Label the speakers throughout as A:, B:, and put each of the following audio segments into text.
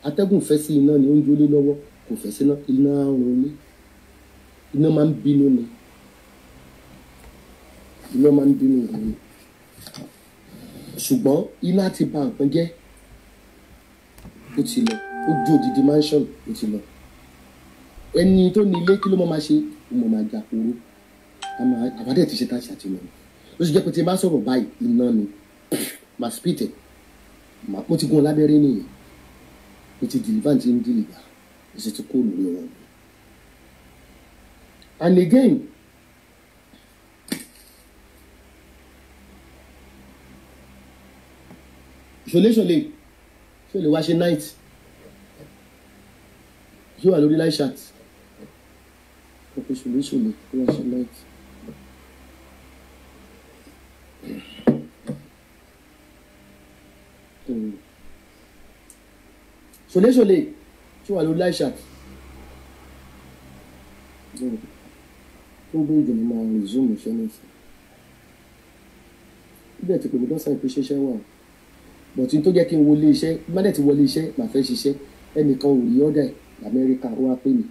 A: atẹ́gùn fẹ́ sí iná ni ó ń jólé lọ́wọ́ kò fẹ́ sí iná run ní iná máa ń bínú ni ṣùgbọ́n iná ti bà nǹkan jẹ́ ó ti lọ ó jó odidi mansion ó ti lọ ẹni tó ní ilé kí ló máa ṣe mo máa jà kúrú àbádẹ́ ti ṣe tá ṣàtìlọ́ ó sì jẹ́ pé tí n bá sọ̀rọ̀ báyìí iná ni màá spit ẹ̀ mo ti gún lábẹ́rẹ́ nìyẹn mo ti deliver ti ń deliver mo sì ti kó lórí ọ̀rọ̀ mi. And again ṣọlẹ̀ wá ṣe night ṣé wà lórí live chat ọkọ̀ ṣọlẹ̀ wá ṣe night. ṣọlẹ̀ ṣé wà lórí live chat tó gbé ìjọba máa resume iṣẹ́ náà sí ibẹ̀ tí pèmí lọ́sàn-án pé ṣẹ́ṣẹ́ wà bọ̀tí tó jẹ́ kí n wọlé iṣẹ́ gbádẹ́ ti wọlé iṣẹ́ màá fẹ́ ṣiṣẹ́ ẹnìkan ò rí ọ̀dà ẹ̀ lamẹ́ríkà ó wá pè mí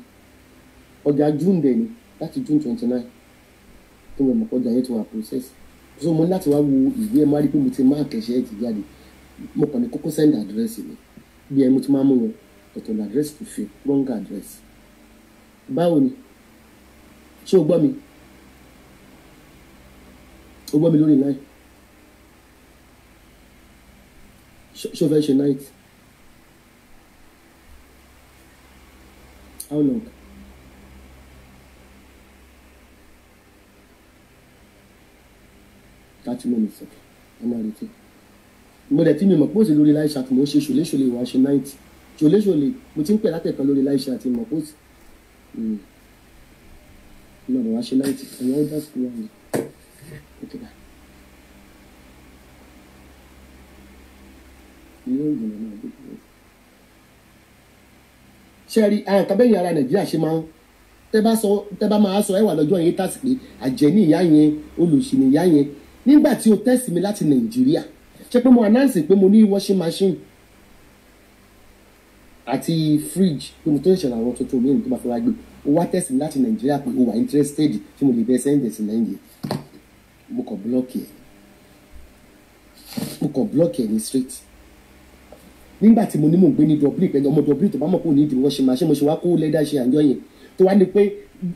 A: ọjà June dẹ̀ ni láti June 29 tó mọ̀ ọjà yẹn ti wà process so mo ní láti wá wo ìwé ẹ̀ máa rí pé mo ti máa kẹ̀ṣẹ́ ẹ̀ ti jáde mo kàn ní kókó send address mi bí ẹ mo ti máa mú wọn ọ̀tọ̀ ní address tó fi wrong address báwo ni ṣé o gbọ́ mi lórí line ṣé o fẹ́ ṣe night how long thirty minutes ọmọ àrètí mo dẹ̀ tí mi mọ̀ pé ó sì lórí live chat mo ń ṣe ṣòléṣòlè wàá ṣe night ṣòléṣòlè mo ti ń pè látẹ̀kan lórí live chat mọ̀ pé ó sì lọ́dọ̀ wá ṣe night ẹ̀yìn ó dá sí wà ní ìtura ilé ìgbìmọ̀ náà dé kúrò. ṣé rí àwọn kan bẹ́yìn ara Nàìjíríà ṣe máa ń tẹ́ bá máa sọ ẹ̀wà lọ́jọ́ yẹn tàbí pé àjẹ́ ní ìyá yẹn olùsí ní ìyá yẹn nígbà tí o tẹ́sí mi láti Nàìjíríà ṣé pé mo announce pé mo ní washing machine àti fridge pé mo tó ṣẹlẹ̀ àwọn tuntun mi tó bá fẹ́ wá gbé o wá tẹ́sí mi láti Nàìjíríà pé o wà interested tí mo lè bẹ́ẹ̀ sẹ́ńdẹ̀ sí Nàìjíríà mo kàn blọ́ọ̀kì ẹ̀ ní straight nígbà tí mo ní mò ń gbé ní Dublin pẹ̀lú ọmọ Dublin tó bá mọ̀ pé ò ní ìdíwọ́ ṣe machine mo ṣe wá kó lẹ́dà ṣe àjọ yẹn tó wá ní pé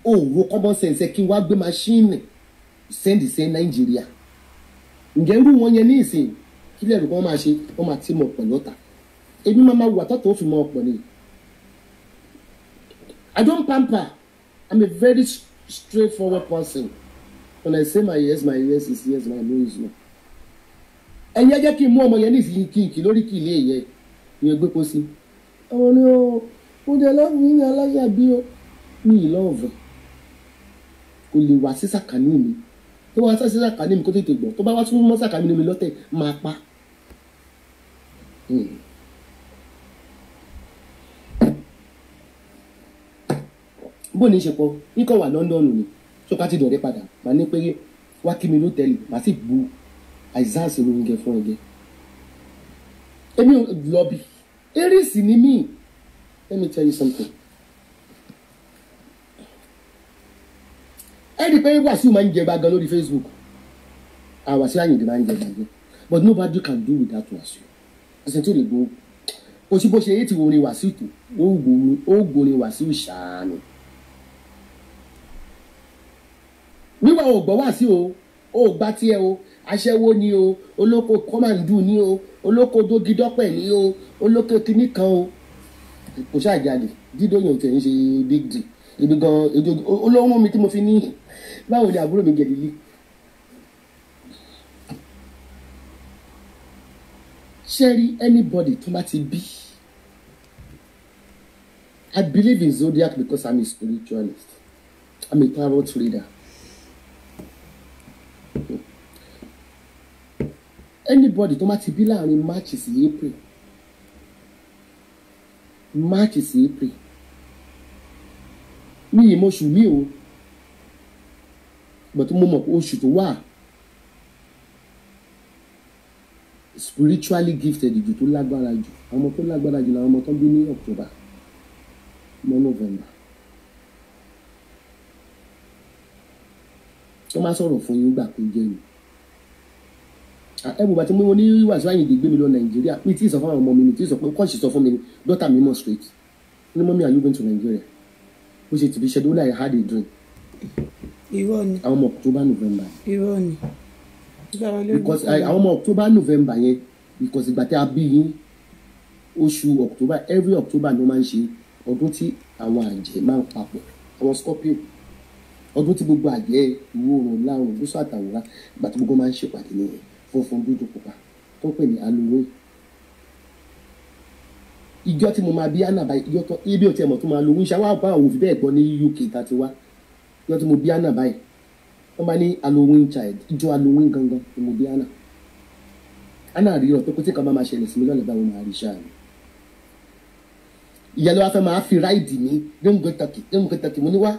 A: òwò common sense kí n wá gbé machine sẹ́ndì sí Nàìjíríà ǹjẹ́ irú wọn yẹn ní ìsìn kí lẹ́rù kan máa ṣe wọ́n máa ti mọ̀ pẹ̀lú ọ̀tá èmi máa wà tọ́tọ̀ ó fi mọ ọ̀pọ̀ ni. I don't pamper. I'm a very straightforward person. When I say my yes is yes, my no is no. ẹ̀yin ẹ jẹ́ kí n mú ọmọ yẹn ní ìsìn kí lórí kí ilé yẹn ìyẹn gbé pósí. àwọn ni ó jẹ lọ́ọ̀fù yín aláṣà bí ó ní ìlọ́ọ̀fù kò lè wá sí sàkání mi tó wá sí sàkání mi kó tètè gbọ́ tó bá wá tún mọ́ sàkání mi lọ́tẹ̀ máa pa. bó ní í ṣe pọ̀ níkọ̀ wà London ni tó ká ti dọ̀rẹ́ padà màá ní pé wá kí mi lótẹ́ẹ̀lì màá sì bu àìsàn sí oúnjẹ fún ẹgbẹ́ èmi ò lọ bí Aries ni mí. Let me tell you something. ẹ rí i pé Wàsíù máa ń jẹ gbàgán lórí Facebook Wàsíù Àyìndé máa ń jẹ gbàgán but nobody can do without Wàsíù ẹsẹ̀ tó lè gbó o ṣe bó ṣe yé ti wo orin Wàsíù tó ó gbórin Wàsíù ṣàánú wíwá ò gbọ́ Wàsíù o ò gbá tiẹ̀ o aṣẹ́wó ni o olóko kọ́màndù ni o olóko dógidọ́pẹ̀ ni o olóko kìíní kan o kò ṣàjáde dídó yẹn ò tẹ̀ ń ṣe big deal ibi gan olóhùn mi tí mo fi ní báwo ni àbúrò mi gẹ̀dẹ̀ lé ṣẹ́rí anybody tó bá ti bí I believe in zodiac because I'm a spiritualist I'm a tarot reader. Anybody tó má ti bí láàrin March sí April mi yìí mo oṣù mi o but mo mọ̀ oṣù tó wà spiritually gifted jù tó lágbára jù àwọn ọmọ tó lágbára jù làwọn ọmọ tó bí ní October mọ́ November. wọ́n máa sọ̀rọ̀ fún yín gbà pé jẹ́ ni ẹ̀bùn bàtí mo ní Wasiu Ayinde gbé mi lọ Nàìjíríà mi tí ì sọ fún àwọn ọmọ mi tí ì sọ pé kọ́ọ̀ṣì sọ fún mi ni daughter mi mọ̀ straight ní mọ́mí are you going to Nigeria ó ṣe tìbí ṣẹ́dúró láì had a dream.
B: irọ́ ni.
A: àwọn ọmọ October November.
B: irọ́ ni.
A: because àwọn ọmọ October November yẹn because ìgbà tí a bí yín oṣù October every October ló máa ń ṣe ọdún tí àwọn àjẹ́ máa ń papọ̀ àwọn Scorpio ọdún tí gbogbo àjẹ́ ìwọ oòrùn láàrùn gúúsù àtàwòrán ìgbà tí gbogbo máa ń ṣèpàdé nìyẹn funfun dúdú pupa tó ń pè ní Halloween. ìjọ tí mo máa bí Anna báyìí ìjọ tó ibi òtí ẹ̀mọ́ tó máa Halloween ṣáwá bá àwọn òfin bẹ́ẹ̀ gbọ́ ní UK tàti wá ìjọ tí mo bí Anna báyìí wọ́n bá ní Halloween child ìjọ Halloween gangan ni mo bí Anna. Anna rí ọ pé kó tí kan bá máa ṣẹlẹ̀ sí mi lọ́lẹ̀ báwo máa rí ṣáà ni. ìyá ló wá fẹ́ máa fi ráìdì mi dẹ́nugẹ́ tọ́kì mo ní wá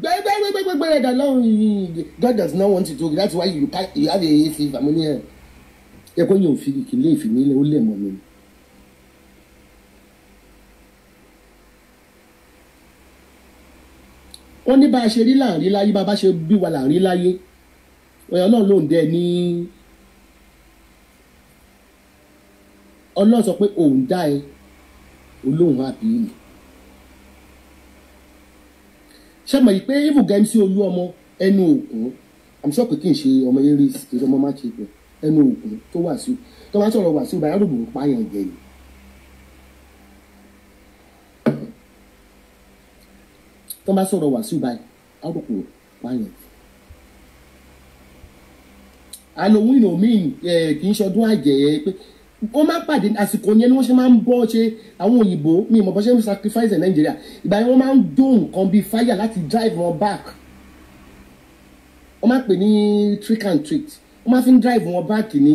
A: gbẹ́gbẹ́gbẹ́gbẹ́ ẹ̀dá lọ́rùn God does not want you to that's why you have a fever mo ní ẹ̀ ẹ kó yóò fi kìlé ìfìmílẹ̀ ó lẹ̀ mọ́ mi. wọ́n ní bá a ṣe rí láàrin láyé bá a bá ṣe bí wa láàrin láyé Ọlọ́run ló ń dẹ ní Ọlọ́run sọ pé òun dá ẹ olóhùn àbí yìí ṣé mọ̀ yìí pé ibùgá MC Olúọmọ ẹnu òkun àmì sọ pé kì í ṣe ọmọ Aries kì í ṣe ọmọ máṣe pé ẹnu òkun tó Wasiu tó máa ń sọ̀rọ̀ Wasiu báyà rògbò ń pààyàn jẹ ni. tó máa sọ̀rọ̀ Wasiu báyà rògbò ń pààyàn jẹ. Halloween omi kì í ṣọdún àjẹ́ pé wọ́n máa pàdé àsìkò yẹn ni wọ́n ṣe máa ń bọ́ ṣe àwọn òyìnbó mi ìmọ̀ bọ́ ṣe ń sacrifice in Nigeria ìgbà yẹn wọ́n máa ń dó nǹkan bíi fire láti drive wọn back wọ́n máa pè ní trick and treat wọ́n máa fi ń drive wọn back ní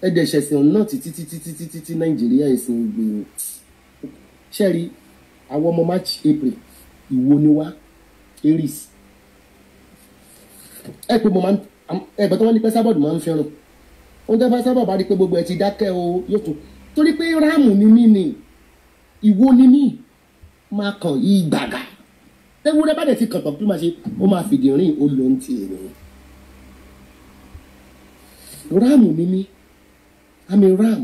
A: ẹ̀dẹ̀ ṣẹ̀sìn náà títí Nàìjíríà ẹ̀sìn ìgbìyànjú ṣẹ́rí àwọn ọmọ March April ìwo ni wá Aries ẹ pé mo máa ń ẹ bẹ́ẹ̀ tó wọ́n ní pẹ́ sábọ̀dù máa ń fẹ́ràn wọ́n tẹ́ bá sábà bá rí pé gbogbo ẹ̀ ti dákẹ́ o yóò tún torí pé ráàmù ni mí ni ìwo ni mí máa kàn yí gbàgà ewúrẹ́ bá dẹ̀ ti kàn tán tó máa ṣe ó máa fìdí rìn ó lọ ń ti èrè ráàmù ni mí I'm a ram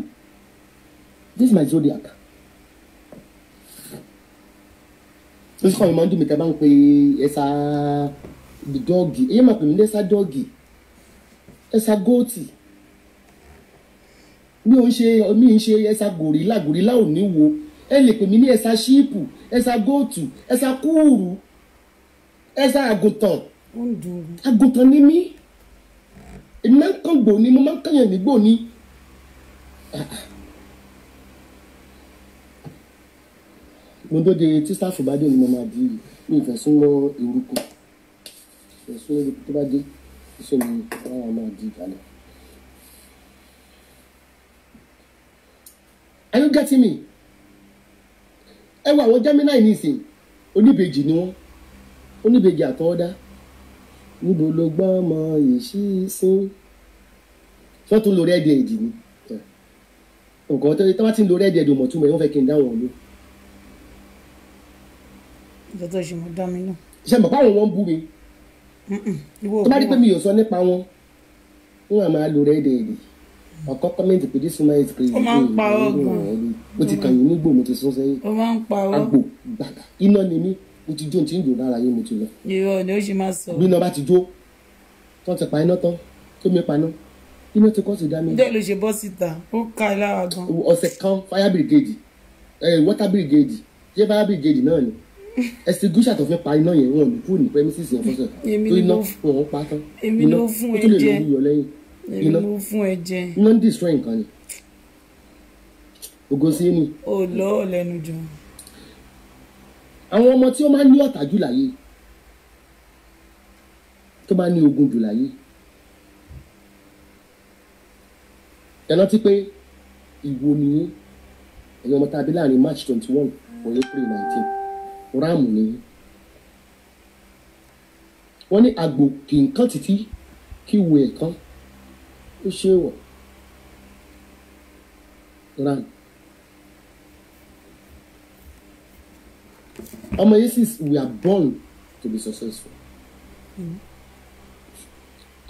A: this is my zodiac ó sì kọ́ mi máa ń dùn mí tẹ́ bá ń pe ẹ̀sà dọ́ọ̀gì èyí máa pè mí lẹ́sà dọ́ọ̀gì ẹ̀sà góòtì mi ń ṣe ẹ̀sà gòrílà ò ní wo ẹ lè pè mí ní ẹ̀sà ṣíìpù ẹ̀sà góòtù ẹ̀sà kúùrù ẹ̀sà àgùntàn ni mí èmi máa ń kàn gbò ní mo máa ń kànyàn nígbò ní. mo dóde tí sáfù bá dé ni mo máa di mi ìfẹ́ súnmọ́ eruku ìfẹ́ eruku tó bá dé iṣẹ́ mi wọ́n máa di ìgbàlẹ̀. Are you getting me? ẹ wo àwọn Gemini nísìn oníbejì ni wọ́n oníbejì àtọwọ́dá níbo ló gbọ́ ọmọ yìí sí ṣọ́ tún lo red head ni nǹkan tó bá ti ń lo red head ọmọ túmọ̀ ẹ̀ wọ́n fẹ́ kí n dáhùn ọ̀lú.
B: ìjọ tó ṣe mo dá mi náà.
A: ṣe mọ̀ báwọn wọn ń bú mi tó bá rí pé mi ò sọ nípa wọn wọn máa lo red head ọkọ kọ́mẹ́ntì pé this woman is crazy.
B: ó máa ń parọ́ gan-an.
A: mo ti kàn yín nígbò mo ti sún sẹ́yìn.
B: ó máa ń parọ́.
A: àgbò gbàgbà iná ni mí mo ti jó ní ti ń jò lára yín mo ti lọ.
B: irọ́ ni ó ṣe máa sọ.
A: bí iná bá ti jó tó ti pa iná tán tó mi pa iná iná ti kọ́ sí dá mi.
B: ǹjẹ́ ló ṣe bọ́ síta ó ká ẹ lára gan.
A: ọ̀sẹ̀ kan fire brigade water brigade ṣé fire brigade náà ni extinguisher tó fi pa iná yẹn wọn ò ní kúrò ní premises yẹn fọ́sẹ̀ tó iná wọn pa tán iná ó tún lè lọ wúyọ lẹ́yìn
B: iná ló fún ẹ jẹ.
A: iná ń destroy nǹkan ni ògo sí ni.
B: ò lọ lẹ́nu jù.
A: àwọn ọmọ tí ó máa ń ní ọ̀tá jù láyé tó máa ń ní ogun jù láyé ẹ rántí pé ìwo nìyí ẹ̀yin ọmọ tàbí láàrin March 21 or April 19 ráàmù nìyí wọ́n ní àgbò kì í kán títí kí wo ẹ̀ kán ó ṣe wọ̀ ran. Ọmọ Yesis, we are born to be successful.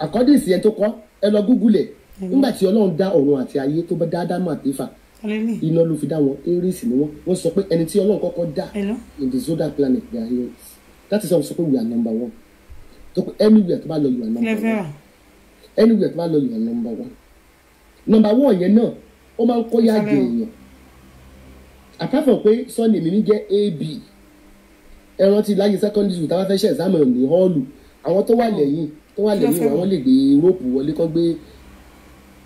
A: According to ẹni tó kọ ẹ lọ Google ẹ nígbà tí Ọlọ́run dá ọ̀run àti ayé tó bá dá Ádámù àti Éfà iná ló fi dá wọn Aries ni wọ́n sọ pé ẹni tí Ọlọ́run kọ́kọ́ dá in the zodiac planet they are Aries. That is why we sọ pé we are number one. tó pé anywhere tó bá lọ you are number one. Anywhere tó bá lọ you are number one. Number one yẹn náà ó máa ń kó yá jẹ èèyàn. Apart from pé Sunday mi jẹ́ AB ẹran ti láyé secondary school táwọn fẹ́ ṣe exam ní hall àwọn tó wà lẹ́yìn àwọn lè gbé rope wọlé kán gbé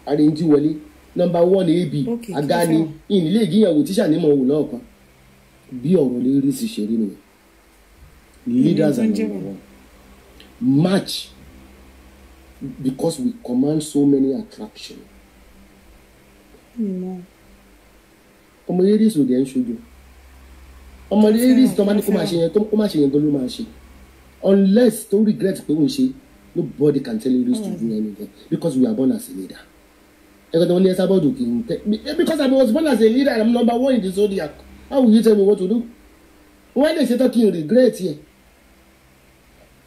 A: arrange wọlé. Number one AB agani ìnílé ìgbìyànwó tíṣà ní mọ̀ wò náà kan bí ọ̀rọ̀ lè rí sí ṣe rí nìyẹn. Leaders are number one. Match because we command so many attractions. Ọmọ Aries ò dẹ̀ ń ṣojú. Ọmọ Aries tó máa ní kó máa ṣe yẹn tó máa ṣe yẹn tó ló máa ṣe. Unless tó regret pé òun ṣe, nobody can tell Aries to do anything because we are born as a leader. Because I was born as a leader, I'm number one in the zodiac. How will you tell me what to do? Why they say talking regret here?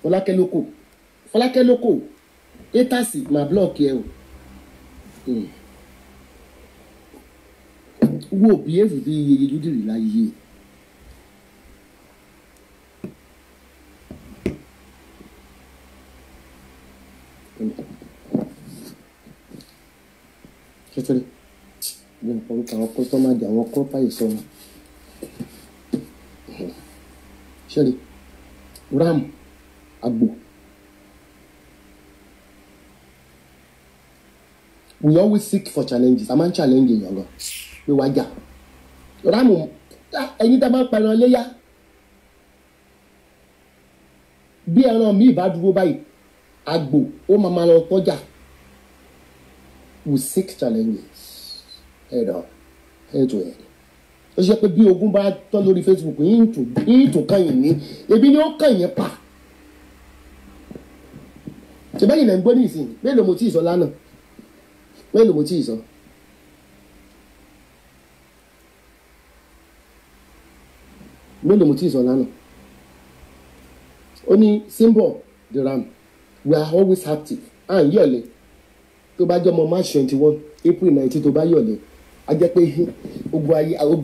A: Fọlákẹ́ lóko. Etasi ma block here o. Wo behave bí iye you dìrì láyé. Ṣé bí nǹkan àwọn kọ́sọ́mà di àwọn kọ́pà ìsọ̀nù. Ṣé ram agbo. We always seek for challenges. A máa ń challenge èèyàn gan. Pé wá jà. Rámù ẹ̀yin tá a máa ń paná léyà. Bí ẹran mi ìbá dúró báyìí, agbo ó máa lọ tọ́jà. We seek challenges. Head to head. Ó ṣe pé bí ogun bá tán lórí Facebook yín tún kàn yín ní ebi ni ó kàn yín pa. Ṣé bẹ́ẹ̀ ni ẹ̀ ń gbọ́ ní ìsìn? Mélòó mo tí ì sọ lánàá? Mélòó mo tí ì sọ? Mélòó mo tí ì sọ lánàá? Ó ní symbol the ram. We are always active. Yọ̀lẹ̀ tó bá jẹ́ ọmọ March 21 April 19 tó bá yọ̀lẹ̀ a jẹ́ pé ogun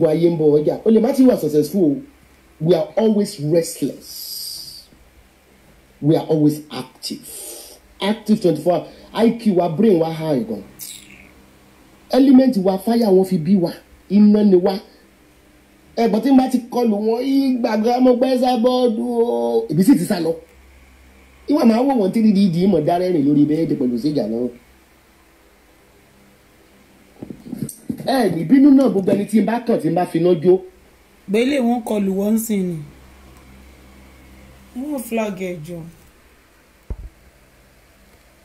A: ayé ń bọ̀ ọjà ó lè má ti wà successful o. We are always restless. We are always active 24 hours. IQ wa brain wa high gan. Element wa fire wọn fi bí wa iná ni wa. Ẹ̀gbọ́n tí n bá ti kọlù wọn ìgbàgbọ́ ọmọ gbẹ́sà bọ́ọ̀dù o. Ìbí sì ti sá lọ. Ìwà máa wọ̀ wọ́n tí dídì mọ̀ dárẹ́rìn lórí bẹ́ẹ̀dì pẹ̀lú séjà náà. Ní bínú náà gbogbo ẹni tí n bá kàn tí n bá finá jó.
B: Gbélé wọn kọlù wọn sí ni. Wọ́n flag ẹjọ́.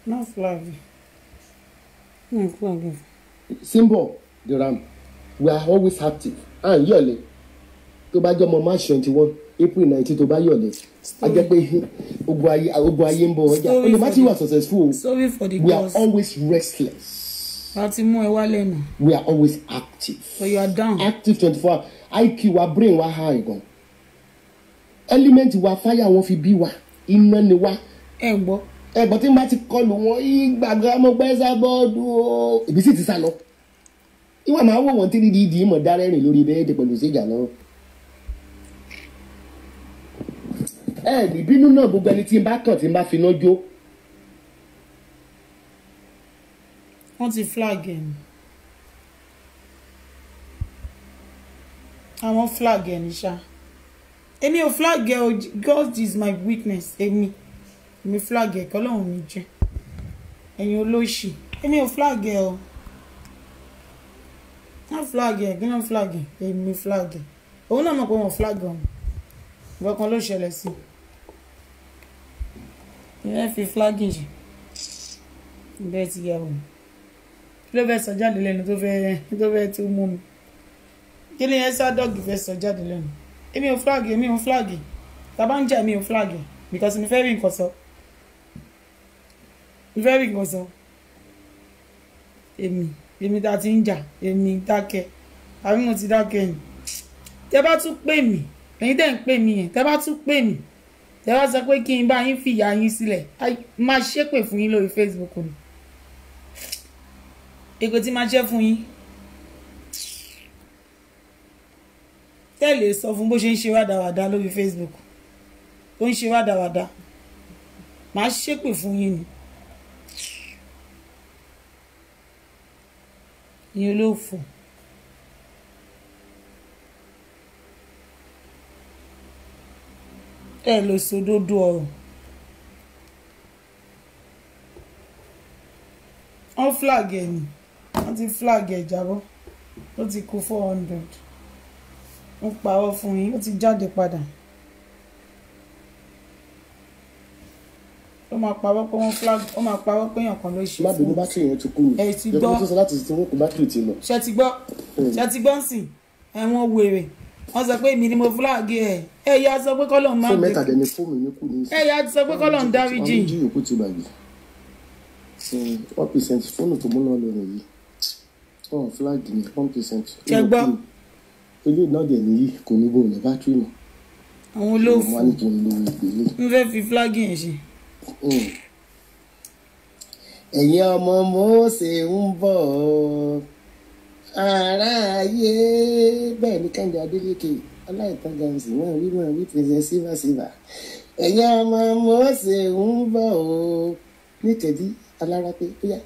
B: No flag. No flag.
A: Symbol the ram. We are always active. Yọ̀lẹ̀ tó bá jẹ́ ọmọ March 21 April 19 tó bá yọ̀lẹ̀ a jẹ́ pé ogun ayé ń bọ̀ ọjà ó lè má ti wà successful o.
B: Sorry for the
A: We are always restless.
B: Láti mú ẹ wá lẹ́nu.
A: We are always active.
B: So you are down.
A: Active 24 hours. IQ wa brain wa high gan. Element wa fire wọn fi bí wa iná ni wa.
B: Gbọ́.
A: Ẹ̀gbọ́n tí n bá ti kọlù wọn ìgbàgbọ́ ọmọ gbẹ́sà bọ́ọ̀dù o. Ìbí sì ti sá lọ. Ìwà máa wọ̀ wọ́n tí dídì mọ̀ dárẹ́rìn lórí bẹ́ẹ̀dì pẹ̀lú séjà náà. Ní bínú náà gbogbo ẹni tí n bá kàn tí n bá finá jó.
B: Wọ́n ti flag ẹ̀ ní. Àwọn flag ẹ̀ ní ṣá. Èmi ò flag ẹ̀ o, God is my witness. Èmi flag ẹ̀ kọ́lọ́hún mi jẹ́. Ẹ̀yin olóṣì. Èmi ò flag ẹ̀ o. Wọ́n flag ẹ̀ kí wọ́n flag ẹ̀. Èmi flag ẹ̀. Òun náà mọ̀ pé wọ́n flag ọ̀hún. Ìwọ kan ló ṣẹlẹ̀ sí. Ìyẹn fi flag yìí. Bẹ́ẹ̀ ti yà wọ́n. Kí ló fẹ́ sọ jáde lẹ́nu tó fẹ́ tó mú mi? Kí ni ẹ sá dọ́ọ̀gì fẹ́ sọ jáde lẹ́nu? Èmi ò flag. Tàbá ń jà èmi ò flag because mi fẹ́ rí nǹkan sọ. Èmi tá ti ń jà, èmi dákẹ́. àbí mo ti dákẹ́ ni tẹ́ bá tún pè mí ẹ̀yin tẹ́ ń pè mí yẹn tẹ́ bá tún pè mí tẹ́ bá sọ pé kí n bá yín fìyà yín sílẹ̀ máa ṣépè fún yín lórí Facebook ni èkó tí máa ṣẹ́ fún yín tẹ́ lè sọ fún bó ṣe ń ṣe wádàwàdà lórí Facebook tó ń ṣe wádàwàdà máa ṣépè fún yín ni ìyẹn ló fò. ẹ lọ sódódó ọ̀rọ̀ wọ́n flag ẹ̀ ni wọ́n ti flag ẹ̀ jábọ́ ó ti kú 400 wọ́n parọ́ fún yín ó ti jáde padà ó máa parọ́ pé wọ́n flag ó máa parọ́ pé èèyàn kan ló ṣe fún un.
A: má bínú bátìrì yẹn ti kú ni
B: ẹ ti gbọ́
A: láti ti wọ́n kó bátìrì ti lọ.
B: ṣe ti gbọ́ nsìn ẹ̀wọ̀n wèrè wọ́n sọ pé èmi ni mo flag ẹ̀ ẹ̀yà sọ pé kọ́lọ̀ máa
A: fún mẹ́ta dẹni fóònù mi kù ní ìsìn.
B: ẹ̀yà sọ pé kọ́lọ̀ ń dáríjì.
A: àwọn jíyòó kù ti bàjẹ́ 1% fóònù tó múná lọ rẹ̀ yìí wọ́n flag ní 1%.
B: ṣe gbọ́
A: ilé náà dẹ̀ nìyí kò ní bóun ní bátìrì mọ́.
B: àwọn olóòfò
A: wọ́n á ní kí n lo ìpele.
B: ń fẹ́ fi flag yẹn ṣe.
A: ẹ̀yin ọmọ Mósè ń bọ̀ aráyé bẹ́ẹ̀ ni Kẹ́hìndé Adélékè aláìtàn gàǹsì náà wí pèsè síbàsíbà ẹ̀yin ọmọ Mósè ń bọ̀ o níkẹ́dí alára pé ó yá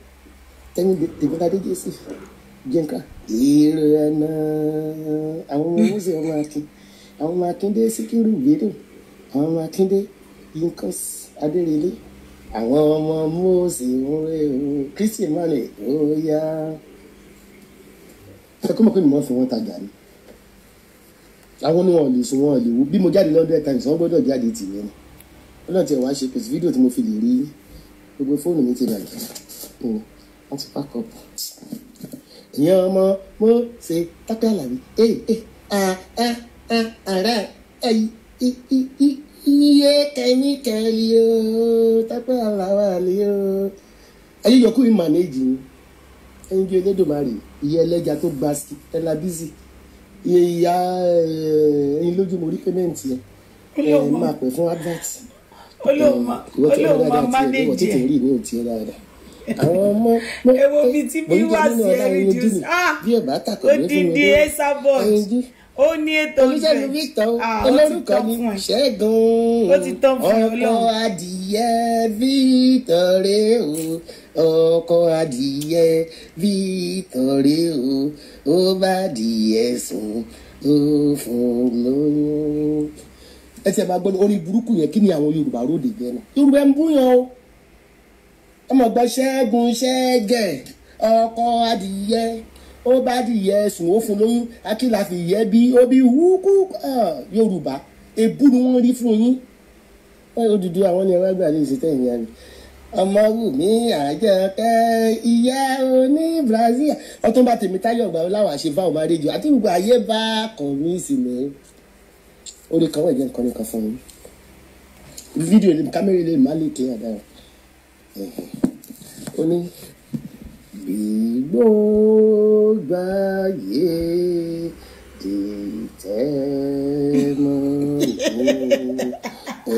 A: tèmíládé jésì jẹ́ǹkà èrò ẹ̀nà àwọn ọmọ Mósè ọmọ Akin àwọn ọmọ Akíndé Síkírù Bello àwọn ọmọ Akíndé Yinkas Adérelé àwọn ọmọ Mósè ń rè o Kristi Emmanuel ó yá ẹ kọ́ mọ̀ pé mo fi wọ́n tajà ni àwọn ni wọn ò lè sùn wọn ò lè wú bí mo jáde lọ́dọ̀ times wọ́n gbọ́dọ̀ jáde tì mí ni wọ́n náà ti wá ṣe pèsè fídíò tí mo fi lè rí gbogbo fóònù mi ti bàjẹ́ wọ́n ti pack up ìyẹn ọmọ Mósè Tọ́pẹ́ Àlàbí ara iye kẹ́yìn kẹ́lí o Tọ́pẹ́ Àlàbí o ẹ̀yìn yọkú mi mànéjì ni ẹ̀yin bí Olódùmarè ìyá ẹlẹ́ja tó gba tẹlabísì ìyá ẹ̀yin lójú mo rí pẹ́mẹ́ǹtì ẹ̀ máa pẹ̀ fún advert
B: olóòmà mánéjì
A: ẹ̀ tètè rí ní òtí ẹ̀ dáadáa àwọn ọmọ
B: ewo bíi tí bí wá sí ẹ reduce
A: bí ẹ̀ bá tàkọ̀ ní fún mi
B: ẹ̀yin ó ní ètò
A: olùsẹ́nu Victor olórúkọ ní Ṣẹ́gun ọkọ adìyẹ Victor rè o ọkọ adìyẹ Victor rè o ó bá adìyẹ sùn ó fún lóyún. ẹ ti ẹ̀ máa gbọ́ orí burúkú yẹn kí ni àwọn Yorùbá ròde bẹ́ẹ̀ náà Yorùbá ń búyàn o ọmọ gba Ṣẹ́gun Ṣẹ́gẹ̀ ọkọ adìyẹ ó bá dìyẹ sùn ó fún lóyún akíla fi yẹ bí ó bí wúkú Yorùbá ebú ni wọ́n rí fún yín Odùduwà àwọn ni ẹ wá gbà lè ṣe tẹ̀yìn yẹn Ọmọwùmí Àjọkẹ́ ìyá oní Brazil Ọ̀túnba Tèmítáyọ̀ ọgbà ọláwà ṣe fáwọn ọmọ adéjọ àti gbogbo ayé bá kàn mí sílẹ̀ orí kan wà jẹ́ nǹkan nìkan fún mi fídíò ní kámẹ́rà lè má lè kéèyàn dára ó ní gbígbógbáyé dìtẹ́mọ́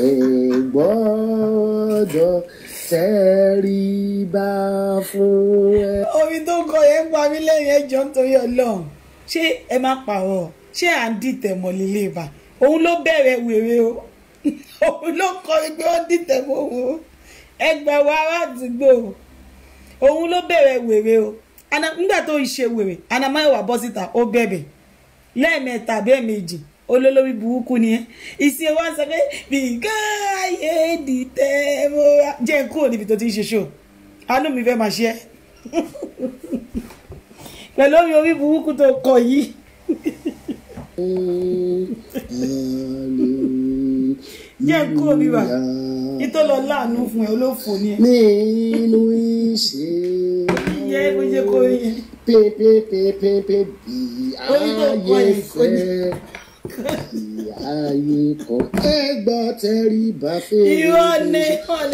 A: ẹ gbọ́dọ̀ tẹríba fún ẹ.
B: omi tó ń kọ yẹn ń pa mí lẹ́yìn ẹjọ́ nítorí Ọlọ́run ṣé ẹ má pààrọ̀ ṣé à ń dìtẹ̀ mọ́ lílé ibà òun ló bẹ̀rẹ̀ wèrè o òun ló kọ́ pé ó dìtẹ̀ mọ́ òun o ẹgbẹ́ wa ará àdúgbò òun ló bẹ̀rẹ̀ wèrè o nígbà tó ń ṣe wèrè Anamáyọ̀wá bọ́ síta ó bẹ̀bẹ̀ lẹ́ẹ̀mẹ́ta bẹ́ẹ̀ méjì olólórí burúkú ni ẹ́ ìsìn wa ń sọ pé bìgá ayé dìtẹ̀ mọ́ra jẹ́ kúrò níbi tó ti ń ṣe ṣó àánú mi fẹ́ máa ṣe ẹ́ pẹ̀lú orí burúkú tó kọ yìí. jẹ́ kúrò bíbá ìtọ́ lọ láàánú fún ẹ olófò ni ẹ.
A: nínú ìṣe
B: yẹ kó jẹ́ kó yẹ.
A: pépépépépé bí ayé fẹ́ ayé kọ ẹgbọ́ tẹríba fẹ́.
B: irọ́ ni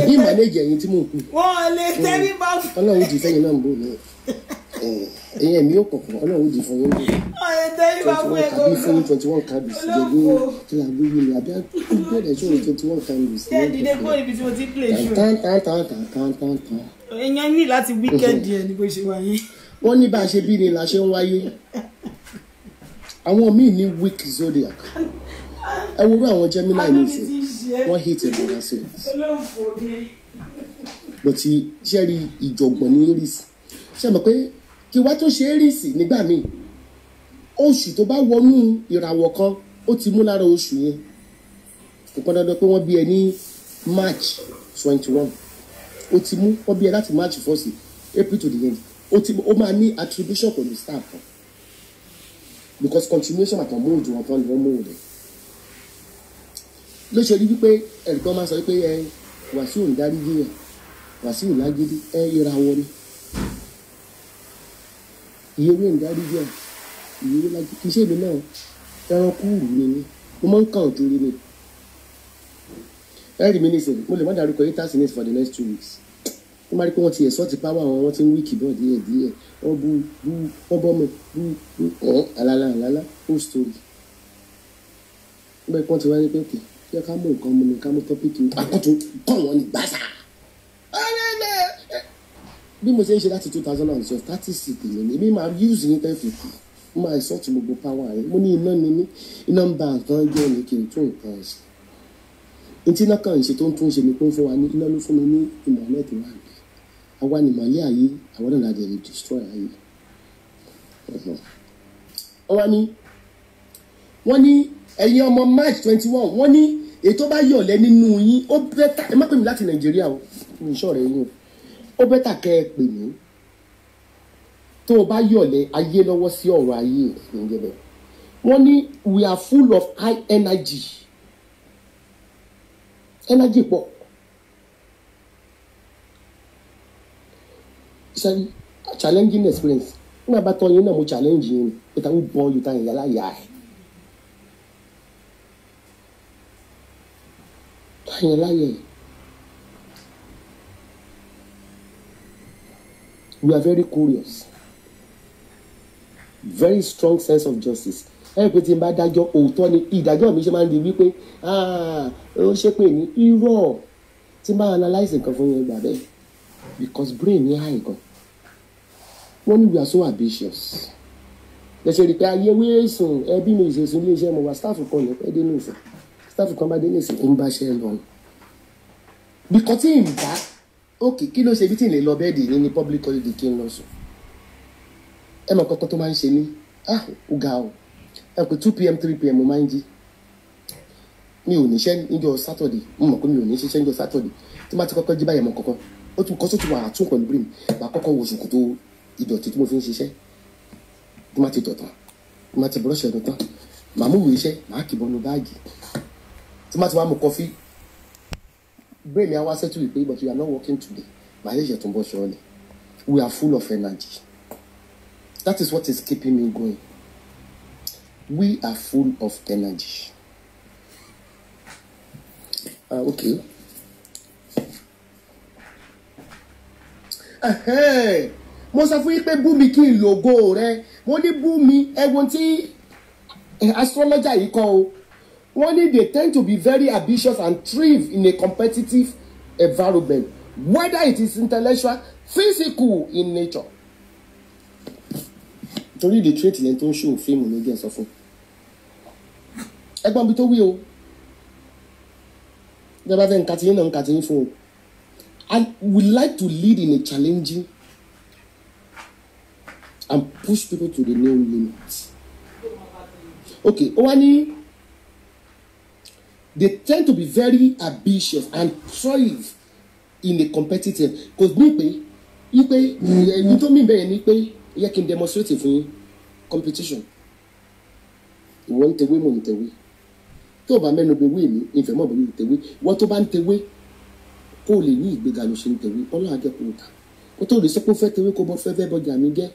A: ní màlẹ́jì ẹ̀yìn tí mò ń kú.
B: wọ́n lè tẹríba fún.
A: Ọlọ́run jù sẹ́yìn náà ń bò ní. ẹ̀yin ẹ̀mí òkùnkùn ọlọ́run di fún yín ní
B: ọ̀yẹ̀dẹ́ ìwà fún ẹ̀kọ́
A: tàbí fún 21 candles jẹ́gbẹ́ tí a gbé yìí ni àbí àgbẹ̀rẹ̀ ṣòro 21 candles.
B: ṣé ìdílé kó ibi tí mo ti play show.
A: tán.
B: èèyàn ní láti wíkẹ́ndì ẹ̀ ní bó ṣe wáyé.
A: wọ́n ní bá a ṣe bí ni la ṣe ń wáyé àwọn míì ní weak zodiac ẹ wo bí àwọn Gemini ní ìsìn wọ́n hate ẹ̀bùn sí bọ̀tí ṣẹ́rí ìjọ̀gbọ̀n ní Aries ṣe mọ̀ pé kí wá tó ṣe Aries nígbà míì oṣù tó bá wọnú ìràwọ̀ kan ó ti mú lára oṣù yẹn kò pọn dandan pé wọ́n bí ẹ ní March 21 ó ti mú wọ́n bí ẹ láti March 1 April to the end ó máa ní attribution pẹ̀lú star kan because continuation àtàwọn mú òjò wọn tán ni wọ́n mú òde ló ṣe rí wípé ẹ̀rìkan máa sọ wípé ẹ Wàsíù ń darí yíyàn Wàsíù lágídí ẹ ìràwọ̀ ni ìyẹwé ń darí yíyàn ìyẹwé lágídí kì í ṣe èmi náà ẹranko rù ni mo máa ń kàn òjòrè ni ẹ rí mi ní ìsìn mo lè má darúkọ 8 minutes for the next 2 weeks wọ́n máa rí pé wọ́n ti ẹ̀sọ́ ti pàwọ́ àwọn wọ́n ti ń wíìkì bọ́ọ̀ díẹ̀ wọ́n bú wọ́n bọ́ mọ̀ bú àlàlà whole story nígbà tí wọ́n ti wá ní pé òkè yẹ ká mú nǹkan mu ni ká mú tọ́pìkì àkótó kọ́ wọn ní gbàsà bí mo ṣe ń ṣe láti 2012 36 ni èmi máa use ní 1050 mo máa ẹ̀sọ́ ti gbogbo power rẹ̀ mo ní iná ni mí iná ń ba nǹkan jẹ́ ní kí n tún nǹkan ṣe ntí náà kàn ń ṣe tó ń tún ṣe ni pé ó ń fún wa ní iná ló fún mi ní ìmọ̀lẹ́ tó wà ní àwa ni màálé ayé àwọn náà láti ẹ̀rí destroy ayé wọ́n ní ẹ̀yin ọmọ March 21 wọ́n ní ètò bá yọ̀lẹ́ nínú yín ó bẹ́tà ẹ má pè mí láti Nàìjíríà o ní ìṣọ̀rẹ́ yín o ó bẹ́tà kẹ́ ẹ pè mí tó o bá yọ̀lẹ́ ayé lọ́wọ́ sí ọ̀rọ̀ ayé ìgbẹ́bẹ̀ wọ́n ní we are full of high energy pọ̀ sorry challenging experience nígbà bá tọ́ yín náà mo challenge yín ni ìta ń bọ́ yóò ta ìyá láyà ẹ̀ táyìn láyà ẹ̀ we are very curious very strong sense of justice ẹ pé tí n bá dájọ́ òótọ́ ni ìdájọ́ mi ṣe máa ń di wípé ó ṣe pé ní irọ́ tí n bá analyse nǹkan fún yẹn gbà bẹ́ẹ̀ because brain ní high gan wọ́n ní we are so ambitious lẹ́sẹ̀ rí pé ayé wíṣùn ẹbí mi ìṣèṣin iléeṣẹ́ mo wà staff kan ní pẹ́ dé ní ìsìn staff kan bá dé ní ìsìn ń bá ṣe lọ ni because tí n bá òkè kí ló ṣe bí tí n lè lọ bẹ́ẹ̀dì ní public holiday kí n lọ sùn ẹ mọ̀ kọ́kọ́ tó máa ń ṣe ní ó ga o ẹ pé 2 PM 3 PM mo máa ń jí mi ò níṣẹ́ níjọ́ Saturday mo mọ̀ pé mi ò ní ṣiṣẹ́ níjọ́ Saturday tí má ti kọ́kọ́ jí báyẹn mọ̀ kọ́kọ́ ó tún kọ́ sótú wà á tún pẹ̀lú brim bá kọ́kọ́ wo ṣòkòtò ìdọ̀tí tí mo fi ń ṣiṣẹ́ tí má ti dọ̀tán tí má ti bọ́rọ̀ṣẹ̀ dọ̀tán màá mú ìwé iṣẹ́ màá kì bọ́nu báàgì tí má ti wá mu kọfí brain mi á wá settle pé but we are not working today màá ṣẹ̀ṣẹ̀ tún bọ́ ṣọ́ọ̀lì we are full of energy that is what is keeping me going we are full of energy okay. Mo sọ fún yín pé bú mi kí n lògo rẹ wọ́n ní bú mi ẹ̀wọ̀n tí astrologer yìí kọ́ o wọ́n ní they tend to be very ambitious and thrive in a competitive environment whether it is intellectual physical in nature. Torí the trait yẹn tó ń ṣòwò fíìmù ló jẹ́ sọ fún ẹgbọ́n mi tó wí o bí a bá fẹ́ nǹkan tí yín náà nǹkan tí yín fún o. And we like to lead in a challenging and push people to the new limits. Okay, Owani, they tend to be very ambitious and thrive in a competitive. Because you told me you can demonstrate for competition. You want to win, you want to win. Tó bá mẹ́nu bí wí mi ìfẹ́ mọ̀ bí tẹ̀wé wọ́n tó bá ń tẹ̀wé kó lè ní ìgbéga ló ṣe ń tẹ̀wé ọlọ́run àjẹkùn ta kó tó lè sọ pé ó fẹ́ tẹ̀wé kó bọ́ fẹ́ bọ́jà mi jẹ́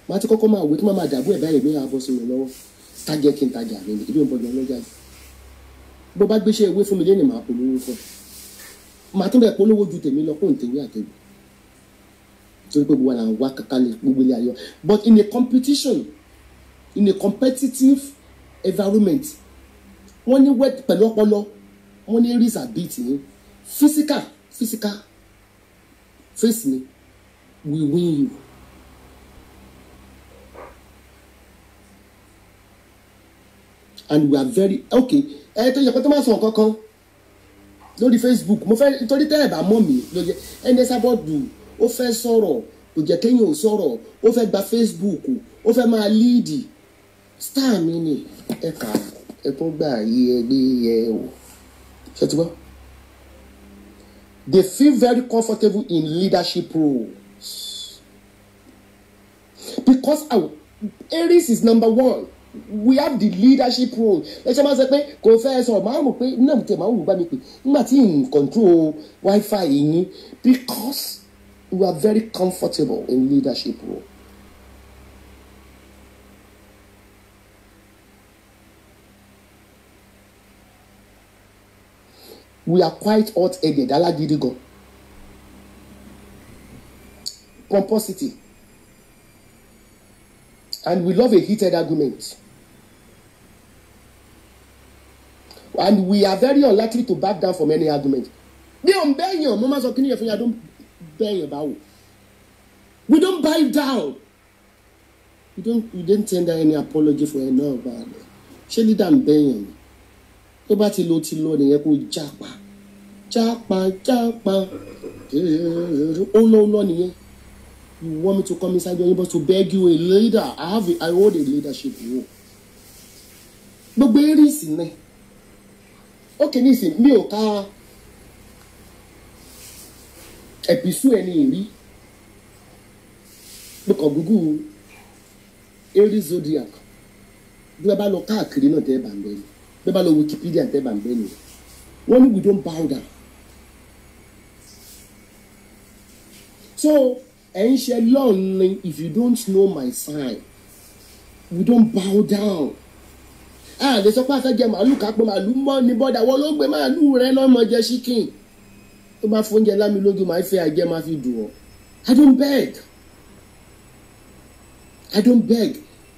A: máa ti kọ́kọ́ máa wé tí máa dàbú ẹ̀ báyìí bí abọ́ sí mi lọ́wọ́ tájẹ́ kí n tajà mi ní ibi ìbọ̀jà ọlọ́jà yìí bó bá gbéṣẹ́ ìwé fún mi lẹ́nu màá polówó fún màá tún bẹ̀ polówó ju tèmi lọ kó n tẹ̀wé àtẹ̀wé torí pé gbogbo àwọn wá kankan gbogbo ilé ayọ̀ but in a competition in a competitive environment wọ́n ní wet pẹ̀lú ọpọlọ wọ́n ní Aries ability ní physical face me we win you. And we are very okay tó yẹ kó tó máa sọ nǹkan kan lórí Facebook mo fẹ́ nítorí tẹ́ ẹ̀ bá mọ̀ mí ló jẹ́ ẹni Esabod ó fẹ́ sọ̀rọ̀ kò jẹ́ kéèyàn ò sọ̀rọ̀ ó fẹ́ gba Facebook ó fẹ́ máa lead star mi ni ẹ̀ka ẹ̀kún gbà yí ẹgbẹ́ yẹ o ṣe ti gbọ́. They feel very comfortable in leadership roles because Aries is number one. We have the leadership role. Ẹ ṣe máa ṣe pé kò fẹ́ sọ máa mọ̀ pé náà tẹ̀ máa wù bá mi pé nígbà tí n control Wi-Fi yín because we are very comfortable in leadership role. We are quite hot-headed, alágídí gan. Pomposity. And we love a heated argument. And we are very unlikely to back down from any argument. Bí o ń bẹ́yàn, mo máa sọ kí ni yẹn fún yà, don't bẹ́yàn báwo. We don't buy down. We don't tender any apology for ẹ̀ náà bá a lọ. Ṣé leader ń bẹ́yàn ni? Tó bá ti lọ nìyẹn kó jápa. Ó lọ nìyẹn. You want me to come inside your inbox to beg you a leader? I hold a leadership role. Gbogbo Aries ni. Okay, nísìn mi ò ka episode ẹni rí. Look at Google Aries zodiac. Bí ẹ bá lọ káàkiri náà tẹ́ bá ń bẹ ni. Bí ẹ bá lọ Wikipedia tẹ́ bá ń bẹ ni. Wọ́n ní we don't bow down. So ẹ̀ ń ṣe lọ́ọ̀ni if you don't know my sign we don't bow down. Lè sọ pé a fẹ́ jẹ màálù ká pé màálù mọ́ ní bọ́dà wọ́n ló gbé màálù rẹ lọ́mọ jẹ chicken tó bá fóúnjẹ lámi lójú máa fẹ́ àjẹ́ máa fi dùn ọ́. I don't beg.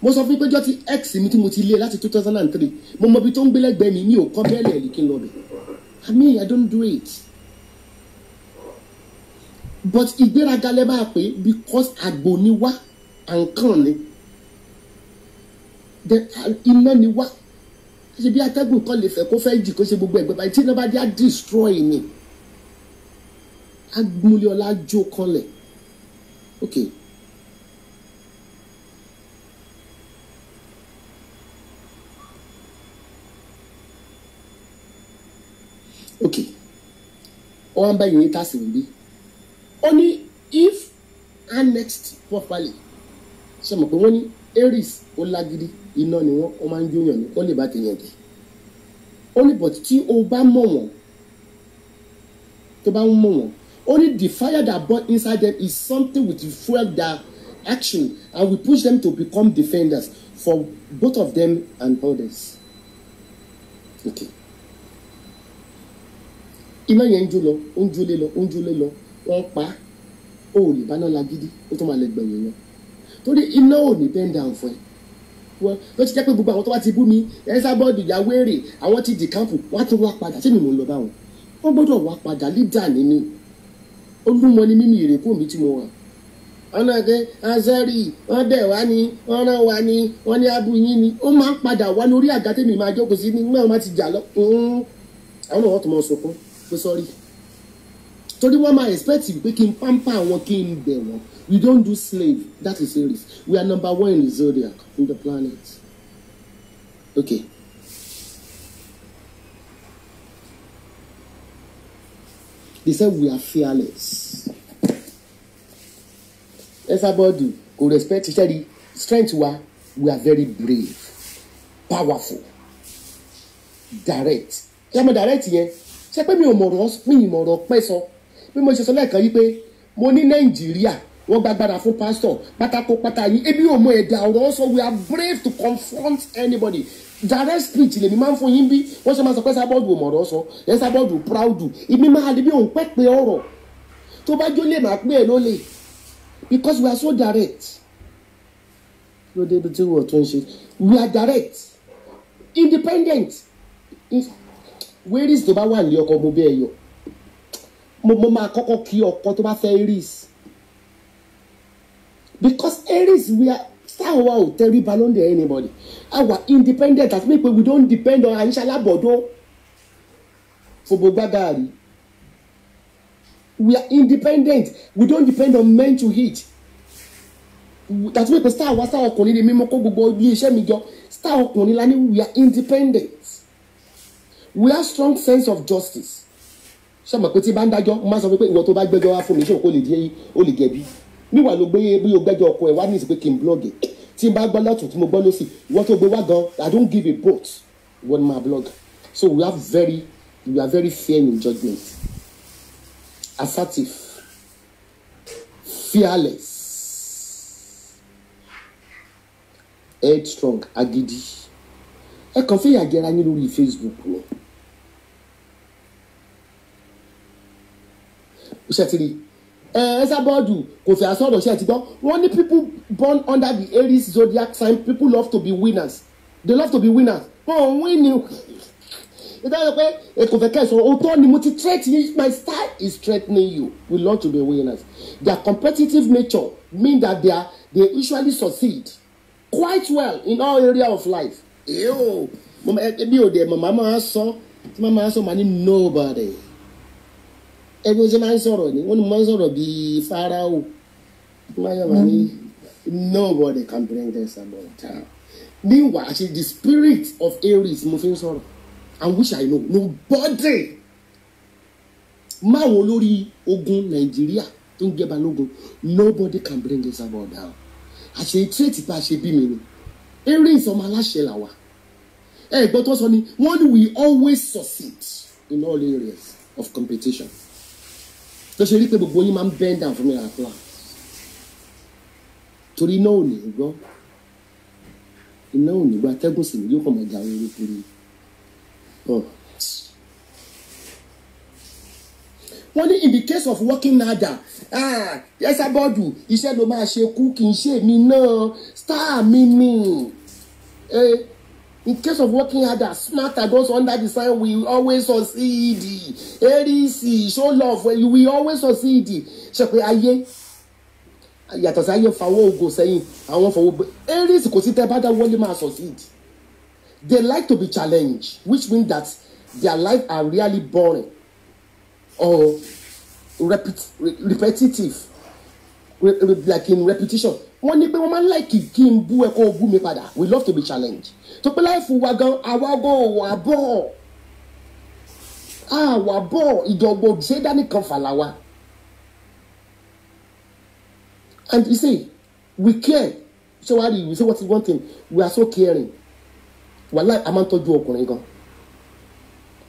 A: Mo sọ fún péjọ tí ex mi tí mo ti lé láti 2003 mo mọ ibi tó ń gbé lẹ́gbẹ̀ẹ́ mi ò kọ́ bẹ́ẹ̀lì ẹ̀lì kí n lọ bẹ̀. I don't do it. But ìgbéraga lẹ máa pè because àgbò ni wá àǹkàn ni iná ni wá ṣe bí atẹ́gùn kan lè fẹ́ kó fẹ́ jì kó ṣe gbogbo ẹ̀gbẹ́ báyìí tí iná bá dé á destroy ni agbóhùnlé ọlá jó kanlẹ̀. Okay. Wọ́n bá yìí tásì níbí. Only if annexed properly. Ṣé mo pé wọ́n ní Aries ó lágídí iná ni wọ́n máa ń jóyàn ní wọ́n lè bá tèèyàn dé. Only but tí o bá mọ̀ wọ́n tó bá ń mọ̀ wọ́n only the fire that burn inside them is something with the fuel that action and we push them to become defenders for both of them and others. Okay. Iná yẹn ń jó lọ ó ń jólé lọ wọ́n pa ó lè bá náà lágídí ó tó máa lè gbẹ̀yìn yẹn torí iná ò ní bend down fún ẹ wọ́n ló ti jẹ́ pé gbogbo àwọn tó bá ti bú mi Esabod ìyàwó èrè àwọn ti di kámpù wọ́n á tún wá padà ṣé mi mò ń lọ báwọn wọ́n gbọ́dọ̀ wá padà lídà ní mi olúmọ ni mímí ìrèkú mi tí mo wà ọ̀nà ẹ̀kẹ́ azẹ́rì wọ́n bẹ̀ wá ní wọ́n rán wa ní wọ́n ní abúyín ni ó máa ń padà wá lórí àga tèmi máa jókòó sí ní mẹ́wọ́n má ti jà lọ àwọn náà wọ́n tó máa sọkún pé sọ́rí torí wọ́n máa expect pé kí n pamper wọn kí n bẹ̀ wọ́n we don't do slave that is Aries we are number one in the zodiac in the planet. Okay. They said we are fearless. Esabod kò respect ṣẹ́ni strength wa we are very brave powerful direct. Ṣé mo direct yẹn ṣé pé mi ò mọ̀rọ̀ pẹ́ sọ bí mo ṣe sọ lẹ́ẹ̀kan yìí pé mo ní Nàìjíríà wọ́n gbàgbára fún pásítọ̀ pátákó pátá yìí ebi ò mọ ẹ̀dá ọ̀rọ̀ sọ we are brave to confront anybody direct speech lèmi máa ń fún yín bí wọ́n ṣe máa sọ pé Esabod ò mọ̀rọ̀ sọ Esabod proud ibi máa lè bí òun pẹ́ pé ọ̀rọ̀ tó bá jó lè máa pé ẹ̀ ló lè because we are so direct. We are direct, independent. Where is the one you come over? Mama kọ́kọ́ kí ọkọ tó bá fẹ́ Aries, because Aries we are star wa ò tẹríba lóde anybody. Our independent as people, we don't depend on Inshallah Bodo for Bogagari. We are independent. We don't depend on men to eat. That's why the star was star ọkùnrin ni mímọ́ kó gbogbo bí iṣẹ́ mi jọ. Star ọkùnrin la ní, we are independent. We have strong sense of justice. Ṣé mo pé tí bá ń dájọ́, mo máa sọ pé ìwọ tó bá gbẹ́jọ́ wá fún mi ṣé kò lè di ó lè gẹ̀bi. Níwà ló gbé bí o gbẹ́jọ́ ọkọ ẹ̀ wá ní ìsìnkú kí n blog ẹ̀. Tí n bá gbọ́ lọ́tún tí mo gbọ́ lọ́sì, ìwọ tó gbé wá gan, I don't give a vote when my blog. So we are very fair in judgment. Assertive. Fearless. Headstrong. Agidi. Ẹ kàn fẹ́ yàgẹ́ra yín lórí Facebook ni. Ṣètìlì Ẹ̀sàbọ́ọ̀dù kò fẹ́ àsọ̀rọ̀ ṣe ti gbọ́. Wọ́n ní people born under the Aries zodiac sign, people love to be winners. They love to be winners. Wọ́n win ni. Ìdájọ́ pé èkó fẹ́ kẹ́sàn òótọ́ ni mo ti threaten, my style is threatening you. We love to be winners. Their competitive nature mean that they usually succeed quite well in all area of life. Ew. Ebi o de mama máa sọ máa ní nobody. Ẹgbẹ́ ṣe máa ń sọ̀rọ̀ ni wọ́n ní máa ń sọ̀rọ̀ bíi Pharaoh. Máa ní nobody can bring this about down. Meanwhile, actually the spirit of Aries mo fi ń sọ̀rọ̀. And which I know nobody. Máa wo lórí ogun Nàìjíríà tó ń jẹ́ balógun, nobody can bring this about down. Àṣẹ tírètì bá ṣe bí mi ni. Aries ọmọ aláṣẹ làwà. Ẹ̀gbọ́n tó sọ ni wọ́n ní we always succeed in all areas of competition. Tó ṣe rí pé gbogbo yín máa ń bend down fún mi à class. Torí iná ò ní gbọ́. Iná ò ní gbọ́ atẹ́gùn sì ní yóò kàn máa jà orí kiri. Wọ́n ní in the case of working harder, Ẹ̀sàbọ́ọ̀dù iṣẹ́ ló máa ṣe kú kì í ṣe mi náà, star mi ni. In case of working harder, smarter, those under the sign will always succeed. Aries, show love, we will always succeed. Ṣé pé ayé yàtọ̀ sí ayé fàwọ́ ògo sẹ́yìn, àwọn fọwọ́ Aries kò sí tẹ́ bá dá wọlé máa succeed. They like to be challenged, which means that their life are really boring or repetitive, like in repetition. Wọ́n ní pé wọ́n máa ń like kí n bú ẹ kó o bú mi padà. We love to be challenged. Tó pé láìfù wa gan àwa gan wà bọ̀ wà bọ̀ ìjọ̀gbọ̀n ṣé dání kan fàlà wa. And you see, we care. So why do you say what is one thing? We are so caring. Wàláì a máa ń tọ́jú ọkùnrin gan.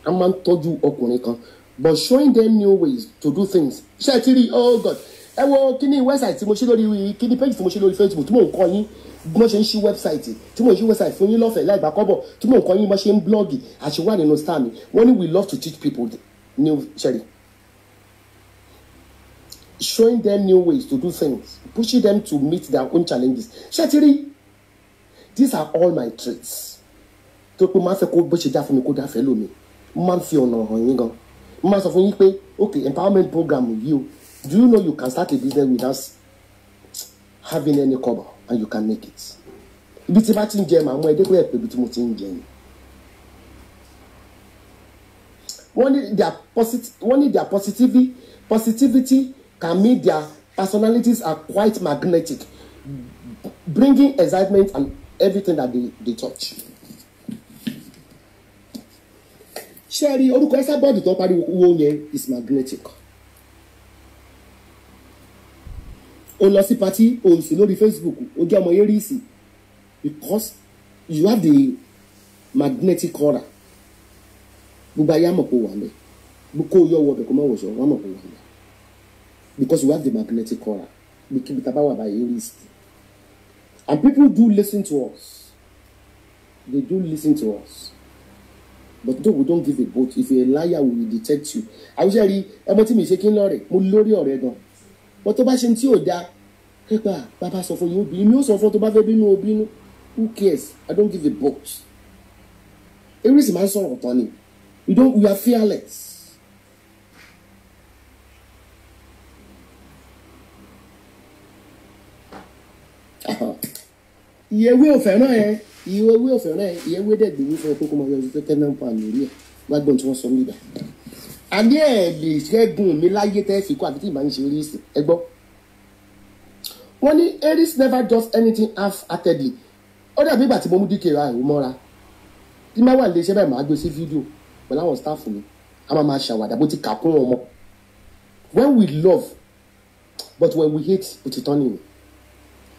A: A máa ń tọ́jú ọkùnrin kan. But showing them new ways to do things. Ṣé ẹ ti rí? Oh God. Ẹ wo kíní website tí mo ṣe lórí kíní page tí mo ṣe lórí Facebook tí mò ń kọ́ yín bí wọ́n ṣe ń ṣí website tí mò ń ṣí website fún yín lọ́fẹ̀ẹ́ láì bá kọ́bọ̀ tí mò ń kọ́ yín bí wọ́n ṣe ń blọ́ọ̀gì àṣewà nínú star mi. Wọ́n ní we love to teach people new ṣẹ́rí. Showing them new ways to do things, pushing them to meet their own challenges. Ṣé ẹ ti rí? These are all my traits. Tó pé máa ń fẹ́ kó bó ṣe dá fún mi kó dá fẹ́ lómi. Mo máa ń fi ọ̀nà hàn yín gan. Mo máa sọ fún yín pé okay empowerment program yìí o. Do you know you can start a business without having any cover and you can make it? Ibi tí bá ti ń jẹ màá mú ẹdẹ pé ẹ̀pẹ̀ ibi tí mo ti ń jẹ ni. Wọ́n ní their positivity can mean their personalities are quite magnetic, bringing excitement and everything that they touch. Ṣẹ́ẹ̀rí orúkọ Ẹ̀sàbọ́ọ̀dù tó pariwo yẹn is magnetic. O lọ sí party o sì lórí Facebook o jẹ́ ọmọ Aries because you have the magnetic aura. Gbogbo ayé àmọ̀ kó wà mẹ́ kó yọ wọ bẹ̀ kó má wọ̀ṣọ́ wọ́n mọ̀ kó wà mẹ́ because you have the magnetic aura. Bí tá bá wà bá Aries and people do listen to us. They do listen to us. But though we don't give a vote, if you're a liar, we will detect you. Àwùjọ rí ẹmọ tí mi ṣe kí n lọ rẹ̀ mo lórí ọ̀rẹ́ gan. But tó bá ṣe tí ò dáa pépà bàbá sọ fún yín obìnrin mi ó sọ fún tó bá fẹ́ bínú obínú who cares I don't give a but eré sì máa ń sọ̀rọ̀ tán ni we are fearless. ìyẹ̀wé òfẹ́ràn ẹ̀ ìyẹ̀wé òfẹ́ràn ẹ̀ ìyẹ̀wé dẹ̀gbẹ̀wé fún ẹ kókó máa yọ ọdún tó tẹ́ náà pa lórí ẹ̀ lágbọ̀n tí wọ́n sọ nígbà. àní ẹ̀ lè ṣẹ́gun mi láyé tẹ́ fi kó àbí tí ìbá ń ṣe orí ìsìn ẹ gbọ́. wọ́n ní Aries never does anything half-heartedly ó dàbí ìgbà tí mo mú DKY ò mọ́ra tí máa wà léṣẹ́ báyìí máa gbé sí fídíò pẹ̀lú àwọn staff mi a máa ṣàwàdà bó ti kà kún ọmọ when we love but when we hate ó ti tán nìyẹn.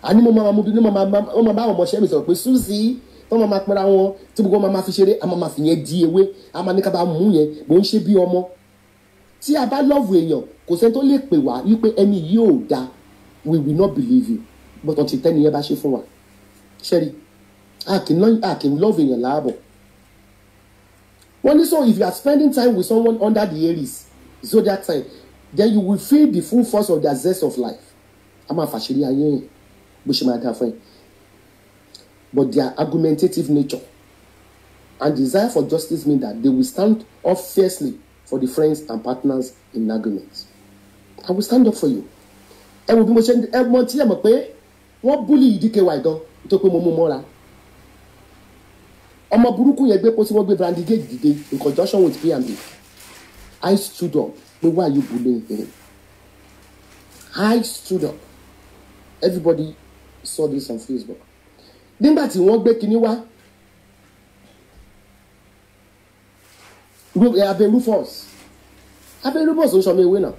A: àní mo máa mú bí wọ́n máa bá àwọn ọmọọṣẹ́ mi sọ̀rọ̀ pé Suzy tó máa pẹ́ra wọn tí gbogbo wọn máa fi ṣeré a máa fi yẹn di ewé a máa ní ká bá mú yẹn bó ń ṣe bí ọmọ. tí a bá lọ́ọ̀fù èèyàn kò sẹ́ni tó lè pè wá wípé ẹni yìí ò da we will not believe you but until tẹ́ni yẹn bá ṣe fún wa ṣẹ́rí a kì í lọ́ọ̀fù èèyàn láàbọ̀. wọ́n ní so if you are spending time with someone under the Aries zodiac sign then you will feel the full force of their zest of life a máa fàṣírí ayé yẹn bó ṣe máa dáa fún ẹ but their argumentative nature and desire for justice mean that they will stand up fiercely for the friends and partners in arguments. I will stand up for you. ẹ wo bí mo ṣe ẹ mọ tí ẹ mọ̀ pé wọ́n búlì DKY gan tó pé mo mú mọ́ra ọmọ burúkú yẹn gbé pósí wọ́n gbé Brandy Gate dìde in conjunction with P&B. I stood up pé why you bullying him? I stood up. Everybody saw this on Facebook. Nígbà tí wọ́n gbé kinní wá Abẹ́ Rufus ó sọ mi ìwé náà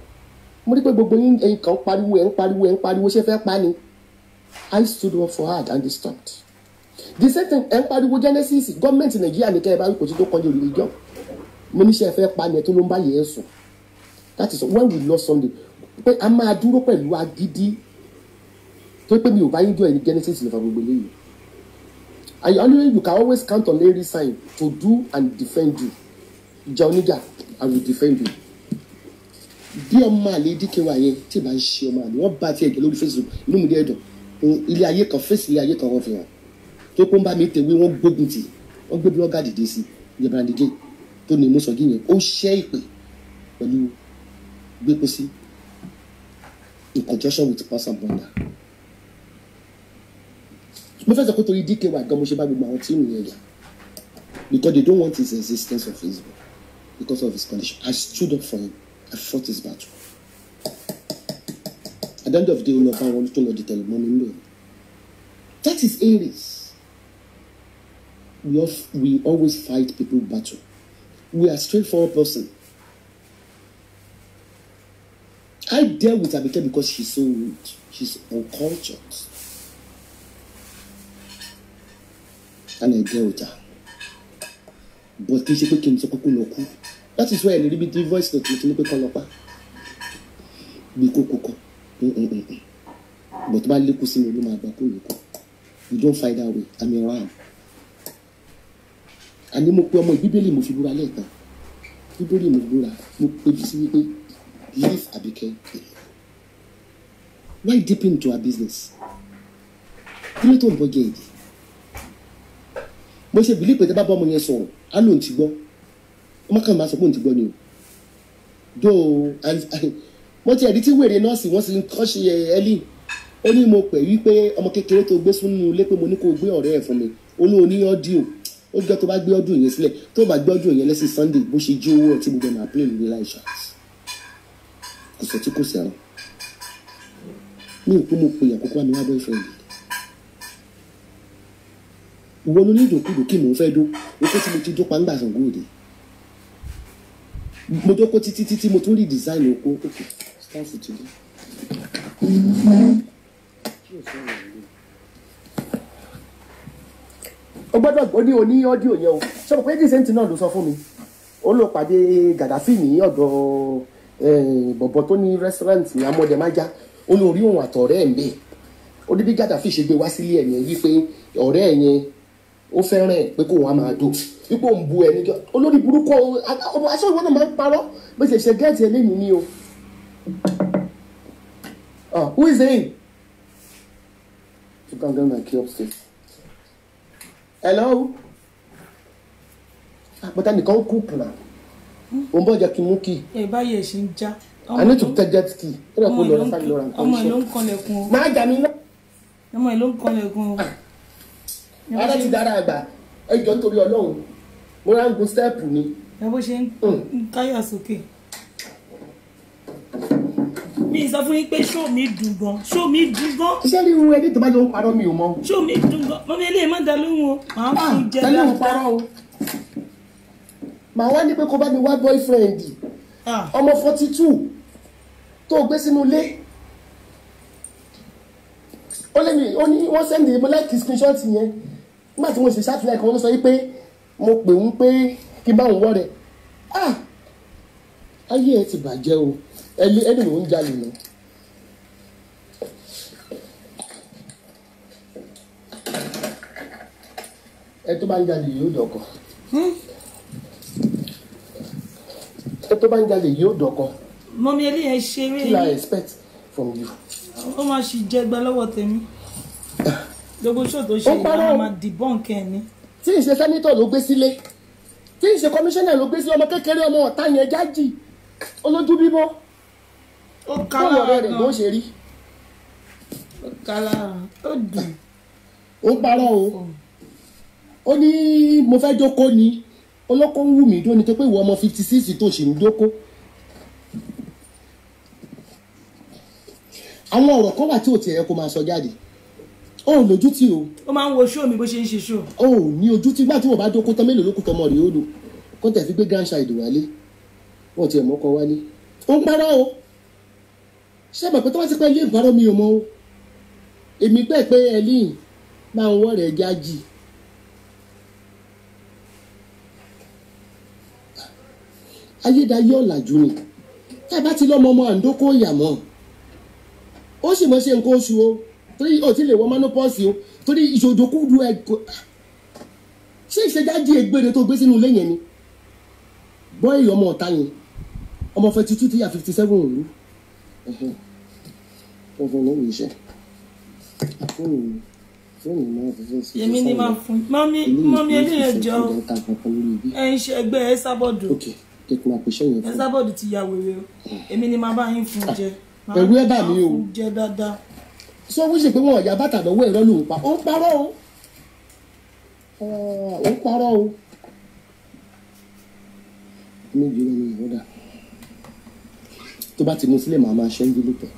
A: mo rí pé gbogbo yín ẹ̀yin kan pariwo ṣé fẹ́ pa ni. I stood up for her and they stopped. The same thing ẹ̀ ń pariwo Genesis gọ́ọ̀mẹ̀ntì Nàìjíríà ní kẹ́ẹ̀ bá wípé tó kọjú religion mo ní ṣe fẹ́ pa ni ẹ̀ tó ló ń bá yẹ̀ ẹ́ sùn. That is when we lost something pé a máa dúró pẹ̀lú agídí tó pé mi ò bá yín jọ ẹni Genesis lè fa gbogbo eléyìí. You can always count on Aries sign to do and defend you. Ìjà oníjà I will defend you. Bí ọmọ àlè DKY yẹn tí ìbá ń ṣe ọmọ àlè wọ́n bá tiẹ̀ jẹ́ lórí Facebook inú mi dé ẹ̀dọ̀ ilé ayé kan fèsì ilé ayé kan wọ́n fi hàn tó kó ń bá mi tẹ̀wé wọ́n gbógun tì wọ́n gbé blọ́gà dìde sí ìyẹn Brandy Gate tó ní mọ́sọ̀gì yẹn ó ṣẹ́ ìpè pẹ̀lú gbépo sí in conjunction with Pastor Bonda. mo fẹ́ sọ pé torí DKY gan mo ṣe bá gbogbo àwọn tí ìrìn yẹn yà because they don't want his existence on Facebook because of his condition. I stood up for him. I fought his battle. At the end of the day, I want to know the telephone. That is Aries. We always fight people battle. We are a straightforward person. I dealt with Abike because she's so rude. She's uncultured. And I dealt with her. But kì í ṣe pé kí n sọ kókó lọ kú. That is why I little bit the voice note mi ti ní pé kọ́ lọ pa. Bí kókó kọ́. But bá lékún sí mi ló máa gbà kó lè kọ́. You don't fight that way. I'm your ram. Àní mo pe ọmọ Bíbélì mo fi búra lẹ́ẹ̀kan. Bíbélì mo búra mo pe sí wípé leave Abike. Why deep into her business? Kí ló tó ń bọ́ gẹ̀ẹ́dì? Mo ṣe bìlí pé tẹ́ bá bọ́ ọmọ yẹn sọ̀rọ̀ á lóun ti gbọ́ ọmọ kan máa sọ pé òun ti gbọ́ ni o dóò wọ́n ti ẹ̀rí tí wèrè nọ́ọ̀sì wọ́n sì ń kọ́ ṣe ẹ́lì ó ní mo pè wípé ọmọ kékeré tó gbé sínú ilé pé mo ní kó gbé ọ̀rẹ́ ẹ̀ fún mi ó ní oní ọ́díò ó gbọ́ tó bá gbé ọ́díò yẹn sílẹ̀ tó bá gbé ọ́díò yẹn lẹ́sìn Sunday bó ṣe jí owó ẹ̀ tí gbogbo ẹ̀ máa play lórí láìṣà kò sọ tí kò sí àrùn ní ìpín mo pè àkókò àmì wá boyfriend ìwọ ló ní ìdòkúdò kí mò ń fẹ́ dó okó tí mo ti dó pàǹgbà Ṣàngó Òde mo jókòó títí mo tún rí design oko òkè staff ti dé. o gbọ́dọ̀ ó ní oní ọ́díò yẹn o sọ pé dísẹ́ǹtì náà ló sọ fún mi ó lọ pàdé Gaddafi ní ọ̀dọ̀ bọ̀bọ̀ tó ní restaurant ní amọ̀dẹ̀májá ó ní orí òun àtọ̀rẹ́ ẹ̀ ń bẹ̀ ó ní bí Gaddafi ṣe gbé wá sílé ẹ̀ yẹn wípé ọ̀rẹ́ ẹ̀ yẹn ó fẹ́ràn ẹ̀ pé kó wọn á máa dò wípé òun bu ẹni olórí burúkú ọmọ aṣọ ìwọ náà máa ń parọ́ bó ṣe ṣe gẹ́ẹ̀tì ẹlẹ́yìn ni o who is he to calm down my key upstairs. Hello? But I can't cook now. Ombo jẹ́ kí mú key.
B: Báyìí ṣe ń já.
A: I need to take that key.
B: Ọmọ ẹ̀ ló ń kanlẹ̀kùn o.
A: Má jà mí náà.
B: Ọmọ ẹ̀ ló ń kanlẹ̀kùn o.
A: Ara ti dára àgbà. Ẹ jọ̀ọ́ nítorí Ọlọ́run. Mo ra ń gun step ni.
B: Ẹ bó ṣe ń káyà sókè. Mi sọ fún yín pé ṣó mi dùn gan. Ṣó mi dùn gan.
A: Iṣẹ́ rí irun ẹni tó bá lọ ń parọ́ mi ò mọ̀.
B: Ṣó mi dùn gan. Mọ́mí eléyìí má dá lóhùn o. Màá fún jẹ
A: dáadáa. Tẹ́lẹ̀ ń parọ́ o. Màá wá ní pé kó bá mi wá boyfriend. Ọmọ 42 tó gbé sínú ilé. Ó lé mi, ó ní wọ́n sẹ́ndì mo like screenshot yẹn. Nígbà tí mo ṣe ṣàtìlẹ́yìn kan wọ́n sọ pé mo pè ń pé kí n bá òun wọ́ rẹ̀. Ayé ẹ ti bàjẹ́ o. Ẹni ló ń jalè lọ. Ẹ tó bá ń jalè yóò dọ̀kọ̀. Ẹ tó bá ń jalè yóò dọ̀kọ̀.
B: Mọ́mí eléyìí ṣeré
A: Kí la expect from you?
B: Ó máa ṣì jẹgba lọ́wọ́ tèmi. Gbogbo ṣó tó ṣe ìyá máa debunk ẹ̀ ni.
A: Tí ìṣe sẹ́nítọ̀ ló gbé sílé. Tí ìṣe kọmíṣánná ló gbé sí ọmọ kékeré ọmọ ọ̀tá yẹn jájì. Olójú bíbọ́.
B: Ó kálá
A: ọ̀rẹ́ rẹ̀ ló ṣe rí.
B: Ó kálá ó dùn.
A: Ó parọ́ o. Ó ní mo fẹ́ jókòó ni. Olóko ń wù mí dó ni tó pé ìwọ ọmọ 56 tó ṣì ń jókòó. Àwọn ọ̀rọ̀ kan wà tí ò tiẹ̀ kó máa sọ jáde. Ó lójú tí o.
B: Ó máa ń wo ṣó mi bó ṣe ń ṣe ṣó.
A: Ó ní ojú tí gbà tí wọ́n bá dókó tán mélòó ló kú tọmọ rèé ó lò. Kó tẹ̀ fi gbé grandchild wálé. Wọ́n ti ẹ̀ mọ́kọ wálé. Ó ń parọ́ o. Ṣé bàbá tó wá sí pé ilé ìparọ́ mi ò mọ̀ o. Èmi pẹ́ pé ẹlíìn máa ń wọ́ rẹ̀ jájì. Ayédáyé ọ̀làjú ni. Tá a bá ti lọ́mọ ọmọ àǹdókò ìyàmọ́. Ó sì mọ̀ ṣe nǹkan oṣù o. Torí o ti lè wọ menopause o. Torí ìṣòdòkú du ẹ̀kọ́. Ṣé ìṣèjáde ègbére tó gbé sínú ilé yẹn ni? Bọ́ọ̀lì ọmọ ọ̀tá yẹn. Ọmọ 42 tí yà 57 òru. Ọ̀fọ̀ náà wò iṣẹ́. Fóònù máa fi fẹ́ sí.
B: Èmi ni máa fún. Mọ́mí eléyìí jọ. Ẹ ń ṣe ẹgbẹ́ ẹ sábọ̀dù.
A: Ok, kẹ̀kẹ́ máa pèsè yẹn fún.
B: Ẹ sábọ̀dù ti ya wèrè o. Èmi ni máa bá yín fún jẹ.
A: Ẹ̀rú ẹ bà mí o.
B: Máa fún jẹ dáadáa.
A: Sọ wọ́n ṣe pé wọ́n ọ̀yà bàtà lọ́wọ́ ẹ̀rọ ló ń pa. Ó ń parọ́ o. Ó ń parọ́ o. Méjì ló ní ìwọ́dà. Tó bá ti mú sílẹ̀ màá máa ṣe ń dúró tẹ̀.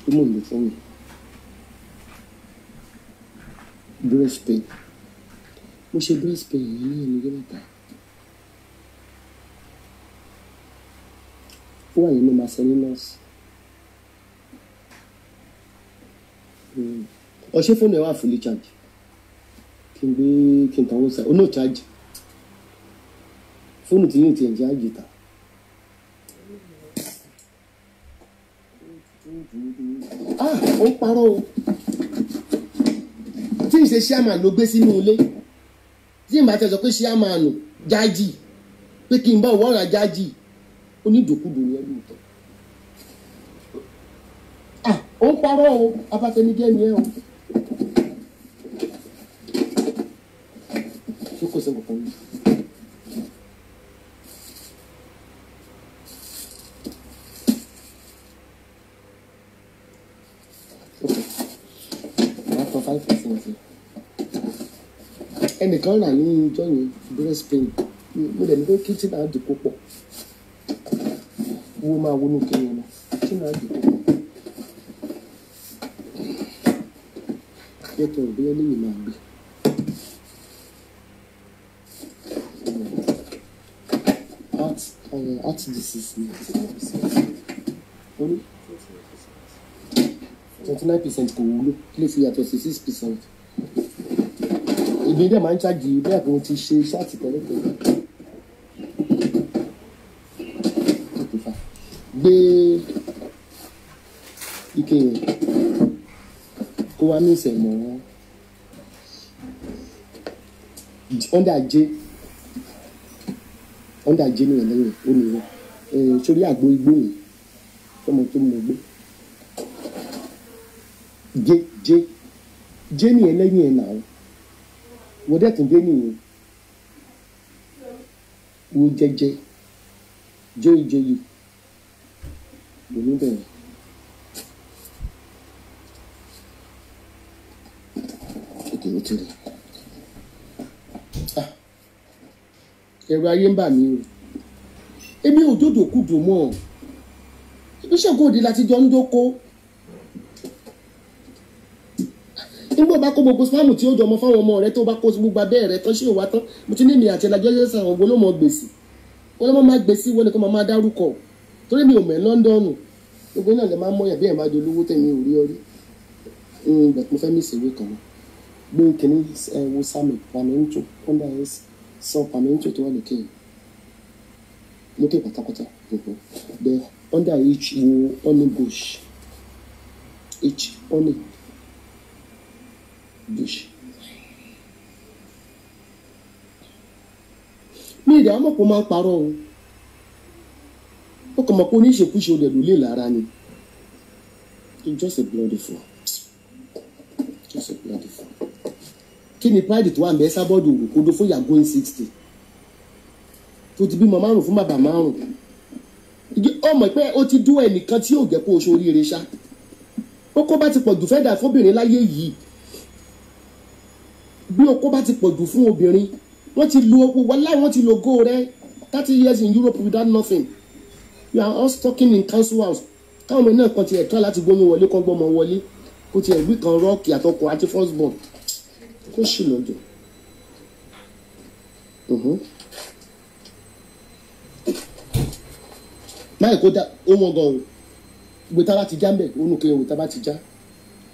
A: Tó mò ń lò fún mi. Breast pain. Mo ṣe breast pain yìí ní ẹni yẹn mẹ́ta. Ó wà nínú Marcellinus. Ọṣẹ fóònù ẹ wà fully charge. Kí n tàn wọ́n sá. Ó no charge. Fóònù tí yóò ti ẹ̀ jẹ́ àjìtà. Ó ń parọ́ o. Tí ìṣe ṣíàmà ló gbé sínú ilé. Tí ìmọ̀ àti ẹ̀sọ́ pé ṣíàmà nù jájì. Pé kí n bá òwò ọ̀rà jájì. Onídòkúdò ni ẹbí ìtọ́. Ó ń parọ́ o. Abatẹnijẹ́ ni ẹ o. Ṣé kò sẹ́wọ̀n kan yìí? Ẹnìkan rà ní ìjọ yẹn breast pain mo dẹ̀ ní pé kí tí náà dìpọ̀ pọ̀ wo máa wọnú kí ni tí náà dìpọ̀ pọ̀ yẹtọ̀ ìbílẹ̀ lẹ́yìn máa gbé. Heart disease ni 29% kò wúlò kí ló fi yàtọ̀ sí 6%. Ìbí dẹ̀ máa ń ṣáàjì bẹ́ẹ̀ kí wọ́n ti ṣe ṣáàtì tẹ́lẹ̀tẹ́lẹ̀. Gbé ike yẹn kó wá ní ìsẹ̀mọ̀ ọ́ndà jẹ́ ní ẹ̀lẹ́yìn ó ní rẹ̀ sórí àgbo igbó yìí ọmọ tó mọ̀ gbé jẹ́ Jenny ẹlẹ́yìn ẹ̀ náà wọ́n dẹ̀ tún dé nìyẹn wo jẹ́jẹ́ jóyìí lónìí bẹ̀rẹ̀ òkè ó ti rẹ̀ ẹ̀rọ ayé ń bà mí o èmi ò dòdò kúdò mọ́ ibi Ṣàngó Òde láti jọ ń dóko. Nígbà bá kó gbogbo spam tí ó jọmọ fáwọn ọmọ rẹ tó bá kó gbogbo abẹ́ rẹ tán ṣé ò wá tán mo ti ní mi àti ẹlẹjọ ṣe sàn ògbó ló mọ gbèsè wọn ló máa gbèsè wọn nìkan máa dárúkọ torí mi ò mẹ Lọ́ńdọ̀nù gbogbo náà lè máa mọyàn bí ẹ máa jọ lówó tẹmí ò rí ọrí ìgbà tí mo fẹ́ mí ìṣèwé kan gbé kínní wo sami pamento under s sọ pamento tó wà lókè lókè pátápátá the under each wo honey bush each honey bush. Mi ìdá ọmọ kò máa ń parọ́ o ó kàn mọ̀ pé oníṣekúṣe olè ló lè lára ni it's just a bloody fool just a bloody fool. Kí ni pride tó wà ní ẹ́sà bọ́ọ̀dù òkòdó fún yàgò in 60 tó ti bímọ 5 fún bàbá 5 ọmọ pé ó ti dún ẹnìkan tí yóò jẹ́ kó o ṣoríire ṣá ó kó bá ti pọ̀ jù fẹ́ dà fóbìnrin láyé yìí bí okó bá ti pọ̀jù fún obìnrin wọ́n ti lu owó wọlé wọ́n ti lo go rẹ 30 years in Europe without nothing you are all talking in council house káwọn ọmọ náà kan ti ẹ̀tọ́ láti gbóyún wọlé kan gbọ́mọ wọlé kó ti ẹ̀gbí kan rọ́ọ̀kì àtọkọ àti first born kó sì lọ́jọ́ máyì kó dá ó wọ́n gan o gbé tá bá ti já ń bẹ̀ ó nù kí owó tá bá ti já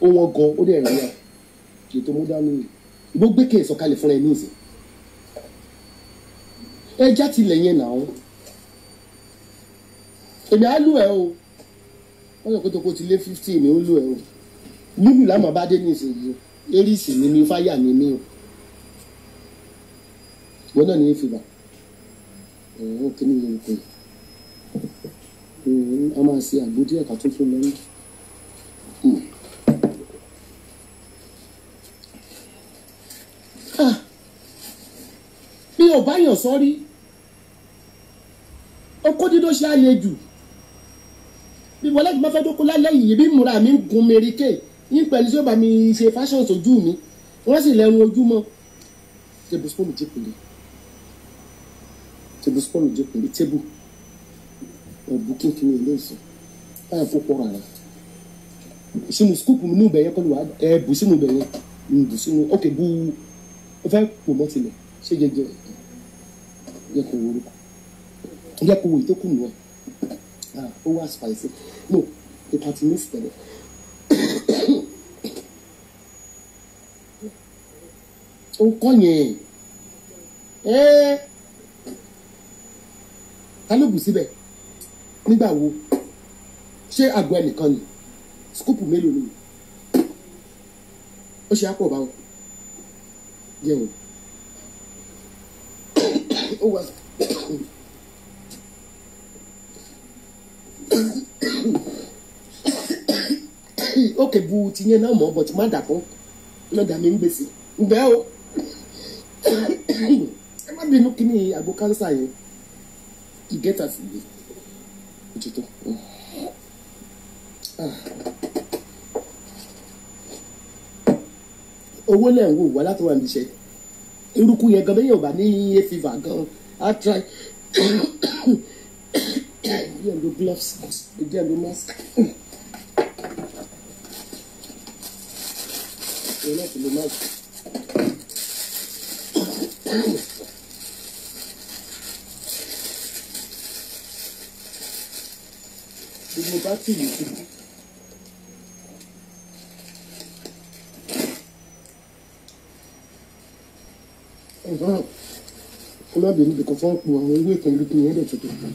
A: ó wọ́n gan ó dẹ̀ rẹ̀ yà kì í tó mú dání yìí ìbò gbé kéè sọ̀kalẹ̀ fúnra ẹ ní ìsìn ẹja tilẹ̀ yẹn nà ó èmi á lù ẹ o wọ́n yọ kótó kó ti lé 50 mi ó lù ẹ o lúlù lámà bá dé ní ìsìn yìí eréṣì ni mi fáyà ni mi o wọ́n náà ní ìfìbà kí ni yẹn pé a máa ṣe àgbójú ẹ̀ka tó fún lọ́nà. Bí ò bá yàn sọ́rí okó dídó ṣe àlè jù bí wọlé tí mo fẹ́ dókó lálẹ́ yìí bí múra mi ń gun mẹ́ríkè yín pẹ̀lú tí ó bá mi ṣe fashion sójú mi wọ́n sì lẹ́run ojú mọ́ table spoon jẹ́pẹ̀lẹ́ table spoon jẹ́pẹ̀lẹ́ table ọ̀bù kínkínní ilé ìsìn báyà fún pọ̀ rárá sínú scoop mi ní ìbẹ̀yẹ kọ́ni wà ẹ̀ bù sínú ìbẹ̀yẹ bù sínú ok bù ó fẹ́ pò mọ́ tilẹ̀ ṣé jẹjẹ yẹ kó wo orúkọ yẹ kó wo ìtókù nù ẹ ó wá spicy no ipa ti ní ìsìtẹ̀lẹ̀ ó kọ́ yẹn ta ló bù síbẹ̀ nígbà wo ṣé àgọ́ ẹnìkan ni scoop mélòó ni ó ṣe àpọ̀ báwọn yẹ o. ó wà ókè bu tiyẹn náà mọ̀ bọ̀tí má dàpọ̀ má dà mí ń gbèsè ǹbẹ́ o ẹ má bínú kí ni àgbo kánsà yẹn ìgẹ́ta sí i òtítọ́ owó lẹ̀ ń wò wá láti wà níṣẹ́ eruku yẹn gan bẹ́ẹ̀ yóò bá ní fever gan á try díẹ̀ ló gloves díẹ̀ ló mask díẹ̀ láti lo mask. gbogbo bá tì yìí kú. Ọlọ́bìnrin nìkan fún ọ̀pọ̀ àwọn ewé kan ìlú kìnìún ẹ̀dẹ̀ tuntun.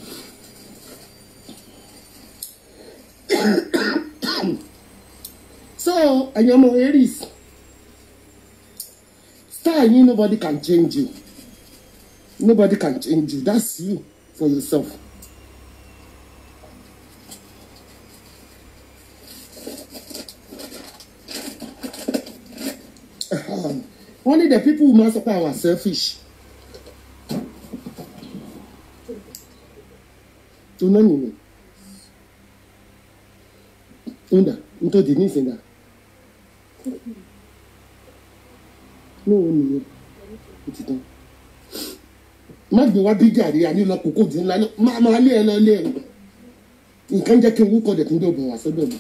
A: So ẹ̀yin ọmọ Aries star yín nobody can change you, nobody can change you, that's you for yourself. Only the people who must supply are selfish. To none. Unda, into the news and that. No one. It's done. Má gbé wá bí jàre àní lọ kókó dín ńlá máa lé ẹ lọ lé ẹ nǹkan jẹ́ kí n wúkọ́ dẹ̀ tó ń dọ̀bọ̀ wá sọ́dọ̀ mi.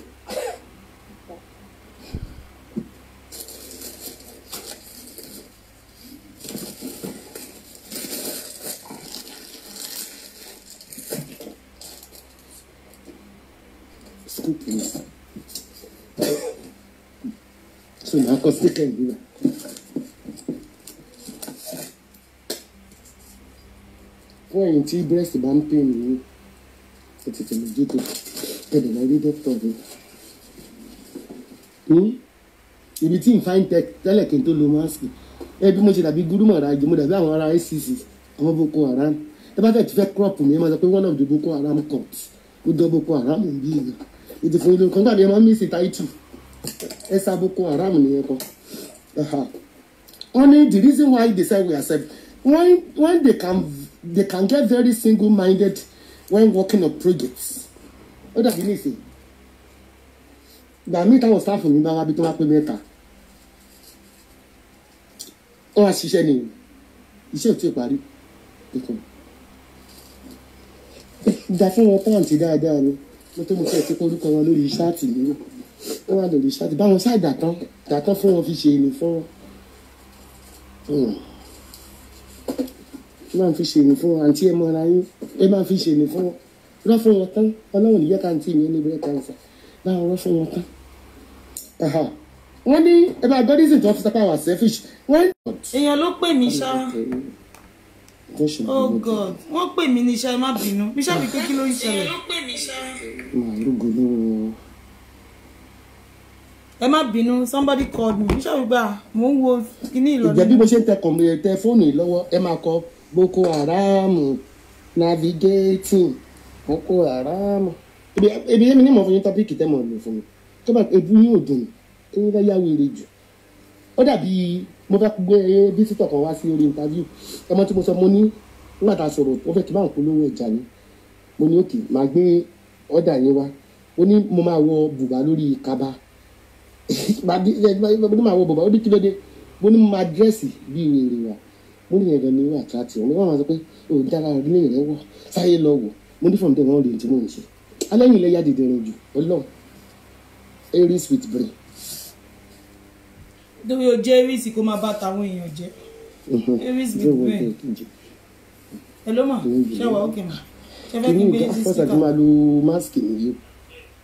A: School police. So now kọ́ síkẹ̀ ìlú rẹ̀. Fún ẹ̀yin tí breast bá ń pè mí tètè lójútó kẹ̀dẹ̀ lọ rí dókítà rẹ̀. Ibi tí n fine tech tẹ́lẹ̀ kí n tó lo mask ẹ bí mo ṣe dàbí gúrúmọ̀ rajì mo dàbí àwọn ará ICC àwọn Boko Haram ẹ bá tẹ̀ ti fẹ́ crop mi ẹ máa sọ pé one of the Boko Haram court ó dọ́ Boko Haram bí ìlú ètò fún ilé kan tàbí ẹ máa ń mísì táìtù ẹ sá Boko Haram nìyẹn kan. Only the reason why they say we accept when they can get very single-minded when working on projects. Ó dàbí ní ìsìn. Ìgbà míì táwọn staff mi bá wá bí tó wá pé mẹ́ta. Ó wá ṣiṣẹ́ ni iṣẹ́ ò tí ì parí. Ìgbà fún wọn pàǹtí dáadáa ni. Mo tó mo fẹ́ ti kórúkọ wọn lórí ṣáàtì mi. Ó wà lórí ṣáàtì. Báwọn ṣáà dàtán fún wọn fi ṣe èlò fún wọn. Máa fi ṣe ní fún àǹtí ẹ mọ́ra yín ẹ máa fi ṣe ní fún rọ́ fún wọn tán ọlọ́run níyẹ́ káàntì mi ní breast cancer báwọn rọ́ fún wọn tán. Wọ́n ní ẹ bá gbọ́ dísìn tó fi sápá wà selfish.
B: Èèyàn ló pè mí ṣá. Oh God, wọ́n pè mí ní iṣẹ́ má bínú bí ṣáà fi pé kí ló ń ṣẹlẹ̀. Èèyàn ló pè mí ṣá.
A: Màlúù ló.
B: Ẹ má bínú somebody called me bí ṣáà fi gbà mò ń wo kíní ìlọrin.
A: Ìjẹ́ bí mo ṣe ń tẹ fóònù yìí lọ́wọ́ ẹ máa kọ Boko Haram navigating Boko Haram ebi yẹn mi ní mọ̀ fún yín tọ́pìkì tẹ́ mọ̀ lò fún mi tó bá ebu yín ò dùn tó yín fẹ́ yáwó èrè jù ó dàbí mo fẹ́ gbé bísítọ̀ kan wá sí orí interview ọmọ tí mo sọ mo ní nígbà tá a sọ̀rọ̀ ó fẹ́ kí bá ń polówó ọjà ni mo ní òkè máa gbé ọ̀dà yẹn wá ó ní mo máa wọ bùbá lórí kaba mo ní máa wọ bùbá ó ní kí ló dé mo ní mo máa dírẹ́sì bí èrè wa mo ní ẹ̀rọ ní wà tíátì wọn máa sọ pé o dára ilé rẹ wọ sáyé lọ wọ mo ní fún mi wọn lè tí mò ń ṣe alẹ́yìn ilẹ̀ yá dìde rìn jù ọlọ́run aries with brain.
B: Dóbi o jẹ́ aries kó máa bá tàwọn èèyàn jẹ́ aries with brain. Ẹ ló mà ṣé wà ókè mà ṣé fẹ́ kí n gbé sí síkà.
A: Àti máa lo máàsì nìyí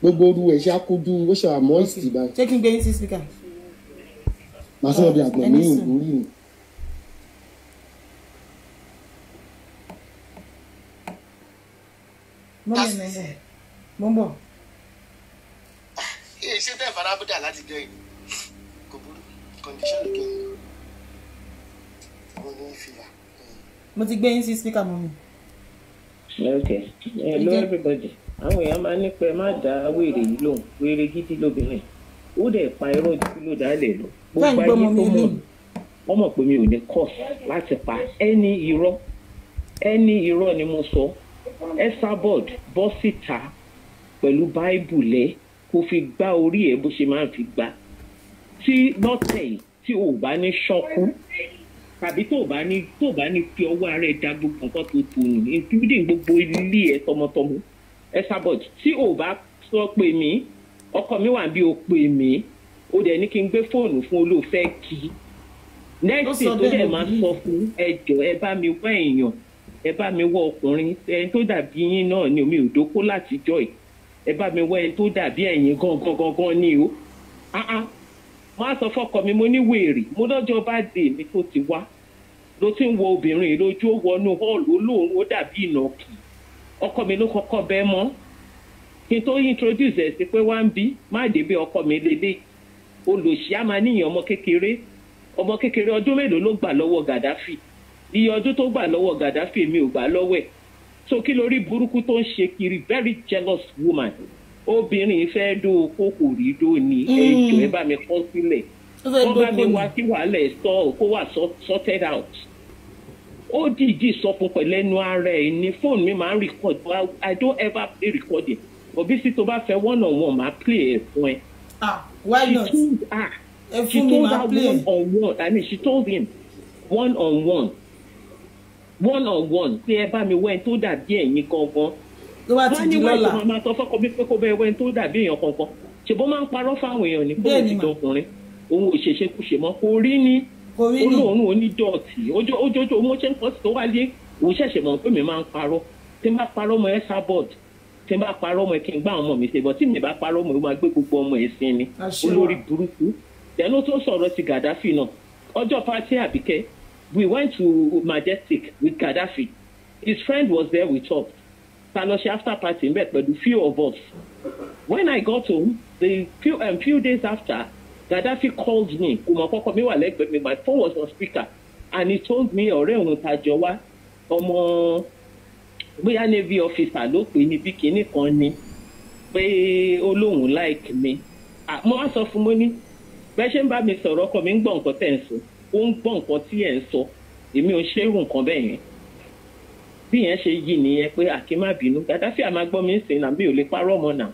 A: gbogbo oru ẹ̀ ṣe àkójú ó ṣe àmọ́ ìsì báyìí.
B: Ṣé kí n gbé sí síkà.
A: Màá sọ̀rọ̀ bí àgbọ̀n ní ìwúrí mi.
B: Mo ń bọ̀.
A: Ṣé bẹ́ẹ̀ farabúdà láti jẹ́ yìí? Kò burú, condition ló kẹ́yìn. Mo ní ìfìyà.
B: Mo ti gbé yín sí speaker mọ́ mi.
C: Okay. Hello everybody. Àwọn èèyàn máa ní pé má dá wèrè yìí lóhùn, wèrè gidi lóbìnrin. Ó dẹ̀ pa irọ́ tí ló dá lè lọ. Gbogbo ayé tó mọ̀ wọ́n mọ̀ pé mi ò ní course láti pa ẹni irọ́ ni mo sọ. Esabod bọ́ síta pẹ̀lú báíbù lẹ̀ kó fi gbá orí ẹ̀ bó ṣe máa ń fi gbá. Tí lọ́tẹ̀ yìí tí ò bá ní ṣọ́kú tàbí tó bá ní fi ọwọ́ ara ẹ̀ dá gbogbo nǹkan tó tó nù including gbogbo ilé ẹ̀ tọmọtọmọ. Esabod tí ò bá sọ pé mi ọkọ mi wà bí o pè mí ó dẹ̀ ní kí n gbé fóònù fún olóòfẹ́ kí. Next thing tó dẹ̀ máa sọ fún ẹjọ́ ẹ bá mi wá èèyàn ẹ bá mi wọ ọkùnrin ẹni tó dàbí yín náà ni omi ò dóko láti jọ ẹ bá mi wọ ẹni tó dàbí ẹ̀yin gangan ni o. Wọ́n á sọ fọ́kọ mi mo ní wèrè mo lọ́jọ́ bá dé mi tó ti wá ló ti ń wo obìnrin lójú ó wọnú họ́ọ̀lù olóòórùn ó dàbí ìnàkì ọkọ mi ló kọ́kọ́ bẹ́ mọ́ kí n tó introduce ẹ̀ sí pé wá ń bí má débé ọkọ mi lélẹ̀ olùsí á máa níyàn ọmọ kékeré ọdún mélòó ló gbà lọ́wọ́ Gaddafi iye ọdún tó gbà lọ́wọ́ Gaddafi mi ò gbà lọ́wọ́ ẹ̀ so kí lórí burúkú tó ń ṣe kiri very jealous woman obìnrin fẹ́ dó kókò rí dó ni ẹjọ́ ẹ bá mi kọ́ sílẹ̀ wọ́n bá mi wá kí wàhálà ẹ̀ sọ kó wà sorted out. Ó dìídì sọ fún pẹ̀lẹ́nu ara ẹ̀ ní fóònù mi máa ń record. I don't ever play recording. Òbí sí tó bá fẹ́ one on one máa play ẹ̀ fún ẹ.
B: Why not?
C: She told her one on one. I mean, she told him one on one. Pé ẹ bá mi wẹ́n tó dàbí ẹ̀yin gangan. Wọ́n ní wẹ́n tó máa sọ fọ́kọ bí pé kó bẹ́ẹ̀ wẹ́n tó dàbí èèyàn kankan. Ṣèbó máa ń parọ́ fáwọn èèyàn ní fóònù títọ́ ọkùnrin. Òun ò ṣèṣe kú ṣe mọ́. Kò rí ní olóòórùn onídọ̀tí. Ojoojúmọ́ mo ṣe ń kọ́ sí tó wálé. Òun ṣẹ̀ṣẹ̀ mọ̀ pé mi máa ń parọ́. Tí n bá parọ́ mọ́ ẹ sábọ̀d. Tí n bá parọ́ mọ́ ẹ kí n gbá ọmọ mi ṣe bọ̀. Tí mi bá parọ́ mọ́ ẹ máa gbé gbogbo ọmọ ẹ sin ni. Olórí burúkú. Tẹ̀lé tó sọ̀rọ̀ ti Gaddafi náà. Ọjọ́ pátí Àbíkẹ́. We went to Majestic with Gaddafi. His friend was there with us. Taloshi after party met, but the few of us. When I got home, the few days after, Gaddafi called me. My phone was on speaker, and he told me, "Ọ̀rẹ́ òun tajọ wá, ọmọ bóyá Navy officer ló pè ní bikini kan ni, pé olóhùn like me." Mo wá sọ fún mo ní, bẹ́ẹ̀ ṣe ń bá mi sọ̀rọ̀ ọkọ mi ń gbọ́ nǹkan tẹ̀ ń sọ. Ó ń gbọ́ nǹkan tí ẹ̀ ń sọ èmi ò ṣe irú nǹkan bẹ́ẹ̀ yẹn bí yẹn ṣe yí nìyẹn pé àkí má bínú Gaddafi àmà gbọ́ mi ń sìn náà mi ò lè parọ́ ọmọ náà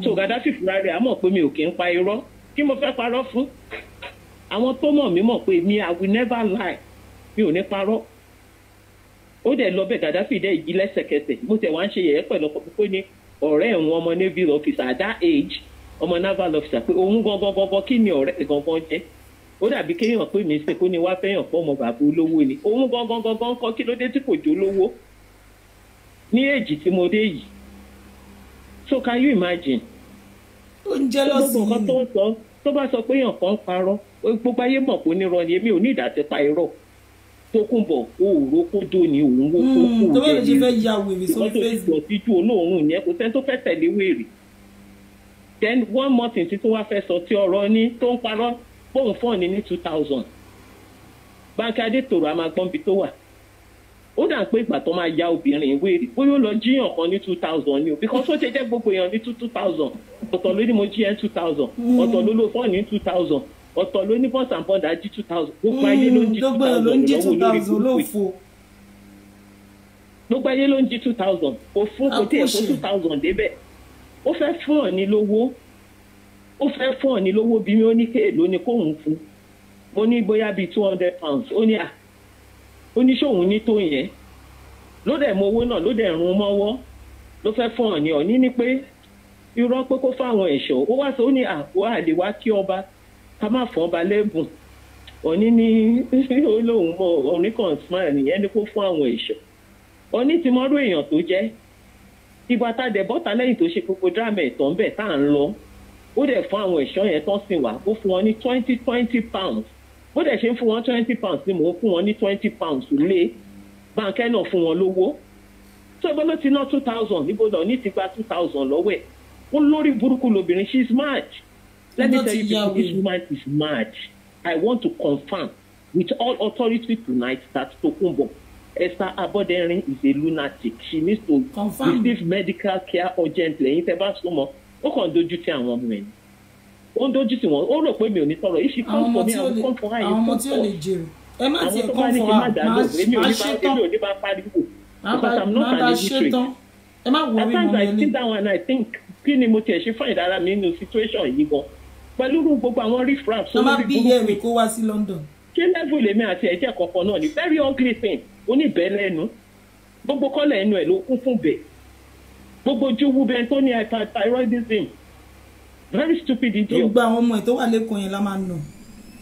C: so Gaddafi fúnra rẹ̀ á mọ̀ pé mi ò kí ń pa irọ́ kí mo fẹ́ parọ́ fún àwọn tó mọ̀ mí mọ̀ pé mi I will never lie mi ò ní parọ́ ó dẹ̀ lọ bẹ́ẹ̀ Gaddafi dẹ̀ yí lẹ́sẹ̀kẹsẹ̀ mo tẹ̀ wá ń ṣe yẹ̀yẹ́ pẹ̀lú ọkọ̀ pípé ní ọ̀rẹ́ ẹ̀wọ̀n ọmọ naval officer at that age ọmọ naval officer pé òun gangan kí ni ọ̀rẹ́ gangan jẹ́ ó dàbí kéèyàn pé mi ṣe kó ní wá fẹ́yàn pọ̀ ọmọ bàbá olówó ni òun gangan kọ́ kí ló dé tí kò jó lówó ní èjì tí mo dé yìí so can you imagine.
B: ó ń jẹ́ lọ́sìn
C: yìí tó bá sọ pé èèyàn kan ń parọ́ gbogbo ayé mọ̀ pé onírọ́ ni èmi ò ní ìdásí pa irọ́ Tókunbọ̀ òòró kó dó ni òun wó kó kó
B: tó bẹ́ẹ̀ ṣe fẹ́ ya wèrè sórí
C: Facebook. ìwọ́n tó ti ju olóòórùn yẹn kò sẹ́ni tó fẹ́ tẹ̀lé wèrè then one more thing tí tó wá fẹ́ sọ tí ọ̀rọ̀ ní tó ń parọ́ bóun fọ́ọ̀nì ní 2000 Bánkì Adétòrò a máa gbọ́n bí tó wà ó dà pé ìgbà tó máa ya obìnrin wéèrè bóyá ó lọ jíyàn kan ní 2000 ni o because ó ṣe jẹ́ gbogbo èèyàn ní 2000 ọ̀tọ̀ ló ní mo jí ẹ́ 2000 ọ̀tọ̀ ló ló fọ́ọ̀nì ní 2000 ọ̀tọ̀ ló ní bọ́ọ̀sì àbọ̀dà jí 2000 gbogbo ayé ló ń jí 2000 lọ́wọ́ lórí kúkú gbogbo ayé ló ń jí 2000 kò fún kò tí ẹ̀ kó 2000 débẹ̀ ó fẹ́ fún ọ̀ ní lówó ó fẹ́ fún ọ̀ ní lówó bí mi ó ní kéèló ni kóhun fún mo ní bóyá bíi £200 ó ní ó ní ṣòun ní tó yẹn ló dẹ̀ mọ owó náà ló dẹ̀ rún mọ́wọ́ ló fẹ́ fún ọ̀ ní ọ̀ní ní pé irọ́ pé kó fáwọn ẹ̀ṣọ́ ó wá sọ ó ní àpò àlè wá kí ọba ká má fún ọba lẹ́bùn ọ̀ní ní olóhùn mọ́ ọ̀ní kan smile nìyẹn ní kó fún àwọn ẹ̀ṣọ́ ọ̀ní ti mọ́rú èèyàn tó jẹ́ ìgbà tá a dẹ̀ bọ́ta lẹ́yìn tó ṣe gbogbo dírámà ẹ̀tọ́ ń bẹ̀ tá à ń lọ ó dẹ̀ fún àwọn ẹ̀ṣọ́ yẹn tán sìn wá ó fún wọn ní £20 bó dẹ̀ ṣe ń fún wọn £20 ni mò ń fún wọn ní £20 lé Bánkẹ́ náà fún wọn lówó tó ẹgbẹ́ ló ti ná 2000 níbo lọ ní ti gba 2000 lọ́wọ́ ẹ̀ ó lórí burúkú lobìnrin she is mad let me tell you people this woman is mad I want to confirm with all authority tonight that Tókunbọ̀ Esther Aboderin is a lunatic she needs to receive medical care urgently ẹ̀yin tẹ́ bá súnmọ́ ó kàn dojú tí àwọn ọmọ ẹ̀ ó ń dojú tí wọn ó rò pé mi ò ní tọrọ if she come for me I will come for her
B: àwọn ọmọ tí ò lè jèrè ẹ má tiẹ̀ come for her máa ṣetán
C: èmi ò ní bá pariwo
B: because I'm not an illiterate ẹ má wọrí mọ́ mi
C: I sit down and I think kí ni mo tiẹ̀ ṣe fún ìdára mi nínú situation yìí gan pẹ̀lú gbogbo àwọn riffraff
B: tó má bí iye rẹ̀ kó wá sí London.
C: ṣé level èmi àti ẹ̀jẹ̀ kọ̀ọ̀kan náà ni very ugly thing oníbẹ̀ẹ́lẹ́nu gbogbo kọ́lẹ̀ ẹnu ẹ̀ ló kún fún bẹ́ẹ̀ gbogbo júwú bẹ́ẹ̀ tó ní hyperthyroidism very stupid idiot.
B: gbogbo àwọn ọmọ ẹ̀ tó wà lẹ́kọ̀ọ́ yẹn la máa nà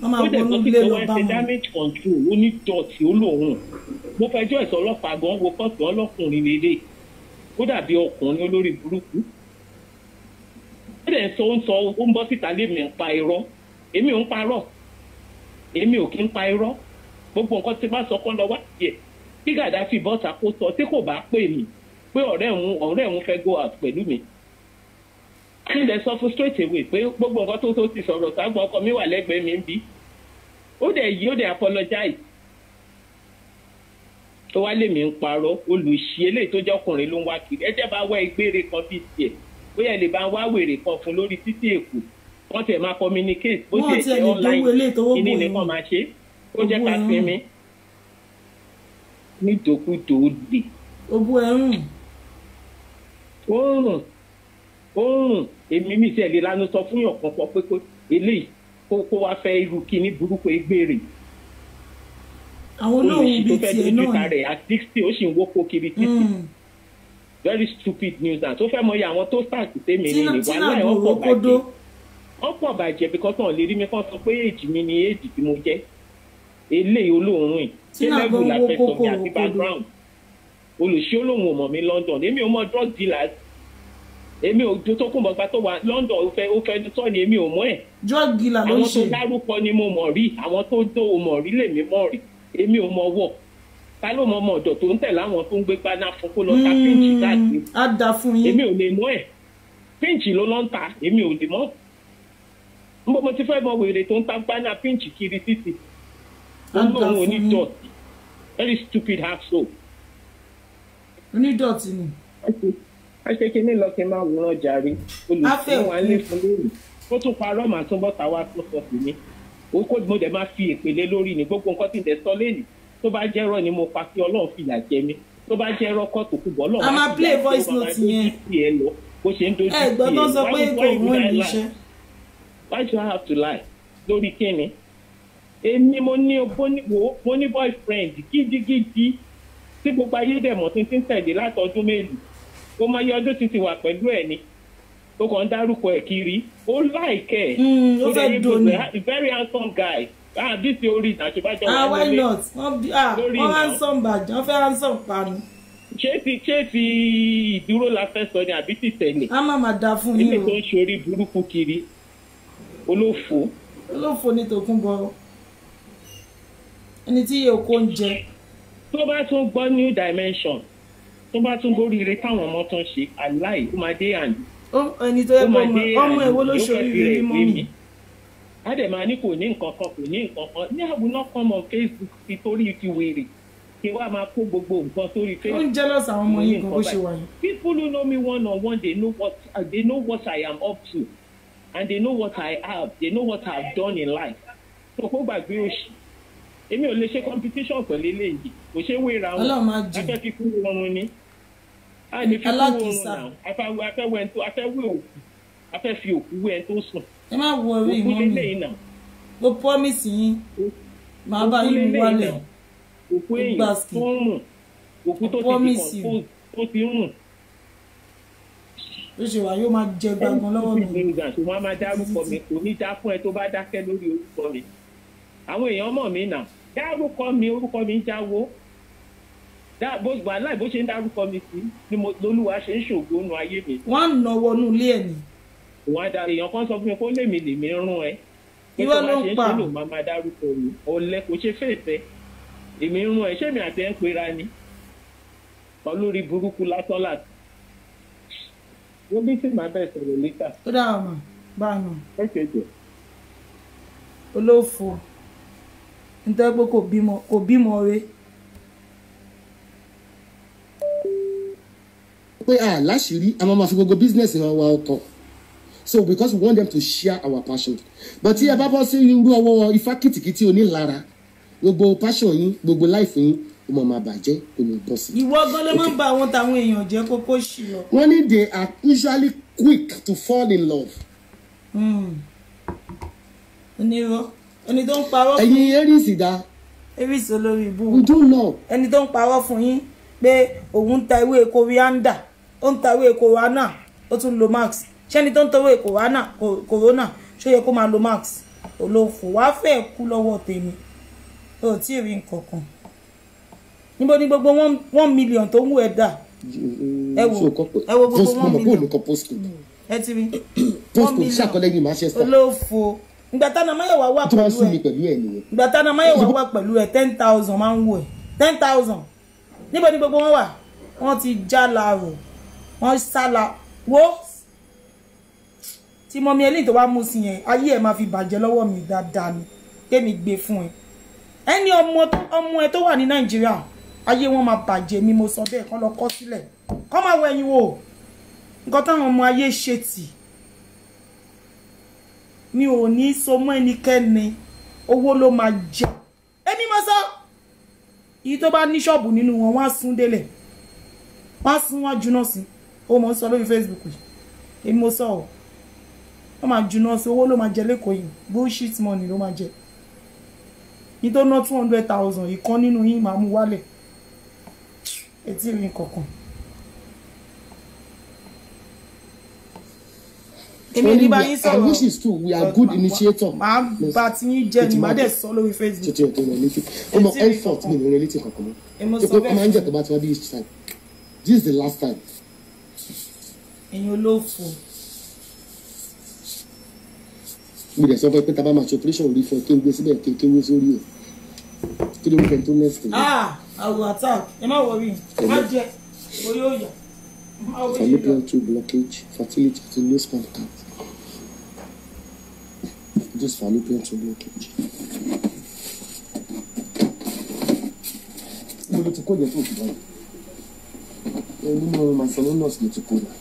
B: wọ́n máa wọnú ilé lọ bá wọn.
C: damage control onídọ̀tí olóhùn mo fẹjọ́ ẹ̀sọ́ ọlọ́pàá gan wo kọ́ọ̀tù ọlọ́kùnrin lélẹ̀ ó dàbí ọkùnrin olórí burúkú ó dẹ̀ ó ń bọ́ síta lémi ń pa irọ́ èmi ò ń parọ́ èmi ò kí ń pa irọ́ gbogbo nǹkan tí bá sọ kọ́ lọ wá díẹ̀ kí Gaddafi bọ́ta kó sọ tí kò bá pè mí pé ọ̀rẹ́ òun fẹ́ go out pẹ̀lú mi kí n lè sọ fún straight away pé gbogbo nǹkan tó ti sọ̀rọ̀ ságbọ́n ọkọ mi wà lẹ́gbẹ̀ẹ́ mi ń bí ó dẹ̀ apologize tó wá lèmi ń parọ́ olùṣí eléyìí tó jẹ́ ọkùnrin ló ń wá kiri ẹ jẹ́ bá wá ìgbére kan bíi tiẹ̀ bóyá lè bá wá wèrè kan fún lórí títí Èkó wọ́n tiẹ̀ máa communicate bó
B: Wọ́n
C: tiẹ̀
B: tiẹ̀
C: jẹ́
B: lè
C: online
B: dówó eléyìí tówó
C: kíní
B: bò
C: nìkan
B: yẹn.
C: máa ṣe ó jẹ́ ká
B: Owó
C: sinmi nítòkútò òde
B: Òbú ẹ̀rùn.
C: oòrùn èmi mi tiẹ̀ lè lanu sọ fún yàn kan pọ̀ pé eléyìí kó wá fẹ́ irú kíní burúkú egbèrè
B: Àwọn olóhùn bíi tiẹ̀
C: náà
B: náà.
C: rẹ̀ at 60 ó sì ń wókó kiri títì very stupid news náà tó fẹ́ mọ iye àwọn tó start tèmi ní ní wàhálà ẹ̀ wọ́n pọ̀ bàjẹ́ because wọ́n lè rí mi kàn sọ pé èjì mi ni èjì tí mo jẹ́ eléyìí olóòórùn yìí ṣé level la fẹ́ sọ mi àti background olùṣí olóhùn ò mọ̀ mi London èmi ò mọ drug dealers èmi ò tó kún bọ́gbà tó wà London ó fẹ́ sọ ni èmi ò mọ̀ ẹ̀
B: drug dealer ló ń ṣe.
C: àwọn tó dárúkọ ni mo mọ̀ rí àwọn tó mọ̀ rí lèmi mọ̀ rí èmi ò mọ̀ wọ̀ ta ló mọ ọmọ ọ̀dọ̀ tó ń tẹ̀lé àwọn tó ń gbé gbaná fún kó lọ ta píǹchì káàkiri
B: á da fún yín.
C: èmi ò lè mọ̀ ẹ̀ píǹchì ló lọ ń ta èmi ò lè mọ̀ nbọ mo ti fẹ́ mọ wèrè tó ń ta gbaná píǹchì kiri títì olóhùn onídọ̀tí very stupid half soul.
B: Onídọ̀tí ni.
C: a ṣe kí ní lọ kí n máa wòran jàre olùsìn wa lé fún lórí ó tún parọ́ màá tún bọ́ta wá tó sọ sí mi ó kó mo dẹ̀ máa fi èpèlé lórí ni gbogbo nǹkan tí ń dẹ̀ sọ lẹ́nu tó bá jẹ́rọ ni mo pa kí Ọlọ́run fìyà jẹ mí tó bá jẹ́rọ kọ́ tó kú bọ́ Ọlọ́run
B: a máa play voice note yẹn
C: bó ṣe ń dojú
B: ẹ gbọ́ tó sọ pé kò wọ́n ìníṣẹ́.
C: Why do I have to lie lórí kíni èmi mo ní boyfriend gidigidi tí gbogbo ayé dẹ̀ mọ̀ tí ń tẹ̀lé látọdún mélòó ó máa yẹ ọdún títí wà pẹ̀lú ẹ̀ ni ó kàn ń dárúkọ ẹ̀ kiri ó láìkẹ́ ẹ̀
B: ó fẹ́ dòní
C: very handsome guy bí ti orí àṣebájọ́
B: why not wọ́n handsome bàjẹ́ wọ́n fẹ́ handsome panu.
C: ṣé ti ìdúró la fẹ́ sọ ni àbí ti tẹ̀lé.
B: a máa ma da fún yín o.
C: ilé tó ń ṣorí burúkú kiri olófo
B: ní Tòkunbọ̀ ẹni tí yóò kó ń jẹ.
C: tó bá tún gbọ́ new dimension tó bá tún gbóríire táwọn ọmọ tó ń ṣe aláì ó máa dé àná.
B: ẹni tó yẹ kó ọmọ èwo ló ṣoríire ní mọ́mì.
C: á dẹ̀ máa ní kò ní nǹkan kan kò ní nǹkan kan ní àbúná kan mọ Facebook ti torí ti wèrè kí wàá máa kó gbogbo nǹkan sórí Facebook.
B: ó ń jealous àwọn ọmọ yìí kan bó ṣe wà yìí.
C: people who know me one on one they know what I am up to and they know what I have they know what I have done in life. so kó gbàgbé òṣì èmi ò lè ṣe competition pẹ̀lú eléyìí kò ṣe wéra wọn afẹ́ fi kú oorun ni a lè fi kú oorun náà afẹ́ wé òkú afẹ́ fi òkú wé ẹni tó sùn.
B: ẹ má wo orí ìmọ̀ mi mo promise yín màá bá yín wálẹ̀
C: òkú èèyàn tó ń rùn òkú tó ti rùn.
B: ó ṣe wà yóò máa jẹ gbàgbọ́n lọ́wọ́ mi.
C: wọ́n máa dárúkọ mi kò ní dá fún ẹ tó bá dákẹ́ lórí orúkọ mi àwọn èèyàn mọ̀ mí náà dárúkọ mi orúkọ mi ń jáwó wàhálà bó ṣe ń dárúkọ mi sí ni lolúwa ṣe ń ṣògo nu ayé mi.
B: wọ́n á nà wọnú ilé ẹ̀ ni.
C: wọ́n á da èèyàn kan sọ fún mi kó lèmi rún ẹ.
B: ìwọ ló ń pa
C: pé tó bá ṣe ń ṣe lò máa dárúkọ mi ọ̀lẹ kò ṣe fèèfẹ́ èmi rún ẹ ṣé mi àti ẹ ń pera ni olórí burúkú lásán láti. wọ́n bí sì máa bẹ̀ sọ̀rọ̀ létà.
B: ó dáa mà bá a nà.
C: ẹ ṣe jẹ.
B: olófo nítorí pé kò bímọ rẹ.
A: pé láṣìírí a máa fi gbogbo business wọn wá ọkọ so because we want them to share our passion but tí ẹ bá bọ́ sí irú ọwọ́ ifá kìtìkìtì onílara gbogbo passion yín gbogbo life yín ó mọ̀ máa bàjẹ́ kò ní bọ́ sí.
B: ìwọ gan ló máa ń bá àwọn táwọn èèyàn jẹ́ kókó ṣì lọ.
A: wọ́n ní they are usually quick to fall in love.
B: onírọ́ ẹni tó ń parọ́ fún
A: ẹ̀yin Aries dá.
B: Aries olórí ibú.
A: we don't know.
B: ẹni tó ń parọ́ fún yín pé òun ń ta ewé korianda ó ń ta ewé corona ó tún lo max ṣẹ́ni tó ń ta ewé corona ṣó yẹ kó máa lo max olófò wá fẹ́ kú lọ́wọ́ tèmi ó tí ì rí nǹkan kan níbo ni gbogbo 1 million tó ń wú ẹ dà ẹ wo gbogbo 1 million ẹ ti rí 1 million olófò ìgbà táná máyọ̀wá wà pẹ̀lú ẹ̀ ìgbà táná máyọ̀wá wà pẹ̀lú ẹ̀ 10,000 máa ń wò ẹ̀ 10,000 níbo ni gbogbo wọn wà wọ́n ti já láàrò wọ́n sálà wo tí mọ́mí ẹlẹ́yìn tó wá mú sí yẹn ayé ẹ̀ máa fi bàjẹ́ lọ́wọ́ mi dáadáa ni kémi gbé fún ẹ ẹni ọmọ ẹ tó wà ní Nàìjíríà ayé wọn máa bàjẹ́ mi mo sọ bẹ́ẹ̀ kọ́ lọ kọ́ sílẹ̀ kọ́ máa wọ ẹ̀yìn wò nǹkan táwọn ọmọ ayé ṣe tì mi ò ní so mọ́ ẹnikẹ́ni owó ló máa jẹ èmi mo sọ èyí tó bá ní ṣọ́ọ̀bù nínú wọn wọ́n á sún délẹ̀ wọ́n á sún wọ́n juná sí ó mọ̀ ń sọ lórí Facebook yìí èmi mo sọ ọ́ wọ́n máa juná sí owó ló máa jẹ lẹ́kọ̀ọ́ yìí bullshit money ló máa jẹ ní tó ná 200,000 ìkan nínú yín máa mú wálẹ̀ etí rí kankan. èmi ní báyìí sọ̀rọ̀
A: our wishes too we are good initiator.
B: máa bá ti yín jẹ́ ni máa dẹ̀ sọ lórí Facebook.
A: tètè ọ̀tọ̀ rẹ̀ létí ọmọ effort mi ìrìn létí kankan mọ́ pé ó máa ń jẹ́ tó bá ti wá bí each time this is the last time.
B: ẹ̀yin olófò.
A: mi dẹ̀ sọ fún ẹ pé tá a bá máa ṣe operation orí fún ẹ kí n gbé síbẹ̀ kí n kéwé sórí ẹ̀ kí ló ń fẹ́ tó next day.
B: I will attack ẹ má wọrí ẹ má jẹ orí òòyà.
A: Fallopian tube blockage, fertility to low sperm count. Just fallopian tube blockage. Mo ló ti kó yẹn tó fi báyìí. Nínú Macedonis ló ti kó rà.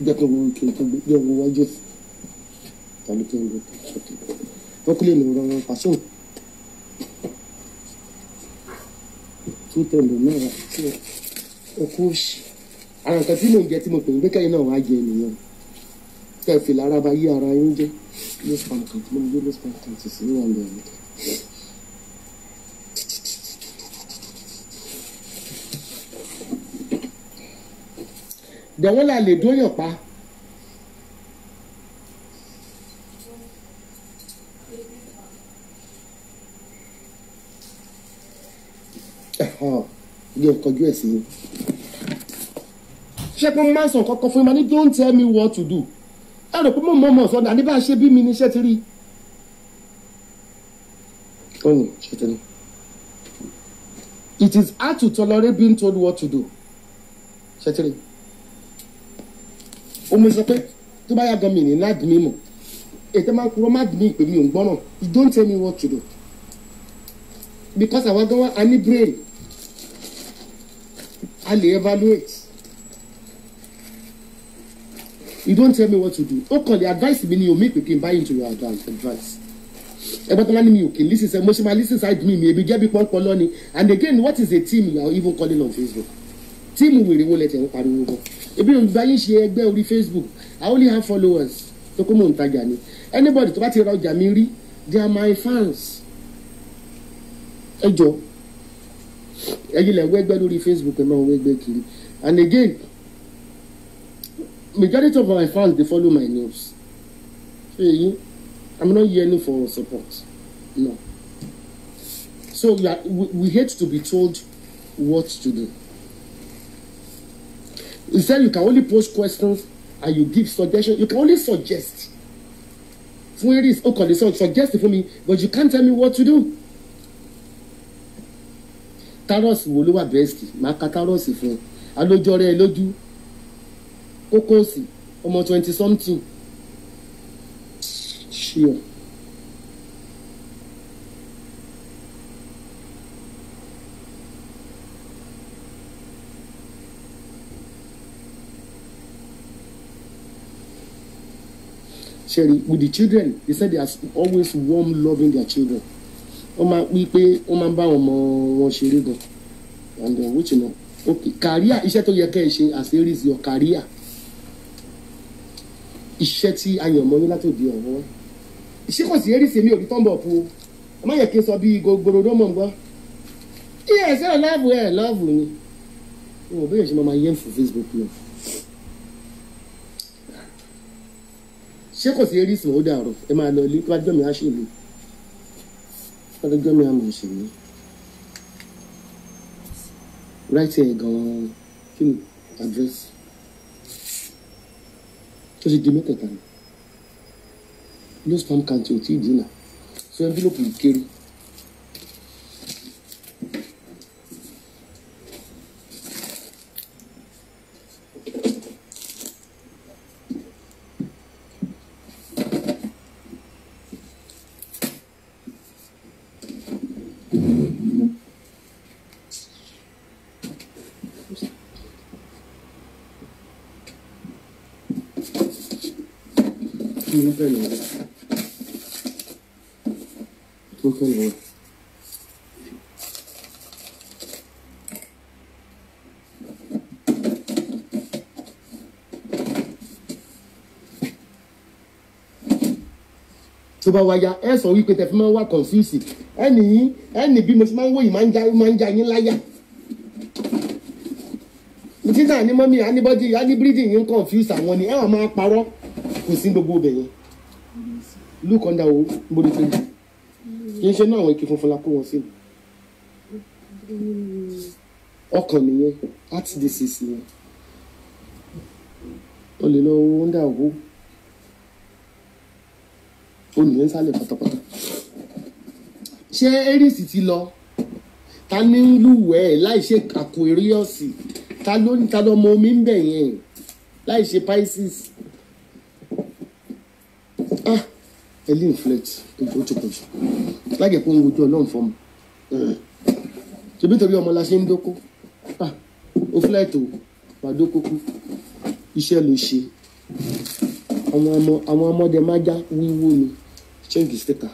A: Jẹ́ kí wọ́n kí n tó gbé bí ọwọ́ wájú. Fallopian blockage. Wọ́n kúlẹ̀ ní ọ̀rọ̀ pàṣẹ. Tún tẹ̀lé náà wá sí ẹ̀. Ọkọ òsì ara nǹkan tí mò ń jẹ tí mo pè ní gbẹ́kẹ̀yìn náà wá jẹ ènìyàn kẹ́ ẹ fi lára bá yí ara yín jẹ́ ló spam kan tí mo gbé ló spam kan sí ní wàlẹ̀ mi. dẹ̀wọ́n là lè dóyàn pa yóò kọjú ẹ̀ sí i. ṣé pé mo máa ń sọ kankan fún mi ní don't tell me what to do ẹ rò pé mo mọ̀ mọ̀ sọ́dọ̀ àní bá a ṣe bí mi ní iṣẹ́ ti rí. ọ̀hún ṣe tẹ́lẹ̀. It is hard to tolerate being told what to do. ṣe tẹ́lẹ̀. omi sọ pé tó bá yá gan mi ní láàdì mi mọ̀ ètò máa ń kúrò má dì ní ìpè mi ò ń gbọ́nà you don't tell me what to do because àwọn gan wa a ní brain a lè evaluate. You don't tell me what to do. Okay, the advice me you make me buy into your advice. Every time me okay, listen, say emotional listen side me, maybe get big one colony. And again, what is a team you are even calling on Facebook? Team will let you pariwo. If you buy share egbe on Facebook, I only have followers. To come on tagani. Anybody to bá ti ra ọjà mi rí, they are my fans. Ejo. Eyi le wegbe lórí Facebook e ma wegbe kiri. And again, majority of my fans they follow my news. So I'm not yearning for support. No. So we hate to be told what to do. Instead, you can only post questions and you give suggestions. You can only suggest. Where is okay? So suggest it for me, but you can't tell me what to do. Taros wo ló wà best? Ma ka taros fún. Alójọ rẹ̀ lójú. Kokosi ọmọ 20 something. Sure. Sherry, with the children, they said they are always warm loving their children. We pay bá wọn ṣeré gan. And which you know, okay, career iṣẹ́ tó yẹ kẹ́ ẹ ṣe as it is your career. Iṣẹ́ tí ayọ̀mọ́ ní látòdì ọ̀rọ̀. Iṣẹ́ kò sí eré sèmi òbí tọ́ǹbọ̀ fún o. Ẹ má yẹ kí n sọ bí gògòrò mọ̀ ń gbọ́. Iye ẹ̀sẹ̀ lọ́ọ̀bù ni. Ìwọ̀n bẹ́ẹ̀ ṣe máa yẹn fún Facebook náà. Ṣé kò sí eré ìsìn ó dàrọ̀? Ẹ máa lọ ilé tó bá jọ́ mi á ṣe mí. Tó bá jọ́ mi á mọ̀ ṣe mí. Right here gan-an kí ni address? Tó ṣe di mẹ́tẹ̀ẹ̀ta ni. Ló spam count ò tí ì dínà. So envelope yìí kéré. Mú pẹ̀lú wọn. Mú pẹ̀lú wọn. Tó bá wáyà ẹ sọ wípé tẹ fi máa ń wá confuse ẹni bí mo ṣe máa ń wò yìí máa ń já yín láyà. Títà ní mọ́mí anybody breeding yín confuse àwọn ni ẹ wà máa parọ́ kò sí gbogbo ibẹ̀ yẹn. Look under o gbọdọ̀ tó yìí kì í ṣe náà àwọn ike funfun la kó wọn sí. Ọkàn nìyẹn heart disease yẹn o lè lọ under owó. Ó nìyẹn sálẹ̀ pátápátá. Ṣé Aries ti lọ? Ta ní lúwẹ̀ẹ́ láì ṣe Aquarius? Ta ló mọ omi ń bẹ̀ yẹn láì ṣe Pisces? Ẹlí inflate ojúkojú lágẹ̀ pé ń wojú ọlọ́run fọmọ. Ṣebí torí ọmọ la ṣe ń dóko? Ó fúláìtò wà dókókú iṣẹ́ ló ṣe. Àwọn ọmọdé máa já wíwó ni. Change the sticker.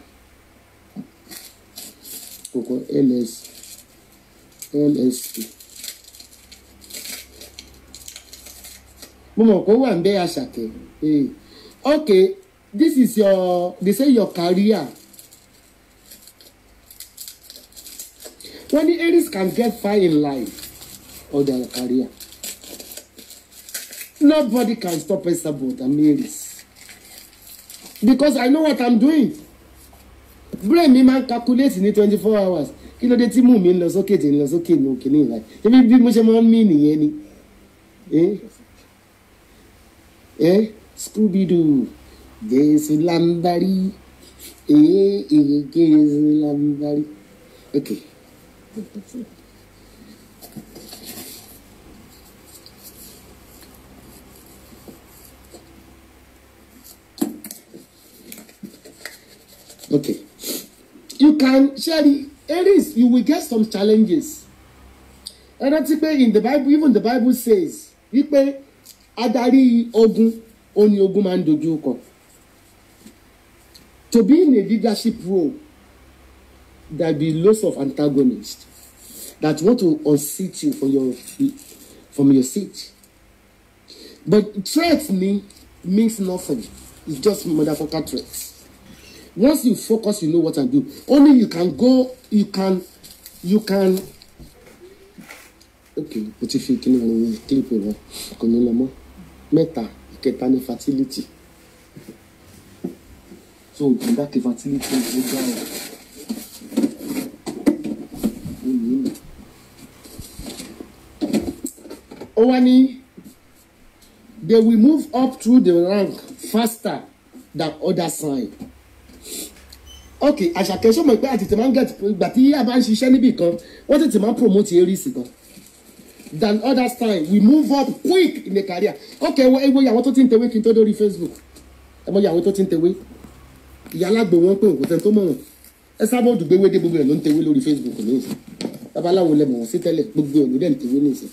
A: Koko LSP. Mo mọ̀ kó wà ń bẹ́ Àṣàkẹ́. Okay, this is they say your career. When the Aries can get far in life or their career, nobody can stop us about Aries. Because I know what I'm doing. Brain mi máa ń calculate ní 24 hours. Kí ló dé tí mú mi ń lọ sókè tí ń lọ sókè ní òkè ní ìlà. Ebi bí mo ṣe máa ń mí nìyẹn ni. Scooby-Doo. Jésù Lambari. Jésù Lambari. Okay. Okay. You can share the Aries, you will get some challenges. And that's why in the Bible, even the Bible says, wípé adarí ogun, oni ogun máa ń dojú kọ. To be in a leadership role, there will be lots of antagonists that want to unseat you from your seat. But threats means nothing. It's just motherfucker threats. Once you focus, you know what I do. Only you can go, you can. Okay, but if you can clip over, meta, ìkẹta ni fertility. So that fertility is down. Owani, they will move up through the rank faster than other sign. Okay, Àṣàkẹ́ ṣó mọ̀ pé àti tètè máa ń get ìgbà tí a bá ń ṣiṣẹ́ níbì kan wọ́n tètè máa ń promote Aries kan than others time we move up quick in the career. Okay, ẹ wo ìyàwó tó ti ń tewé kí n tó dórí Facebook ẹ mọ ìyàwó tó ti ń tewé ìyá alágbó wọn pé nǹkan tẹ́ tó mọ̀ wọn ẹ sábà òdùgbé wédé gbogbo ẹ̀ ló ń tewé lórí Facebook ní ìsìn babaláwo lẹ́mọ̀ wọ́n sí tẹ́lẹ̀ gbogbo ẹ̀ ló dẹ̀ ń tewé ní ìsìn.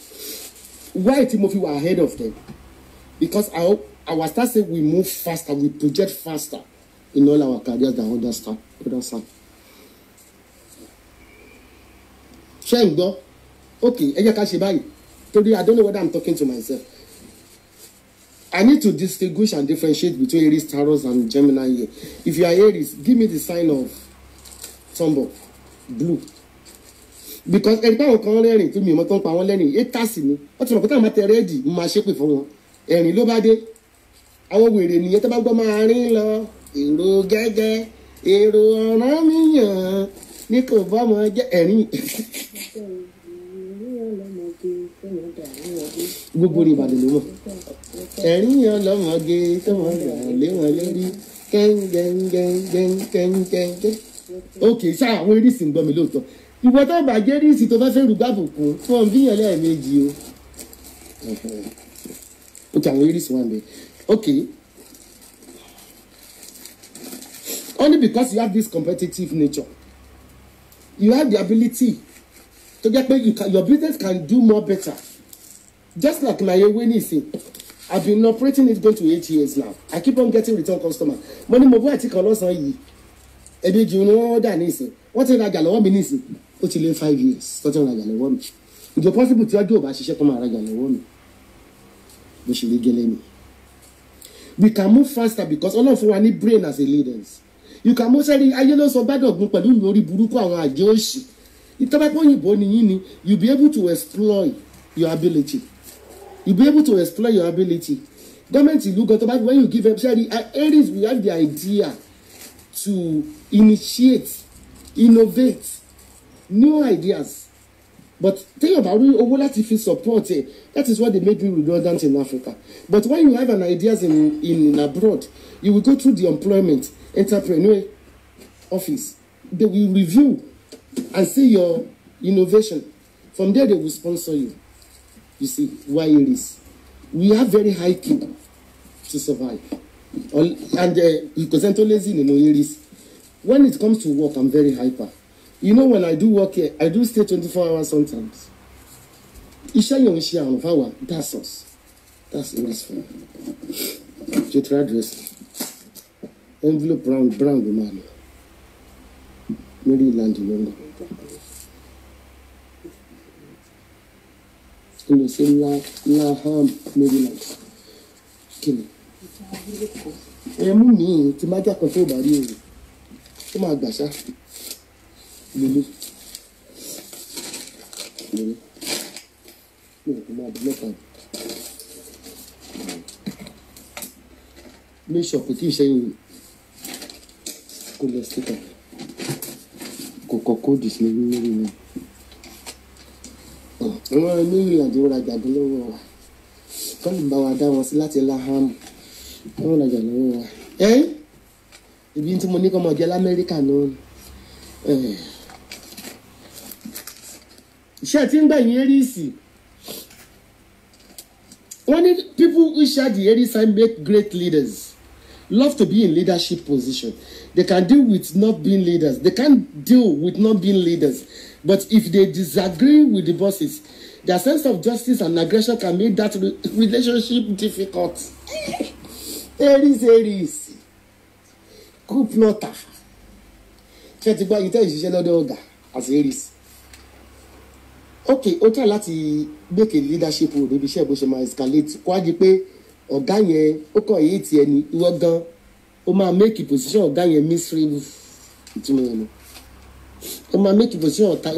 A: Why tí mo fi wà ahead of them? Because our start say we move faster, we project faster in all our careers than other stuff. Ṣé ń gbọ́? Okay, ẹ jẹ́ ká ṣe báyìí. Today I don't know whether I'm talking to myself. I need to distinguish and differentiate between Aries, Taurus, and Gemini here. If you are Aries, give me the sign of Tombow, blue. Because ẹni táwọn kan rẹ́rìn tó mi ìmọ̀ tó ń pa wọ́n lẹ́rìn étàsì ni wọ́n ti mọ̀ pé táwọn máa tẹ rẹ́ẹ̀dì mo máa ṣépè fún wọn ẹ̀rìn ló bá dé àwọn wèrè nìyẹn tó bá gbọ́ máa rìn lọ èrò gẹ́gẹ́ èrò ọ̀ràn mi yàn ní kò bá ọmọ jẹ́ ẹ̀rìn. Gbogbo ní Ìbàdàn ló mọ̀ ẹ̀rìn yàn lọ́mọge tó mọ̀ lé wọn lórí kẹ́ńgẹ́ńgẹ́ńgẹ́ńgẹ́. Okay, ṣáà àwọn Aries ń gbọ́ mi lóòótọ́. Ìwọ tó bá jẹ́ Aries tó fẹ́ fẹ́ rúgbà bùkún fún ọ̀n bíyàn lẹ́ẹ̀mejì o. Okay, àwọn Aries wà ní. Okay. Only because you have this competitive nature. You have the ability to get paid. Your business can do more better. Just like my way nisin. I've been operating it going to 8 years now. I keep on getting return customer. Money mo bó àti kan lọ́sàn-án yìí. Ẹbí ju ni wọ́n dà nísìn. Wọ́n ti rajà lọ́wọ́ mi nísìn. Ó ti lé 5 years. Tó ti rajà lọ́wọ́ mi. Ìjọ possible tí ọjọ́ ò bá ṣiṣẹ́ kó máa rajà lọ́wọ́ mi. Bó ṣe lè gẹ́lẹ́ mi. We can move faster because Ọlọ́run fún wa ní brain as a leaders. You can move sẹ́rí ayé ló sọ bádọ̀gún pẹ̀lú ìlórí burúkú àwọn àjẹ́ òṣì. Ìtọ́bápọ̀ òyìnbó ni yín ni you be able to exploit your ability. You be able to exploit your ability. Government ìlú gan tó bá when you give them sẹ́rí areas we have the idea to initiate, innovate new ideas. But téèyàn bá rí owó láti fi support it, that is what they made me redundant in Africa. But when you have an ideas in abroad, you will go through the employment entrepreneur office. They will review and see your innovation. From there, they will sponsor you. You see why it is. We have very high key to survive. And because I'm lazy, you know, it is. When it comes to work, I'm very hyper. You know, when I do work here, I do stay 24 hours sometimes. That's us. That's it for me. You try dress. Envelope brown, the man. Maryland, London. In the same Laham, Maryland. Kill me. Me, to my jack of over. Come on, Dasha. Lulu. Make sure pé kí iṣẹ́ yìí kò lọ síta kò kọ́kọ́ dì sí lórí mi. Àwọn ẹni ìrìnàjò rajà bí lọ́wọ́ wa kọ́ni bá wa dá wọn sí láti Laham wọ́n rajà lọ́wọ́ wa. Ibi tí mo ní kọ́ mọ̀ jẹ́ l'Amẹ́ríkà náà. Iṣẹ́ tí ń gbà yín Aries. When people who share the Aries sign make great leaders. Love to be in leadership position. They can deal with not being leaders. They can't deal with not being leaders. But if they disagree with the bosses, their sense of justice and aggression can make that relationship difficult. Aries. Coup plotter. Ṣé ti gbọ́ yìí tẹ́ ìṣiṣẹ́ lọ́dọ̀ ọ̀gá as Aries. Okay, ó try láti make a leadership role níbi iṣẹ́ bó ṣe máa escalate kó á di pé ọ̀gá yẹn ó kàn yé tiẹ̀ ní ìwọ gan ó máa make a position ọ̀gá yẹn miserable ìtumọ̀ yẹn lọ ó máa make a position ọ̀gá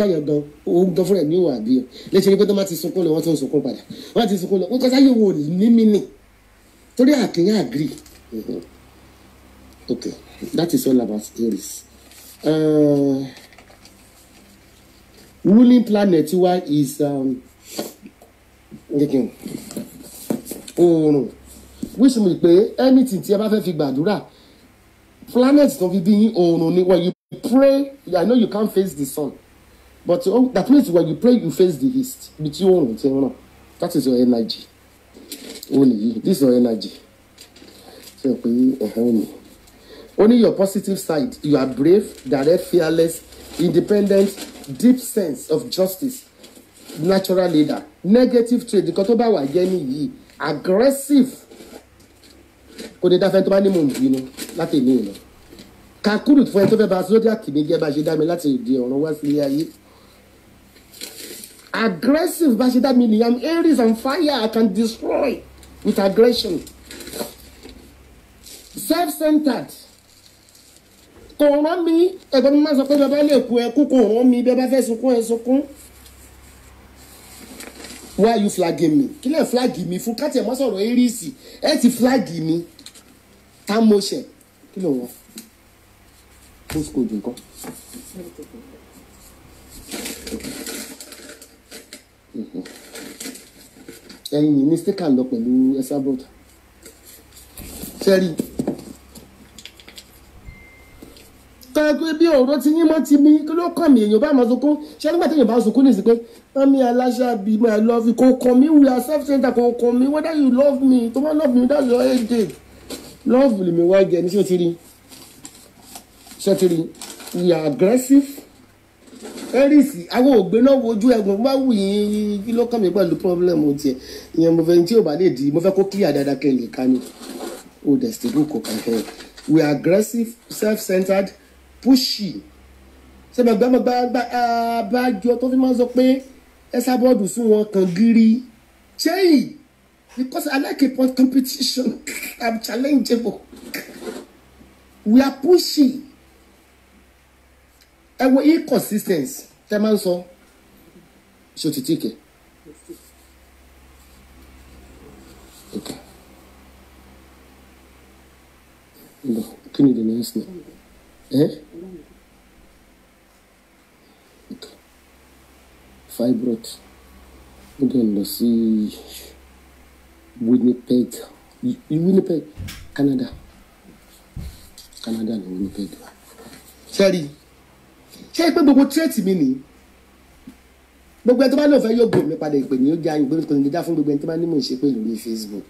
A: yẹn gan òun gan fúnra ẹ̀ ní ìwà àbí ọ lẹ́sẹ̀ ní pé tó máa ti sunkún lọ wọ́n tó ń sunkún padà wọ́n ti sunkún lọ wọ́n kọ́ sáyé wo ní mímì torí àkínyàn agree. Okay, that is all about Aries. Ruling planet wa is oòrùn which means pé anything tí ẹ bá fẹ́ fi gbàdúrà planet tó fi bí yín oòrùn ni when you pray I know you can't face the sun but that means when you pray you face the east bí tí oòrùn ti ràn that is your energy this is your energy ṣe pé ni only your positive side you are brave direct fearless independent deep sense of justice natural leader negative trait nǹkan tó bá wà jẹ́ nìyí aggressive kò ní dáfẹ́ tó bá ní mò ń bínú láti ní ìlọ kakuru fún ẹ tó fẹ́ bá zodiac ní jẹ́ bá ṣe dá mi láti ìdí ọ̀run wá sílé ayé aggressive bá ṣe dá mi nìyẹn Aries and fire I can destroy with aggression self-centered kò rán mi ẹ̀gbọ́n mi máa sọ pé bàbá lè kú ẹkú kò rán mi bẹ́ẹ̀ bá fẹ́ sunkún ẹ sunkún. Why are you flagging me? Kí lẹ̀ flag mi fún káàtì ẹ̀ mọ́ sọ̀rọ̀ Aries ẹ ti flag mi tá mo ṣẹ̀ kí ló wọ́n postcode nǹkan. Ẹyin ní mistake lọ pẹ̀lú Esabod sẹ́rí kọ́kọ́ bí ọ̀rọ̀ ti yín mọ́ ti mi kí ló kàn mí èèyàn bá máa sunkún ṣé nígbà tí èèyàn bá sunkún nìsí pé mami aláṣà bí my love you kò kàn mí we are self-centered kò kàn mí whether you love me tó bá love me that's your headache love lè mi wá jẹ ní ṣé o ti rí we are aggressive Aries àwọn ògbé náà wojú ẹ̀gbọ́n bá wù yín kí ló kàn mí pẹ̀lú pọ́blẹ́mù tiẹ̀ ìyẹn mo fẹ́ tí ò bá lè di mo fẹ́ kó clear dáadáa kẹ́ lè ká ní o dẹ̀ still kò kàn fẹ́ we are aggressive self-centered pushy ṣé abájọ tó fi máa ń sọ pé ẹ sábọ́ọ̀dù sún wọn kan gírí ṣéyìn because I like a competition I'm challengeable we are pushy ẹ wo inconsistency tẹ máa ń sọ ṣe òtítì kẹ okay no kí ni the next name okay fibroid ó dẹ̀ lọ sí Winnipeg Canada ní Winnipeg ṣẹ́rí ṣé pé gbogbo tírẹ̀tì mi nìyí gbogbo ẹni tó bá lóun fẹ́ yóò gbò mí padà ìpè ní ó jẹ́ àyìn gbé kò ní dá fún gbogbo ẹni tó bá ní mò ń ṣe pé lórí Facebook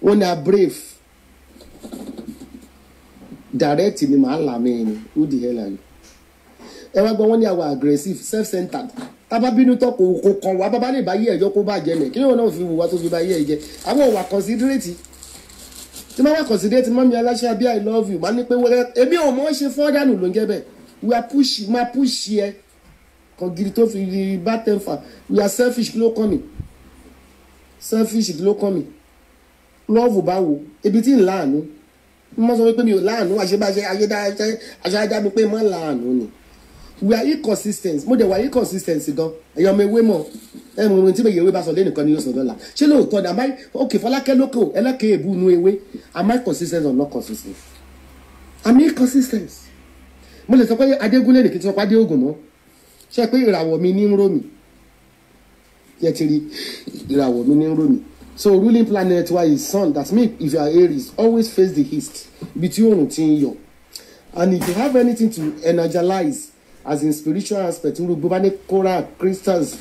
A: wọn ni a brave direct ni màá là mí ni who the hell are you ẹ wá gbọ́ wọ́n ní àwa aggressive self-centered tábà bínú tó kò kàn wá bàbá lè bá yé ẹjọ́ kó bá jẹ mẹ́ kí ni wọn náà fi wùwá tó fi bá yé ẹ jẹ àwọn òwà considerate tí máa wà considerate mọ́mí aláṣẹ àbí I love you máa ní pé wẹ́rẹ́ èmi ò mọ̀ ṣe fọ́dánù ló ń jẹ́ bẹ́ẹ̀ we are push máa push yẹ kan gidi tó fi bá tẹ̀ fà we are selfish kí ló kàn mí selfish kí ló kàn mí love báwo ebi tí ń láàánú mo sọ pé mi ò láàánú àṣebáṣe àṣedájá mi pé má láàánú ni we are inconsistent mo dẹ̀ wà inconsistent gan ẹ̀yọ́ ọmọ ewé mọ̀ ẹ̀ mo tí mo yẹ ewé bá sọ lẹ́nìkan ni yóò sọ dọ́là ṣé lóòótọ́ ni àmọ́ òkè fọlákẹ́ lóko ẹlẹ́kẹ̀ẹ́ èbú inú ewé am I consistent or not consistent am I inconsistent mo lè sọ pé Adégúnlé nìkan tí wọ́n pàdé ògùn mọ́ ṣe pé ìràwọ̀ mi ní ń rò mí yẹ ti rí ìràwọ̀ mi ní ń rò mí so ruling planet wa is sun that means if you are Aries always face the east ibi tí oòrùn ti ń yọ and if you have anything to energize as in spiritual aspect irú gbogbo bá ní coral crystals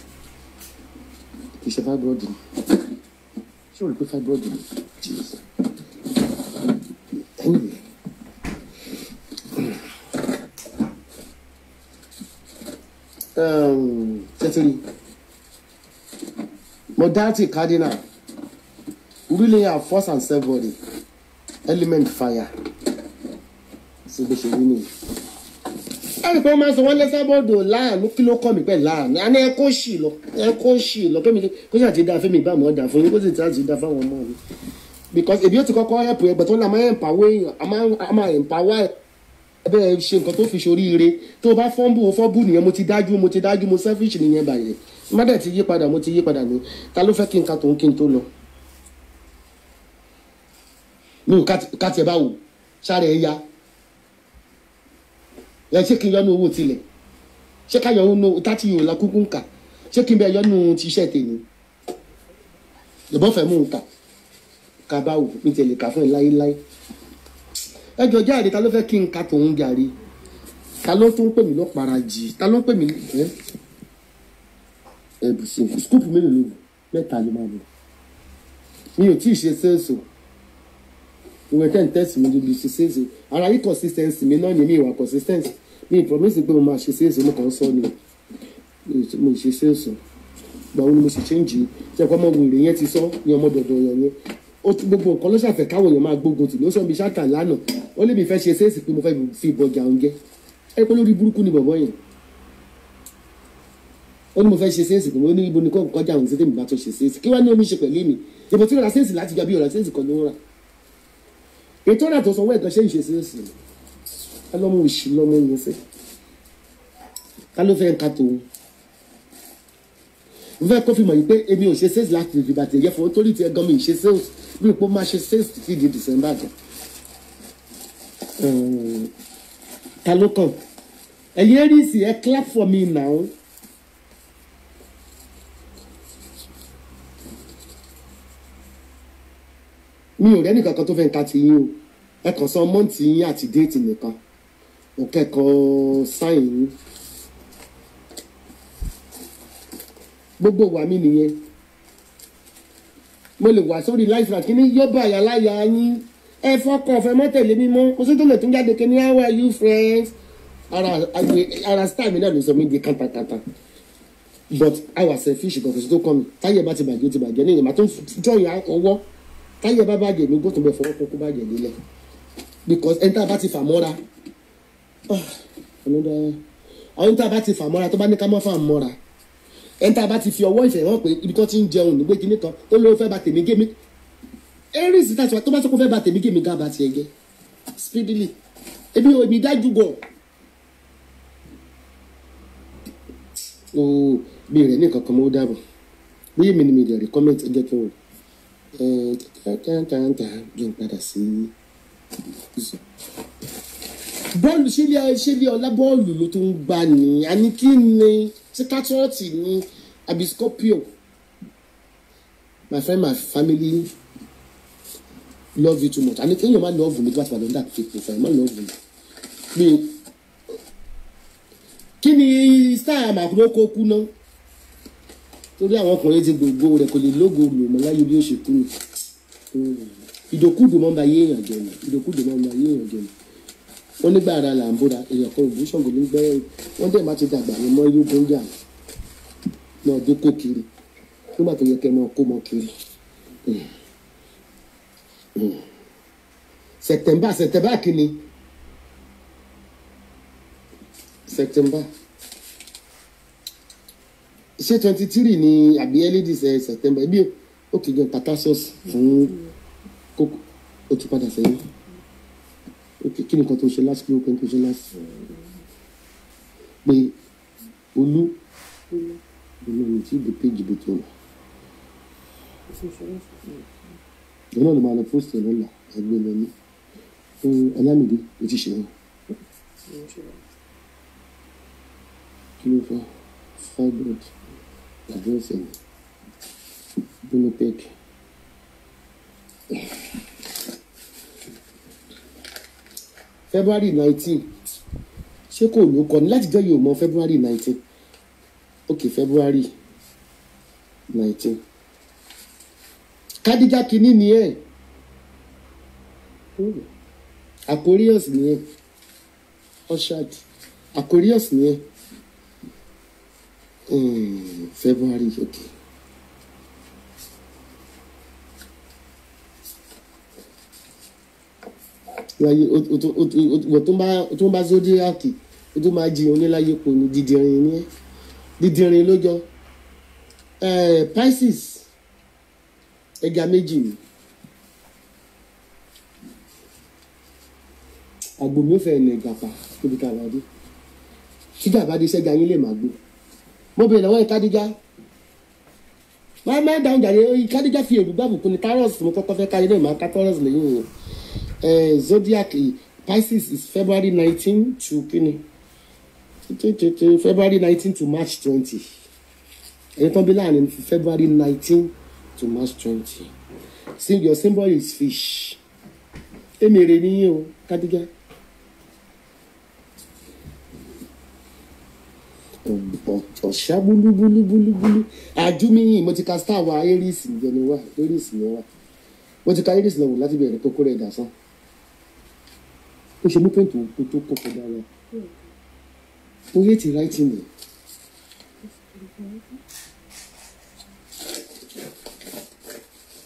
A: kì í ṣe fibroid ni ṣé o rí pé fibroid ni Jesus anyway. Tẹ́tìrì modality cardinal really have force and self body element fire ṣe bó ṣe rí nìyí. ẹnì kan máa ń sọ wọ́n lẹ́sẹ̀ bọ́ọ̀dù láàánú kí ló kọ́ mi pẹ̀ láàánú àná ẹ kó ṣì lọ kémi kó ṣe àti dá fẹ́mi bá mọ́ dà fún yín kó sì ti àti dá fáwọn ọmọ mi because èbí ó ti kọ́kọ́ help ẹgbẹ̀ tó ń la máa ń empower èèyàn a máa empower ẹbẹ ṣe nǹkan tó fi ṣoríire tó o bá fọ́nbù nìyẹn mo ti dájú mo selfish nìyẹn báyìí má dẹ̀ ti yí padà mo ti yí padà ní ta ló fẹ́ kí n ka tòun kí n tó lọ. mi ò ká tiẹ̀ bá wò sáré ẹ̀ ya ẹ ṣé kí n yọnu owó tilẹ̀ ṣé ká yọ owó tátí yòó la kúkú ń kà ṣé kí n bẹ yọnu ti iṣẹ́ tèmi ìbọn fẹ́ mú un ká bá wò mi tẹ̀lé kà fún ẹ láéláé. ẹjọ jáde ta ló fẹ́ kí n ka tòun gàrí ta ló tún pè mí lọ parajì ta ló pè mí ẹbùsùn skúùpù mélòó ló mẹ́ta ló máa lò mi ò tí ì ṣe sẹ́ẹ̀sì ìwé tẹ́ ń tẹ́sì mi lóbi ṣe sẹ́ẹ̀sì ara yìí consistency mi náà ni mi ìwà consistency mi ì promise pé mo máa ṣe sẹ́ẹ̀sì mo kàn ń sọ ni mo ṣe sẹ́ẹ̀sì gbà wo ni mo ṣe change ṣe ọkọ ọmọ wèrè yẹn ti sọ ní ọmọ dọ̀dọ̀ yẹn ó ti gbogbo nǹkan ló ṣàfẹ́ káwọn èèyàn máa gbógun tì ló sọ bí ṣáàtà lánàá ó lè mi fẹ́ ṣe séèsì pé mo fẹ́ fi ìbọjà oúnjẹ ẹ pé lórí burúkú ni bọ̀bọ̀ yẹn ó ní mo fẹ́ ṣe séèsì pé mo ní ibo ni kò kọjá òun sí tèmi bá tó ṣe séèsì kí wàá ní omi ṣe pẹ̀lú mi ìbò tí ó ra séèsì láti gba bí ọ̀rọ̀ séèsì kan ló ń rà ètò ọ̀nà tó sanwó ẹ̀kan ṣe ń ṣe séèsì ká lọ́mọ òṣì lọ́mọ yẹn fẹ́ ká ló fẹ́ ń ka tòun mo fẹ́ kó fi mọ̀ yìí pé èmi ò ṣe séèsì láti fi bàtẹ̀ yẹ fún torí ti ẹ̀gán mi ṣe séèsì bí ipò máa ṣe séèsì títí di December jẹ ta ló kàn ẹ̀yin Aries ẹ clap for me now. mi ò rẹ́ni kankan tó fẹ́ ń ka ti yín o ẹ kàn sọ mọ́ǹtì yín àti déètì nìkan ò kẹ́kọ̀ọ́ sáìn yín gbogbo wa mi nìyẹn mo lè wà sórí life kí ni yóò bá àyà láyà yín ẹ fọkàn ọ̀fẹ́ mọ́tẹ̀lé mímọ́ kò sí tó lè tún jáde kí ni how are you friends ara star mi náà ló sọ mí di kàntàkàntà but I was selfish kan kò sí tó kọ́ mi táyé bá ti bàjẹ́ ó ti bàjẹ́ ní ìyẹn tó jọyìn ọwọ́ táyé bá bàjẹ́ mi gbọ́dọ̀ bẹ̀ fọwọ́ kókó bàjẹ́ nílẹ̀ because ẹni tá a bá ti fà mọ́ra àwọn tá a bá ti fà mọ́ra tó bá ní ká má fà mọ́ra ẹni tá a bá ti fi ọwọ́ ìfẹ́ hàn pé ibi tó ti ń jẹun nígbè kíní kan tó ló fẹ́ ba tèmi gé mi erin sí tàṣà tó bá sọ pé fẹ́ ba tèmi gé mi gá ba tiẹ̀ gẹ́ speedily ebi dájú gan o bí rẹ̀ ní kankan mọ́ ó dábọ̀ bí èmi ni mi rẹ̀ rí comment ẹ jẹ́ kí n wò jẹ́ n padà sí bọ́ọ̀lù ṣẹlẹ̀ ọlá bọ́ọ̀lù ló tó ń gbà ní àní kí ni ṣé kátọ́ọ̀tì ní àbí scorpio my friend my family love you too much àní kéèyàn má love mi tó bá ti wà lọ́dà fake profile má love mi pé kí ni star àmàkúrò kó kú náà torí àwọn ọkùnrin ti gbogbo rẹ̀ kò lè lógo lò mọ́ láyé bí ó ṣe kú ìdòkúdò mọ́ bá yé èèyàn jẹ ni ìdòkúdò mọ́ bá yé èèyàn jẹ ni wọ́n nígbà ara là ń bóra èèyàn kan òbú ṣọ̀gbọ ní gbẹ́rẹ́ wọ́n dẹ̀ má ti dàgbà ní mọ́ yóò gbónjà náà dókò kiri nígbà tó yẹ kẹ́ mọ́ kó mọ́ kiri. September kìíní September ṣé 23 ni àbí early this September bí ó kì í jẹun patasos fún kókó ó tún padà sẹ́yìn kí ni nǹkan tó ṣe last kí ló kàn tó ṣe last pé olú ní tí ìdè péjì bó tó wà ìyẹn náà ló máa lọ post ẹ̀ lọ́la ẹgbẹ́ lọ ní fún Ọlámídé ó ti ṣe wọn kí ló fà fibroid àdírẹ́sì ẹ̀ Winnipeg February 19 ṣé kò ló kọ ní láti jẹ́ yóò mọ February 19 ok February 19 Kádíjà kìíní ni ẹ Aquarius ni ẹ Orchard Aquarius ni ẹ February ok. Láyé wọ́n tó bá zodiac ó tó máa jiyàn oníláyé pò ní dídìrín ní dídìrín lójọ́ Pisces ẹja méjì ni àgbò mi ò fẹ́ ẹ̀nà ìgbàpá níbi kàwádé ṣíjà bá dé sẹ́jà yín lè má gbó mo bèèrè lọ́wọ́ Kádíjà máa dáhùn jàre Kádíjà fi èrú gbàbùkù ní Taurus mo kọ́kọ́ fẹ́ káyé náà máa ká Taurus lẹ́yìn zodiac Pisces is February 19 to kini February 19 to March 20 ẹ̀yẹ́ tán bí láàrin February 19 to March 20 your symbol is fish èmèrè níyìn o Kádíjà ọ̀ṣà búlúbúlúbúlú àjúmíyìn mo ti ka star wa Aries nìjẹ́ ni wá Aries ni wá mo ti ka Aries lọ́wọ́ láti bẹ̀rẹ̀ tó kó rẹ̀ dásán ó ṣe mú pẹ́ǹtì òkú tó kó kọjá lọ ó yé ti ráìtì mi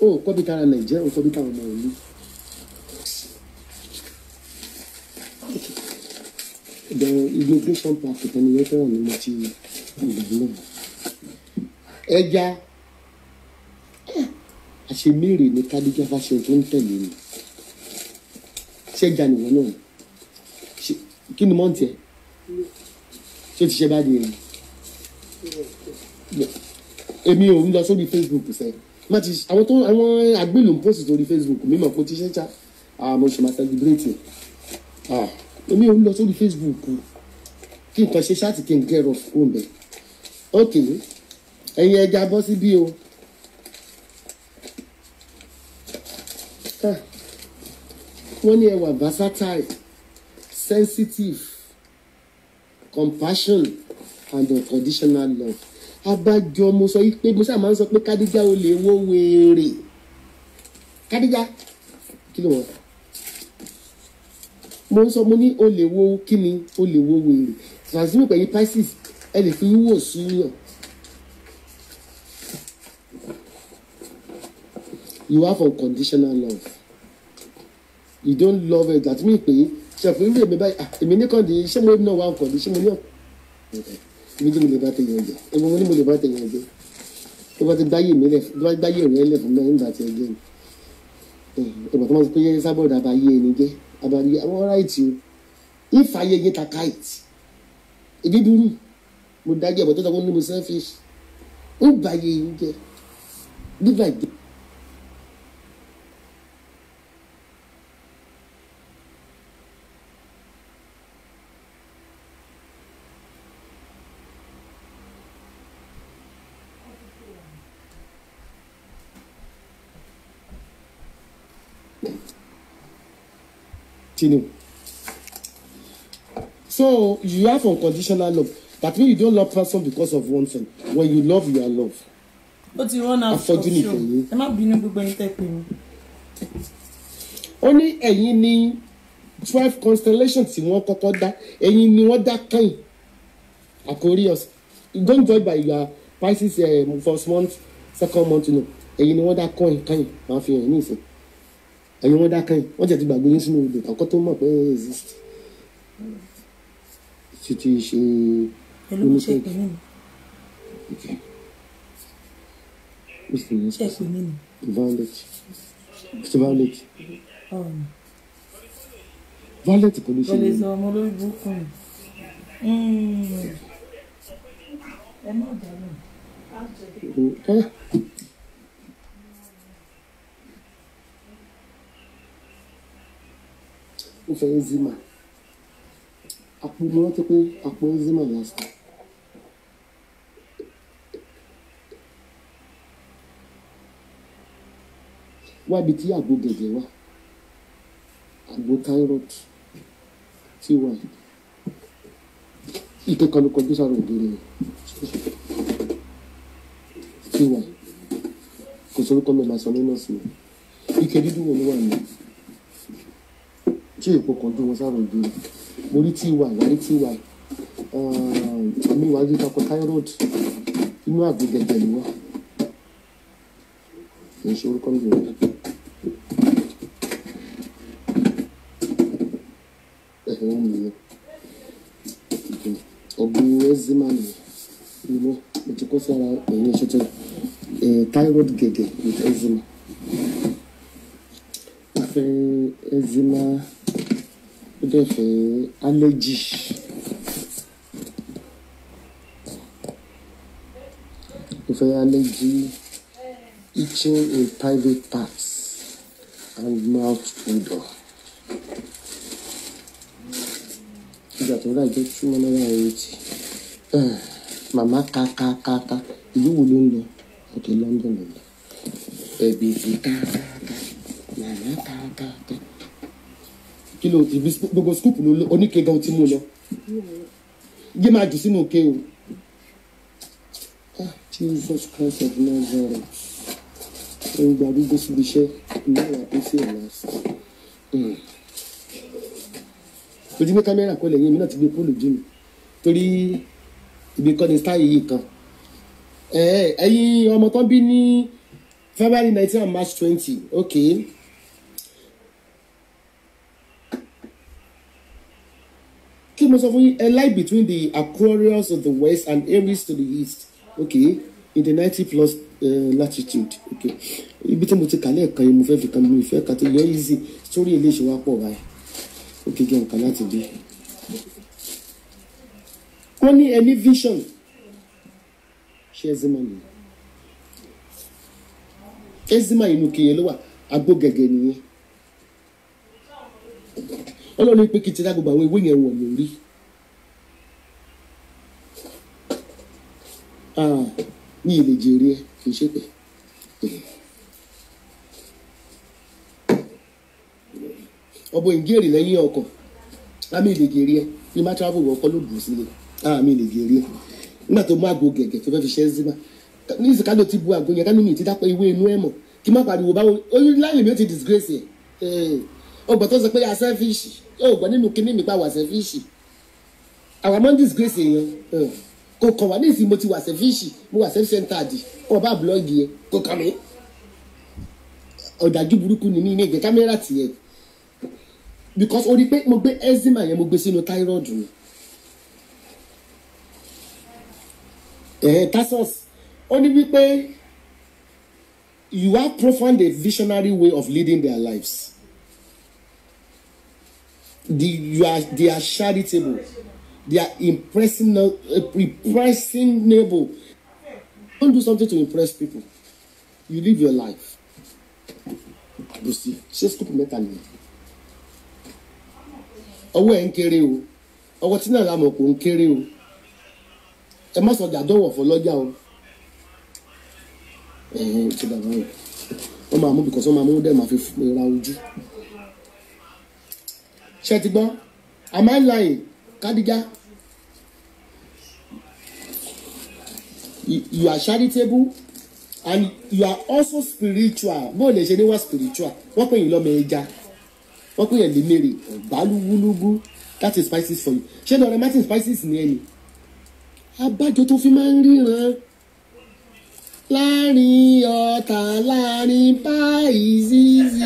A: ó kọ́ bí kára Nàìjíríà ó kọ́ bí kára ọmọ ìlú the immigration park ìtàn ìyẹn fẹ́ràn ní mo ti ìgbà náà ẹja àṣemèrè ní Kádíjà fáṣọ tó ń tẹ̀lé ni ṣẹ́jà nìwọ̀n náà kí ni mọ́ǹtì ẹ̀ ṣé ti ṣe bá di ẹ̀yìn èmi ò ń lọ sórí Facebook sẹ́ má ti àwọn àgbélò ń post sórí Facebook mímọ̀ kó ti ṣẹ́jà mo ṣe máa celebrate èmi ò ń lọ sórí Facebook kí nǹkan ṣe ṣáàtì kí n get off home bẹ́ẹ̀ ok ẹ̀yin ẹja bọ́ sí bí o. Wọ́n ní ẹ wà versatile, sensitive, compassion and unconditional love. Abájọ mo sọ pé mo sábà máa ń sọ pé Kádíjà ò lè wó wèrè. Kádíjà kí ló wọ̀? mo ń sọ mo ní o lè wo kíni o lè wo wèrè transmit pẹ̀lú Pisces ẹ lè fi wò síyàn. You have unconditional love. You don't love it that mean pé ṣàfihàn ìlú èmi báyìí èmi ní kàn dé ṣé mo náà wà nǹkan dé ṣé mo ní ọ̀pọ̀ èmi tí mo lè bá tẹ̀yàn jẹ èmi mo ní mo lè bá tẹ̀yàn jẹ tó bá ti gbáyé mi lẹ̀ tó bá gbáyé rẹ̀ lẹ̀ fún mi nígbà tí ẹ jẹ́ mi ìgbà tó máa sọ pé sábọ̀dà bá yé ẹni jẹ́ àbárí àwọn ráìtì o ìfàyè yẹn ta káìtì ìbí burú mo dájẹ́ ìbọn tó sọ fún mi mo selfish ó báyé yẹn jẹ́ nígbà jẹ́. So you have unconditional love. That means you don't love person because of one thing. When you love, you are love.
B: Ó ti run out of show. Ẹ má bínú gbogbo ẹ̀yin tẹ́ pè mí.
A: Ó ní ẹ̀yin ní 12 constellations tí wọ́n kọ́kọ́ dá. Ẹ̀yin ni wọ́n dá kàn. Aquarius. You don't judge by your Pisces first month, second month. No. Ẹ̀yin ni wọ́n dá kàn. Máa fi hàn ní ìsìn. Ẹ̀yin wọ́n dá kàn. Wọ́n jẹ́ ti gbàgbé yín sínú odò. Àkọ́ tó mọ̀ pé exist. Títí ṣe
B: pẹ̀lú ṣe pè mí.
A: Okay.
B: Ṣe pè mí.
A: Violet. Mr. Violet. Violet kò ní ṣe.
B: Wọlé sọ ọmọ lórí búkú. Ẹ má dànù.
A: Ó fẹ́ eczema. Àpò mi rántí pé àpò eczema last time. Wá ibi tí àgbo gẹ̀gẹ̀ wá. Àgbo thyroid tí wà. Ike kan ló kọjú sára ògiri rẹ̀. Tí wà. Kò sórúkọ mi máa sọ nínú sí mi. Ike dídùn wo ló wà ní? Tí èpo kọjú wọn sára ògiri. Mo rí tí wà wárí tí wà. Àmì ìwádìí kakọ thyroid. Inú àgbo gẹ̀gẹ̀ ló wà. Kì í ṣe orúkọ mi rẹ̀. Ọ̀gbìn eczema ni mo ti kó sára ẹ̀yìn ìṣètò thyroid gẹ̀gẹ̀ with eczema. Ó fẹ́ eczema ó dẹ̀ fẹ́ allergy. Ó fẹ́ allergy, itching in private parts and mouth odor. Ìgbà tó rà jẹ́ 280. Màmá ká ìlú wo ló ń lọ? Òkè London ló ń lọ. Ẹ̀bí fi ká màmá ká. Kí ló ti gbogbo scoop ló lọ oníke gan tí mo lọ? Yé máa jù sínú òkè o. Jesus Christ of Nazareth. Ẹ̀yin gba gbogbo síbi iṣẹ́ ìnáwó àpèsè ọ̀la. Ojú gbé kámẹ́rà kọ́ lẹ́yìn mi náà ti gbé pólò jù mí torí ibi kọ́ ni stáì yìí kan. Ẹ̀yin ọmọ tán bí ní February 19 and March 20 okay. Kí mo sọ fún yín, ẹ lie between the Aquarius of the west and Aries to the east okay in the 90+ latitude okay. Ibi tí mo ti kàlẹ́ ẹ̀kan yìí mo fẹ́ fi kan mi ìfẹ́ kàtó yọ easy sórí ilé ìṣòwò pọ̀ báyìí okay jẹ́ nǹkan láti bí. Wọ́n ní ẹni vision ṣé eczema nìyẹn. Eczema inú kìí ló wà agbó gẹ̀gẹ̀ nìyẹn. Ọlọ́run pé kí n ti dá gbogbo àwọn ewé yẹn wọ̀ lórí. Ní ilé jèrè ẹ kì í ṣe pé. Ọbọ ìgéèrè lẹ́yìn ọkọ̀ àmì ilé jèrè ẹ ní má travel ọkọ̀ ló dùn sílẹ̀ àmì ilé jèrè ẹ nígbà tó mú àgbo gẹ̀gẹ̀ tó fẹ́ fi ṣe eczema ní ìsìnká ló ti bu àgbo yẹn kánú mi ti dápẹ́ ìwé inú ẹ̀ mọ̀ kí má pariwo báwo láyé mi ó ti disgrace ẹ̀ ọgbọ̀n tó sọ pé a selfish ọgbọ̀n nínú kinní mi pa wà selfish àwọn máa ń disgrace èèyàn kò kàn wá ní ìsìn mo ti wà selfish mo wà self-centered kò bá blog yẹn kò kàn mí ọ̀dájú burúkú ni mí ní ìgbẹ́ kámẹ́rà tiẹ̀ because ó rí pé mo gbé eczema yẹn mo gbé sínú thyroid mi Tarsus ó ní wípé you have profound a visionary way of leading their lives. They are charitable. They are impressive. Don't do something to impress people. You live your life. You see, just stupid mentally. Ọwọ́ ẹ̀ ń kéré o. Ọwọ́ tí náà la mọ̀ kò ń kéré o. Ẹ má sọ dàdọ́wọ̀ fọlọ́jà o. Ṣé bàbá rẹ̀? Wọ́n máa mú because wọ́n máa mú dẹ́ máa fi ra ojú. Ṣé ti gbọ́? Am I lying? Kadija? You are charitable and you are also spiritual. Bó lè ṣe ní wá spiritual. Wọ́n pè yín lọ́mọ ẹja. Wọ́n pè yín lè mèrè ọ̀gbálúgbúlúgbú. That is spices for you. Ṣé lọ́rọ̀ Martin spices ni ẹni? Abájọ tó fi máa ń ríran. Láàrin ọ̀tá láàrin páìsìsì.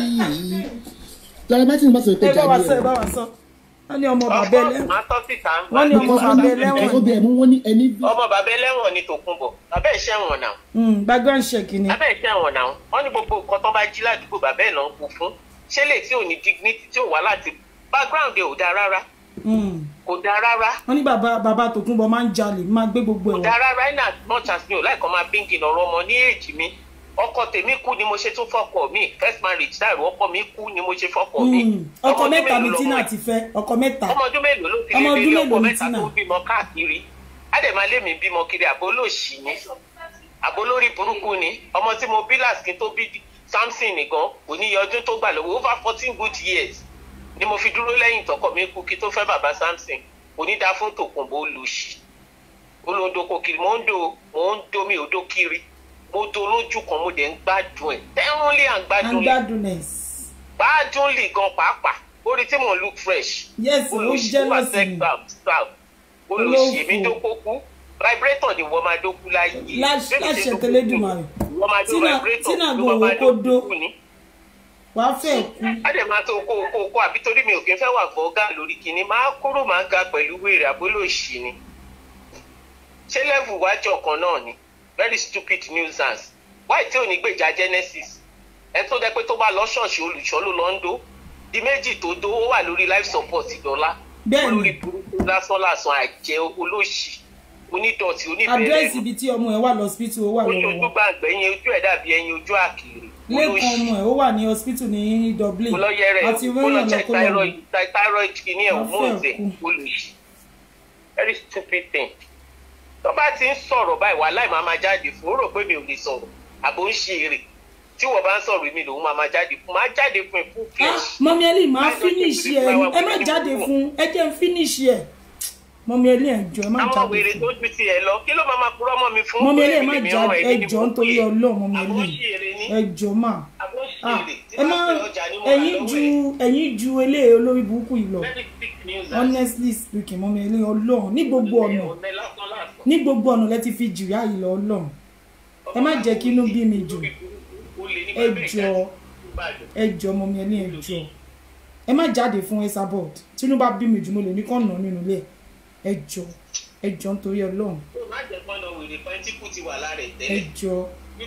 A: Lọ́rọ̀ Martin bá sọ pé jáde ẹ̀.
B: Ẹ bá wa sọ. Wọ́n ní ọmọ bàbá ẹlẹ́wọ̀n. Wọ́n ní ọmọ bàbá ẹlẹ́wọ̀n.
C: Ọmọ bàbá ẹlẹ́wọ̀n ni Tòkunbọ̀. Bàbá ìṣẹ́ wọn náà.
B: Background check ni.
C: Bàbá ìṣẹ́ wọn náà. Wọ́n ní gbogbo nǹkan tó bá jí ládùúgbò bàbá ẹ̀ náà kú fún. Ṣé lè tí ò ní dignity tí ò wá láti background ẹ̀ ò dáa rárá. Kò dáa rárá.
B: Wọ́n ní bàbá Tòkunbọ̀ máa ń jalè máa gbé gbogbo ẹ̀ wọ̀.
C: Kò dáa rárá iná much as mi ò láìkọ́ máa bíngì lọ́rọ́ ọmọ ní èjì mi. Ọkọ tèmi kú ni mo ṣe tún fọ́kọ mi. First marriage dàrú ọkọ mi kú ni mo ṣe fọ́kọ mi.
B: Ọkọ mẹ́ta ni Tina ti fẹ́. Ọkọ mẹ́ta.
C: Ọmọ ọdún mélòó ló ti lé lé ọkọ mẹ́ta tó bímọ káàkiri. Adẹ̀má lé mi bímọ kiri àbólòṣì ni. Àbólórí burúkú ni. Ọmọ tí mo bí last kí n tó bí Samson nìkan kò ní iye ọdún tó gbà lọ́wọ́ over 14 good years ni mo fi dúró lẹ́yìn tọkọ mi kú kí tó fẹ́ bàbá Samson kò ní dá fún Tòkunbọ̀ olùṣì. Olóńdó kiri mo ń do mi ò dó kiri. Mo do lójú kan mo dẹ̀ ń gbádùn ẹ̀ tẹ́rùnlé à ń gbádùn lẹ̀ gbádùn lè gan pàápàá orí tí mo look fresh olùsí mi dókòkú vibrator ni wọ́n máa dókú láyé
B: láṣẹ tẹlẹdùmarè
C: wọ́n máa dó vibrator
B: Tina gbòòrò kó dó wàá fẹ́ kú.
C: Adé máa tó kó àbí torí mi ò kí n fẹ́ wà fọ́gá lórí kìíní máa kúrò máa ga pẹ̀lú wèrè àbólòṣì ni ṣé level wájọ kan náà ni. Very stupid nuisance. Why tí ò ní gbèjà Genesis? Ẹ tó dẹ́ pé tó bá lọ ṣọ́ọ̀ṣì olùṣọ́ ló lọ ń dó. Di méjì tó dó ó wà lórí life support ìdọ́lá. Olórí burúkú lásán àjẹ olóṣì onídọ̀tí oníbẹ̀rẹ̀.
B: Àdírẹ́sì ibi tí ọmọ ẹ̀ wà lọ hospital ó wà lọ́wọ́.
C: Oṣù gbàgbẹ́ yẹn ojú ẹ̀ dàbí ẹyin ojú àkìrì.
B: Lẹ́kọ̀ọ́ ọmọ ẹ̀ ó wà ní hospital ní Dublin. Àti
C: ròyìn lọ́kọ́ thyroid kìíní ẹ̀ mọ́ọ̀sẹ̀ olùṣì. Very stupid thing. Tó bá ti ń sọ̀rọ̀ báyìí wà láì máa jáde fún ó rò pé mi ò lè sọ̀rọ̀ àbò ń ṣe èrè tí wọ́n bá ń sọ̀rọ̀ mi lòun máa jáde fún máa jáde fún ìfún flesh.
B: Mọ́mí Elí máa finish ẹ ẹ má jáde fún ẹ jẹ́ ń finish ẹ Mọ́mí Elí ẹ̀jọ̀ ẹ má jáde fún.
C: àwọn wèrè tó ju ti ẹ lọ kí ló máa purọ́ mọ́ mi fún.
B: Mọ́mí Elí ẹ má jáde ẹjọ́ nítorí Ọlọ́run Mọ́mí Elí ẹjọ́ mà ẹ má ẹ̀yin ju eléyìí olórí burúkú yìí lọ honestly speaking Mọ́mí Elí Ọlọ́run ní gbogbo ọ̀nà lẹ ti fi jìyà yìí lọ Ọlọ́run ẹ má jẹ́ kí inú bí mi jù ẹjọ́ Mọ́mí Elí ẹjọ́ ẹ má jáde fún Esabod tínú bá bí mi jù mo lè ní kàn ná nínú ilé ẹjọ́ nítorí Ọlọ́run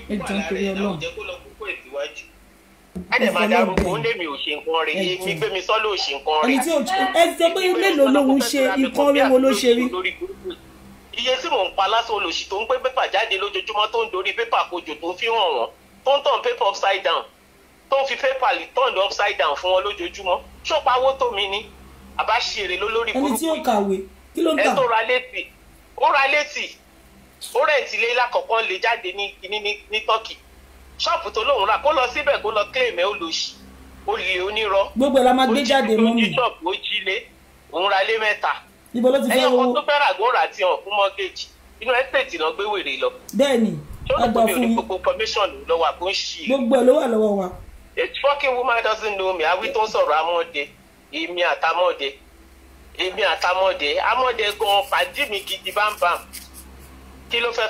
B: ẹjọ́ nítorí Ọlọ́run.
C: Adẹ̀má darúgbó ó lé mi ò ṣe nǹkan rẹ̀ èmi gbé mi sọ́lé ò ṣe nǹkan rẹ̀.
B: ẹni tí ẹ sọ pé mélòó lòun ṣe nǹkan rí wo ló ṣe rí.
C: Iye tí mò ń pa lásán olòṣì tó ń gbé pépà jáde lójoojúmọ́ tó ń dorí pépà kojò tó ń fi hàn wọ́n tó ń tàn pépà upside down tó ń fi pépà tàn upside down fún wọn lójoojúmọ́ ṣó pawó tó mi ní àbáṣeré lólórí burúkú.
B: ẹni tí ó kàwé kí ló ń tà.
C: ẹ tó ra létí ó rẹ̀ǹtì lé lákọ̀ọ́kọ́ lè jáde ní Turkey ṣọ́ọ̀pù tó lóun rà kó lọ síbẹ̀ kó lọ claim ẹ̀ olóṣì olè onírọ́.
B: gbogbo ẹ̀ la máa gbé jáde mọ́ mi.
C: ó jí ṣọ́ọ̀pù ó jí lé òun ra lé mẹ́ta.
B: ibo ló ti fẹ́
C: owó. ẹyọ kan tó fẹ́ rà gbọ́n rà tí hàn fún mortgage inú estate náà gbé wèrè lọ.
B: bẹ́ẹ̀ni
C: àgbà fún yín. gbogbo information lọ́wọ́ àbó ń ṣí.
B: gbogbo ẹ̀ ló wà lọ́wọ́ wa.
C: this fucking woman doesn't know me. Àwí tó ń sọ̀rọ̀ Amọ́dé, èmi àtàmọ́dé, Amọ́dé gan pàdé mi gidi bámbàm. Kí ló fẹ́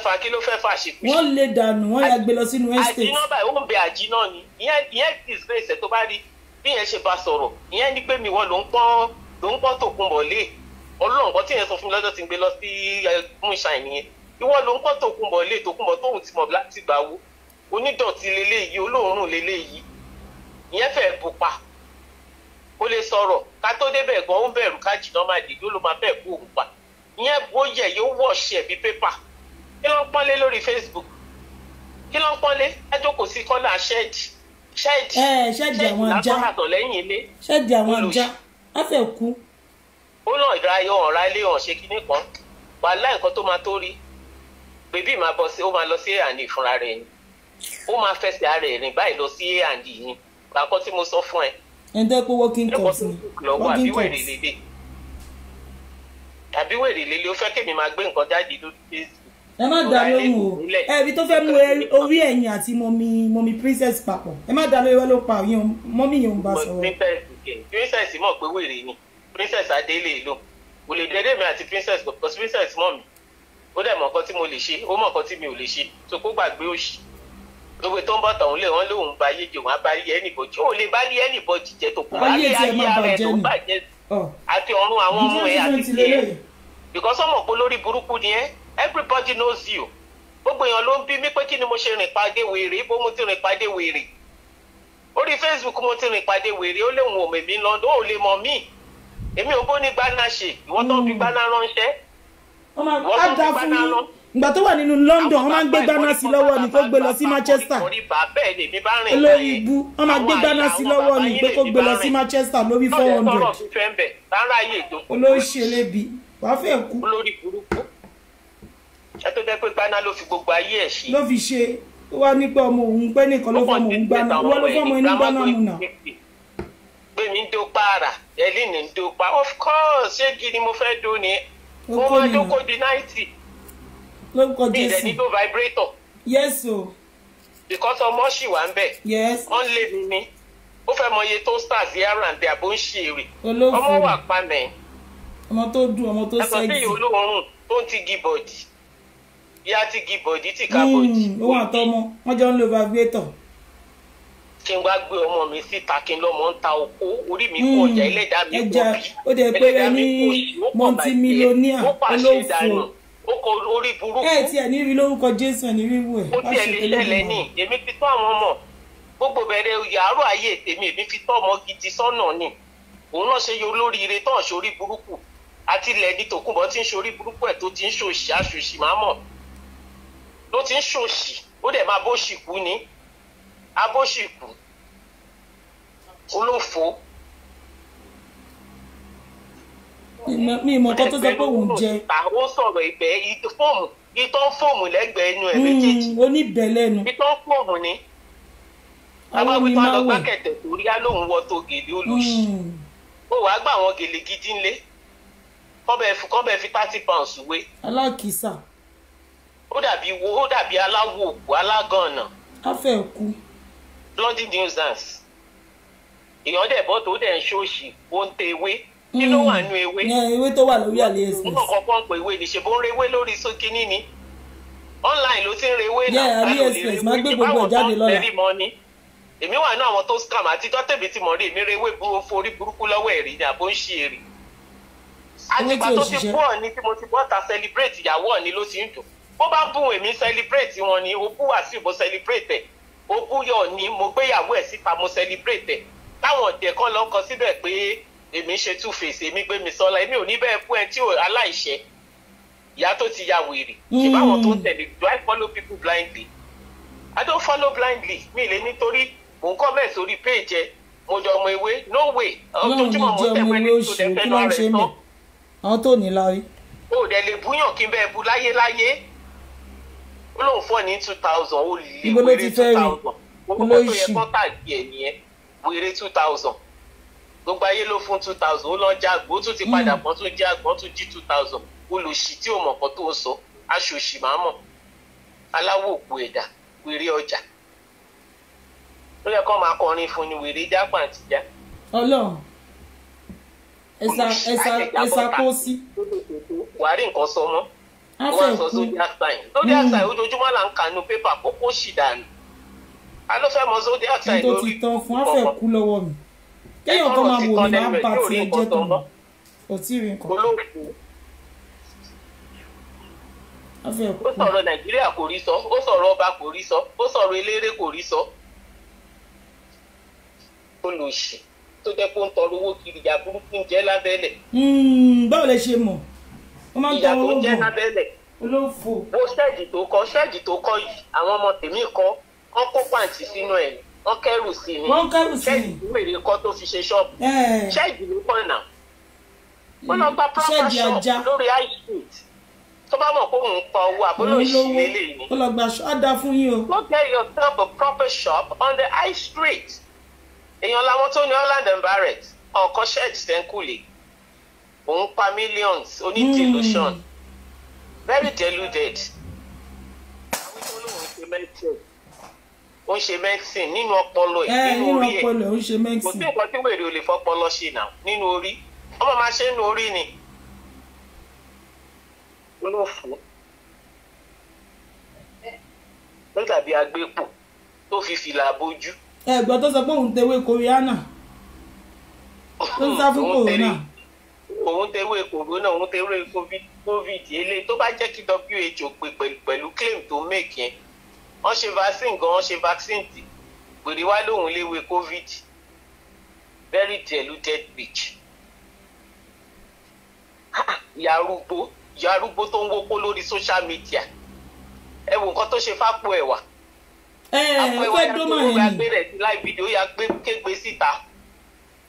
C: fà ṣìkú.
B: Wọ́n lè dànù, wọ́n yà gbé lọ sínú estate.
C: Àjínà báyìí, ó ń bẹ àjínà ni. Ìyẹn disgrace tó bá rí bí yẹn ṣe bá sọ̀rọ̀. Ìyẹn ní pé mi wọ́n ló ń pọ́n Tòkunbọ̀ lé. Ọlọ́run kan tí yẹn sọ fún mi lọ́jọ́ tí ń gbé lọ sí Moonshine nìyẹn. Ìwọ ló ń pọ́n Tòkunbọ̀ lé, Tòkunbọ̀ tóun ti mọ̀ láti gbà wo. Onídọ̀tí leléyìí, olóòórùn leléyìí. Ìyẹn fẹ́ pupa. Ó lè sọ̀rọ̀ ká tó débẹ̀ gan ó ń bẹ̀rù ká jìnnà máa dìde ó ló máa bẹ́ẹ̀ kú òun pa. Ìyẹn bó yẹ yóò wọ̀ ṣẹ̀ bí pépà. Kí ló ń pọ́nlé lórí Facebook? Kí ló ń pọ́nlé? Ẹ jókòó sí kọ́lá ṣẹ́ẹ̀dì
B: àwọn ajá
C: látọ̀ lẹ́yìn ilé.
B: ṣẹ́ẹ̀dì àwọn ajá á fẹ́ kú.
C: Ó náà ìdárayá ọ̀rá ilé hàn ṣe kíní kan wàhálà nǹkan tó máa tó rí bèbí máa bọ́ sí ó máa lọ sí A&E fúnra rẹ̀ ni ó máa fẹsẹ̀ ara ẹ̀ rìn báyìí lọ sí A&E yìí gbàgbọ́ tí mo sọ fún ẹ.
B: ẹ dẹ́ pé working court ni
C: working court àbí wèrè lélẹ̀ ó fẹ́ kémi máa gbé nǹkan jáde lórí Facebook.
B: Ẹ má dá lóhùn o ẹbí tó fẹ́ mú orí ẹ̀yìn àti mọ́mí princess papọ̀ ẹ má dá lórí wọ́n ló pa òyìn mọ́mí yẹn ń bá sọ̀rọ̀.
C: princess mọ̀ pé wèrè ni princess adélé lò kò lè dédé mi àti princess because princess mọ̀ mi ó dẹ̀ mọ̀ nǹkan tí mo lè ṣe ó mọ̀ nǹkan tí mi ò lè ṣe tó kó gbàgbé òṣì gbogbo tó ń bọ̀ tọ̀hún lé wọn lóhùn bá yé jẹ wọn á bá rí anybody ó lè bá rí anybody jẹ tó kó bá rí ayé ara ẹ̀ tó bàjẹ́ àti ọ̀run àwọn ọmọ ẹ̀ àti tiẹ̀ because ọmọ pé lórí burúkú ni ẹ́ everybody knows you gbogbo èèyàn ló ń bí mi pé kí ni mo ṣe rìn pàdé wèrè bó mo ti rìn pàdé wèrè orí Facebook mo ti rìn pàdé wèrè ó léwu òmè mi lọ́dún ó lè mọ̀ mí èmi ò bó ní gbaná ṣe ìwọ́n tó ń fi gbaná ránṣẹ́
B: ìwọ́n tó ń fi gbaná rán. ìgbà tó wà nínú London wọ́n máa ń gbé gbaná sí lọ́wọ́ ni kó gbé lọ sí Manchester olórí ibú wọ́n máa gbé gbaná sí lọ́wọ́ ni pé kó gbé lọ sí Manchester lórí 400 olóṣèlébi wàá fẹ́ kú.
C: olórí burúkú ẹ tó jẹ́ pé gbaná ló fi gbogbo ayé ẹ̀ ṣe.
B: ló fi ṣe ó wá ní pé ọmọ òun pẹ́ nìkan ló fọmọ òun gbaná wọ́n ló fọmọ ẹni gbaná mu nà.
C: pé mi ń dó para ẹlẹ́ni ń dó pa of course ṣé gidi mo fẹ́ dó ni mo máa dókò di 90.
B: lórúkọ Jésù
C: mi ìdẹ̀ ní tó vibrator.
B: yes o.
C: because ọmọ ṣì wà ń bẹ̀.
B: yes.
C: wọ́n lé mi ní ó fẹ́ mọ iye tó stars yàrá àǹdẹ àbó ń ṣe èrè.
B: olófò
C: ọmọ wà pa mẹ́.
B: ọmọ tó dùn ọmọ tó sẹ́ẹ̀dì.
C: ẹ̀sọ́ sí olóorun tó ń ti gi bọ̀dì ìyá ti gi bọ̀dì ti ká bọ̀dì.
B: òun àtọmọ wọn jọ ń lo vibrator.
C: kí n wá gbé ọmọ mi síta kí n lọ́mọ ń ta oko orí mi kú ọjà ẹlẹ́dàá mi kú bí
B: ó dẹ̀ pé ẹ ní multimillionaire olófò
C: ó kọ orí burúkú.
B: ẹ tiẹ̀ ní rí lórúkọ Jésù ẹ̀ ní rí wù ẹ̀.
C: ó tiẹ̀ lè ṣẹlẹ̀ ní èmi fi tọ́ àwọn ọmọ gbogbo bẹ̀rẹ̀ yàrá ayé tèmi èmi fi tọ́ ọmọ gidi sọ́nà ni òun náà ṣe yọ olóríire tó ń ṣorí burúkú àti ilẹ̀ ní Tòkunbọ̀ tí ń ṣorí burúkú ẹ̀ tó ti ń ṣòṣì aṣòṣì máa mọ̀ ló ti ń ṣòṣì ó dẹ̀ máa bóṣì kú ni abóṣì kú olófo.
B: mi ìmọ̀ kan tó sọ pé òun jẹ.
C: àwọn sọ̀rọ̀ ìbẹ́ fóòmù ìtọ́ fóòmù lẹ́gbẹ̀ẹ́ inú ẹ̀ méjèèjì.
B: oníbẹ̀ lẹ́nu.
C: ìtọ́ fóòmù ni. abáwí tó lọ gbákẹ̀tẹ̀ torí á lóun wọ tó gèlè olóṣì. ó wàá gbà wọn gèlè gidi ńlé kọ́bẹ̀ fi 30 pounds wé.
B: alákìísà.
C: ó dàbí aláwọ̀ òkú alágànnà.
B: a fẹ́ kú.
C: bloody nuisance. èèyàn dẹ̀ bọ́ tó dẹ̀ ń ṣòṣì ó ń tẹ ewé. kí ló wà nínú ewé.
B: ewé tó wà lórí AliExpress.
C: nǹkan kan pé ewé ni ṣe bó ń rewé lórí sókínì ni online ló ti ń rewé
B: náà. AliExpress máa gbé gbogbo ẹ̀ jáde lọ́la.
C: èmi wà ní àwọn tó scam àtijọ́ tèmi ti mọ̀ rí èmi rewé forí burúkú lọ́wọ́ ẹ̀rí ni àbó ń ṣe èrè. àtìgbà tó ti bú ọ̀ni tí mo ti bọ́ ta celebrate ìyàwó ọ̀ni ló ti ń dùn bó bá bú èmi celebrate wọn ni ó bú Wàsíù mo celebrate ẹ̀ ó bú yọ̀ ni mo gbéyàwó ẹ̀ síta mo celebrate ẹ̀ táwọn ọ̀dẹ̀ kan lọ kọ síbẹ̀ pé èmi ṣe two face èmi gbé mi sọ́la èmi ò ní bẹ́ẹ̀ fún ẹ tí ò aláìṣẹ́ ìyá tó ti ya wèrè ṣe báwọn tó ń tẹ̀lé do I follow people blindly I don't follow blindly mi lè nítorí mò ń comment sórí page ẹ mo jọ ọmọ ewé no way ojoojúmọ́ mo tẹ̀ pé ní tó dẹ̀ fẹ́ lọ rẹ̀ tán
B: àwọn tó ní lárí.
C: o dẹ̀ lè búyàn kí n bẹ́ẹ̀ bu láyéláyé ó lóun fọ́ ní 2000 ó lè wéré 2000 owó tó yẹ kán tàbí ẹ̀ nìyẹn wéré 2000 gbogbo ayé ló fún 2000 ó lọ jágbó ó tún ti padà pọ́n tún jágbó tún jí 2000 olùsí tí ò mọ̀ kan tó ń sọ aṣòṣì máa mọ̀ aláwọ̀ òkú ẹ̀dá wéré ọjà ó yẹ kó máa kọrin fún ni wèrè jápà àtijá.
B: Ọlọ́run ẹ̀sà kó sí.
C: wàá rí nǹkan sọ mọ́ wọ́n sọ zodiac sign ojoojúmọ́ là ń kànú pépà kókó sì dànù a ló fẹ́ mọ zodiac sign
B: tó ti tán fún afẹ́ kú lọ́wọ́ mi kéèyàn kan máa wò mí máa bá tiẹ̀ jẹ́ tán kò tí ì rí nǹkan.
C: ó sọ̀rọ̀ nàìjíríà kò rí sọ ó sọ̀rọ̀ ọba kò rí sọ ó sọ̀rọ̀ eléré kò rí sọ. olùsì tó jẹ́ kó ń tọrọ owó kiri ìyá burúkú ń jẹ́ lábẹ́lẹ̀.
B: báwo lẹ ṣe mọ̀ ó máa ń tọrọ owó
C: ìyá tó ń jẹ́ lábẹ́lẹ̀.
B: olófò.
C: wo ṣẹ́ẹ̀dì tó kọ́ yìí àwọn ọmọ tèmi kọ́ wọ́n kó pàǹtí sínú ẹ̀ wọ́n kẹ́rù sí ni ṣẹ́ẹ̀dì tó wèrè kọ́ tó fi ṣe ṣọ́ọ̀bù ṣẹ́ẹ̀dì ló kọ́ náà wọ́n lọ gba proper shop lórí high street tó bá mọ̀ pé òun pa owó àbúrò ìṣìlẹ̀ lè ní.
B: ó lọ gba ṣọ́ọ̀dà fún yín o.
C: go get yourself a proper shop on the high street. èèyàn làwọn tó ní Holland and Barrett ọkọ ṣẹ́ẹ̀dì tẹ́ńkùlé òun pa millions oní delusion very deluded. àwọn tó lóun ṣe medicine ó ń ṣe medicine nínú ọpọlọ ẹ̀ nínú orí ẹ̀ kò sí nǹkan tí wèrè ò lè fọpọlọ ṣe náà nínú orí ọmọ máa ṣe nínú orí ni. olófò ló dàbí agbépo tó fi fìlà bojú.
B: ẹ̀gbọ́n tó sọ pé òun tewé kòríánà tó ń sá fún kòrónà.
C: òun tewé kòrónà òun tewé covid eléyìí tó bá jẹ́ kí WHO pè pẹ̀lú claim tó make yẹn wọ́n ṣe vaccine gan wọ́n ṣe vaccine tì pèrè wá lóhùn léwé covid very deluded bitch. ìyá arúgbó tó ń wókó lórí social media ẹ wo nǹkan tó ṣe fápò ẹwà àpò ẹwà yà gbé rẹ̀ sí láì fídíò yà gbé kégbe síta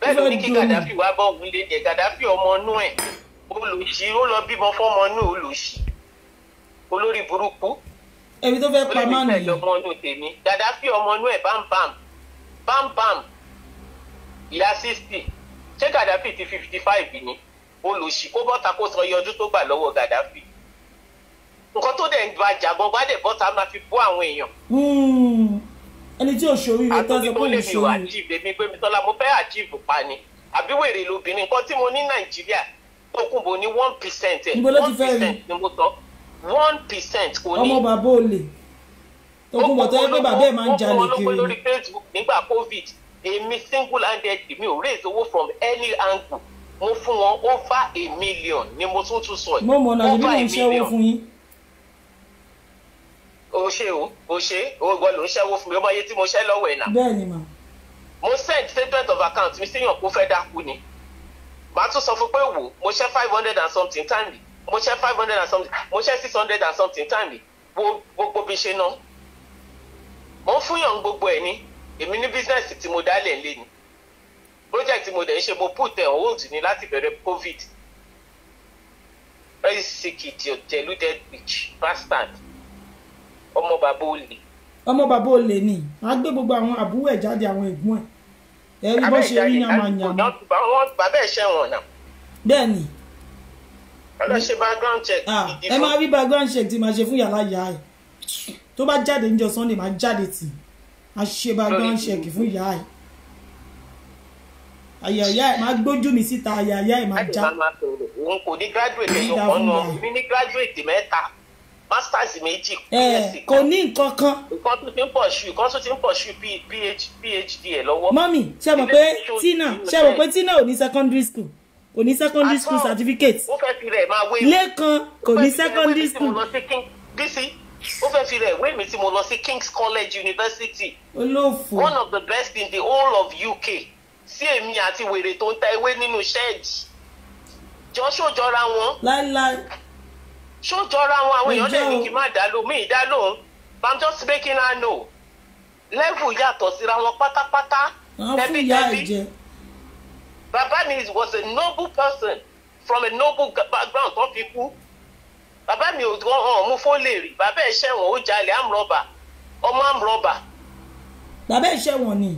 C: bẹ́ẹ̀ ló ní kí Gaddafi wá bọ́ òun lé ní Gaddafi ọmọ inú ẹ̀ olùsí ó lọ bímọ fọ́mọ inú olùsí olórí burúkú
B: ẹbí tó fẹ́ pa máa nìyí
C: ọmọ inú tèmi Gaddafi ọmọ inú ẹ̀ bam ìyá 60 ṣé Gaddafi ti 55 ni olùsí kó bọ́ta kó sọ iye ọdún tó gbà lọ́wọ́ Gaddafi nǹkan tó dẹ̀ ń gba jàgbọ́n gbádẹ̀ bọ́ta máa fi bọ́ àwọn èèyàn.
B: ẹni tí òṣòrí rẹ tó ṣe pé òṣòrí.
C: àtúntò lè mi àjíìbè mi pé mi tọ́lá mo fẹ́ àjíìbù pa ni àbí wèrè lóbìnrin nǹkan tí mo ní Nàìjíríà tó kún bo ní 1% ẹ̀ 1% ni mo sọ 1% kò ní.
B: ọmọ bàbá olè tó kún bọ̀ tó yẹ pé bàbá ẹ̀ máa ń jalè kiri.
C: ó kún lórí Facebook nígbà COVID èmi single handed mi ò raise owó from any angle mo fún wọn over $1 million ni mo tún sọ yìí.
B: mo mọ̀ náà ìbí mo ń ṣẹ́wó fún yín.
C: o ṣe o gbọ́ ló ń ṣẹ́wó fún mi ọmọ iye tí mo ṣẹ́ lọ́wọ́ ẹ̀ náà.
B: bẹ́ẹ̀ni ma.
C: mo send statement of account mi síyàn kó fẹ́ dákú ni màá tún sọ fún pé wò mo ṣẹ́ 500 and something tàbí mo ṣẹ́ 500 and something mo ṣẹ́ 600 and something tàbí gbogbo bí ṣe ná mo ń fúnyàn gbogbo ẹ̀ ní èmi ní business tí mo dálẹ̀ lé ni project tí mo dẹ̀ ń ṣe mo put ẹ̀ hold ni láti bẹ̀rẹ̀ COVID very sick idiot deluded bitch bastard ọmọ bàbá olè.
B: ọmọ bàbá olè ni a gbé gbogbo àwọn àbúrò ẹ̀ jáde àwọn ẹ̀gbọ́n ẹ̀ ẹ̀rí bó ṣe rí yàmàyàmà.
C: bàbá ẹ̀ ṣẹ̀wọ̀n náà.
B: bẹ́ẹ̀ni.
C: ọlọ́ ṣe background check.
B: ẹ máa rí background check tí màá ṣe fún yàrá ìyá ẹ̀ tó bá jáde níjọ́ Sunday máa jáde tì máa ṣe background check fún ìyá ẹ̀ àyàyà ẹ̀ máa gbójú mi síta àyàyà ẹ̀ máa já.
C: òun kò ní graduate ẹ̀yọ̀ kan náà mi ní graduate 3 masters 2
B: kò ní nǹkan kan.
C: nǹkan tó ti ń pọ̀ ṣù PhD ẹ̀ lọ́wọ́.
B: mọ́mì ṣe mọ̀ pé Tina ò ní secondary school kò ní secondary school certificate.
C: ó fẹ́ fi rẹ̀ máa wé mi.
B: lẹ́kan kò ní secondary school.
C: ó fẹ́ fi rẹ̀ wé mi tí mo lọ sí King's College University.
B: olófò.
C: one of the best in the whole of UK. sí èmi àti wèrè tó ń ta ewé nínú ṣẹ́ẹ̀dì jọ ṣòjọra wọn.
B: láíláí.
C: ṣòjọra wọn àwọn èèyàn lè ní kí n má dá lóhùn mí dá lóhùn I'm just making her know level yàtọ̀ síra wọn pátápátá.
B: tẹ́bítẹ́bí.
C: bàbá mi was a noble person from a noble background tó fi kú. bàbá mi ò hàn mú fólè rí bàbá ẹ̀ ṣẹ̀wọ̀n ó jalè amrọ̀bà ọmọ amrọ̀bà.
B: bàbá ẹ̀ ṣẹ̀wọ̀n ni.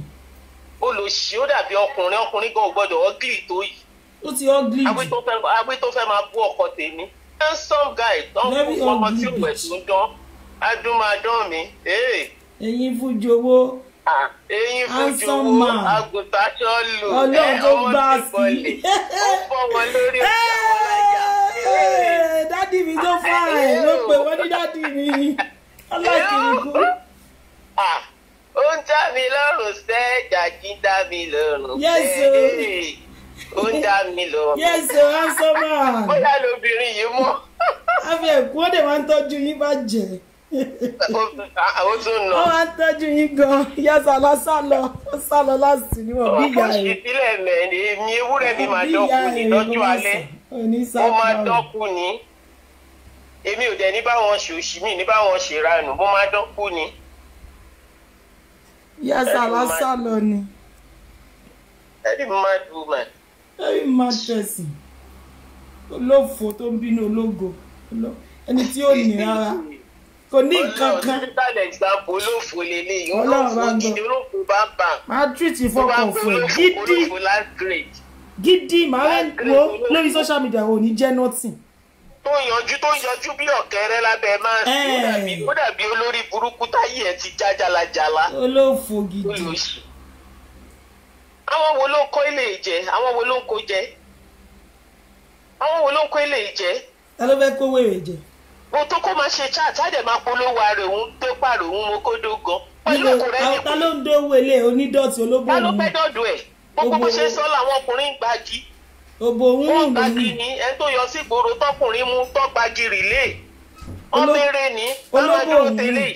C: olùsí ó dàbí ọkùnrin gan ò gbọ́dọ̀ ugly tó yìí.
B: ó ti ugly jù.
C: agbé tó fẹ́ máa bú ọkọ tèmi. handsome guy tó ń fún ọmọ tí ò wẹ̀ tó ń dán adúmáadán mi.
B: ẹ̀yin fújowó
C: eyín fojú wo àgùntàn aṣọ lù
B: ọmọ
C: ti bọ̀lẹ̀ ó fọ́ wọn lórí ọjà wọn lájà.
B: dádì mi tó fà ẹ̀ ló pè wọ́n ní dádì mi alákìrìkú.
C: ó ń já mi lọ́rùn sẹ́ jàjí dá mi lọ́rùn sẹ́ ó ń já mi lọ́rùn.
B: yẹ́sọ̀ handsome.
C: bóyá lóbìnrin yìí mọ́.
B: àfi ẹ̀kú ó dẹ̀ máa ń tọ́jú yín bá jẹ́.
C: ó tún nà.
B: wọ́n máa ń tọ́jú yín gan-an yẹ́sọ̀ sálọ láti níwọ̀n bí ìyá rẹ̀.
C: ọkọ̀ ìsílẹ̀ mẹ́rin mi ewúrẹ́ mi máa dọ́kú ní lọ́jọ́ alẹ́ ó máa dọ́kú ní èmi ò dẹ̀ ní báwọn ṣòṣì mi ní báwọn ṣèranù mo máa dọ́kú ní.
B: yẹ́sọ̀ sálọ ni.
C: ẹ̀rí máa dùn mà.
B: ẹ̀rí máa tẹ̀sìn olófò tó ń bínú ológo ẹni tí ó ní rárá kò ní nǹkan kan.
C: ọlọ́run example olófò lélẹ́yìn olófò gidi olófò bá ń bà.
B: máa treat fọkàn fún ẹ gidi máa ń wo lórí social media ò ní jẹ́ nothing.
C: tó yanjú bí ọ̀kẹ́rẹ́ lábẹ́ máa ń sìn ó dàbí olórí burúkú táyé ẹ̀ ti já jalajala.
B: olófò gidi.
C: olóṣì. àwọn wo ló ń kó ilé ìjẹ àwọn wo ló ń kó jẹ àwọn wo ló ń kó ilé ìjẹ.
B: ta ló fẹ́ kó wèrè jẹ.
C: o tó kó máa ṣe chat á dẹ̀ máa polówó ara òun tó pààrọ̀ òun mo kó dógan. pẹ̀lú ọkùnrin ẹni kú.
B: ta ló ń dówó ilé onídọ̀tí olóbó òun.
C: ta ló pẹ́ dọ̀dọ̀ ẹ̀ gbogbo bó ṣe sọ làwọn ọkùnrin ń gbági.
B: òbò òun
C: wọ́n gbági ni ẹni tó yọ sí ìgboro tọkùnrin mú tó gbági rìlé. ọmọ eré ni wọ́n máa dúró tẹ́lẹ̀.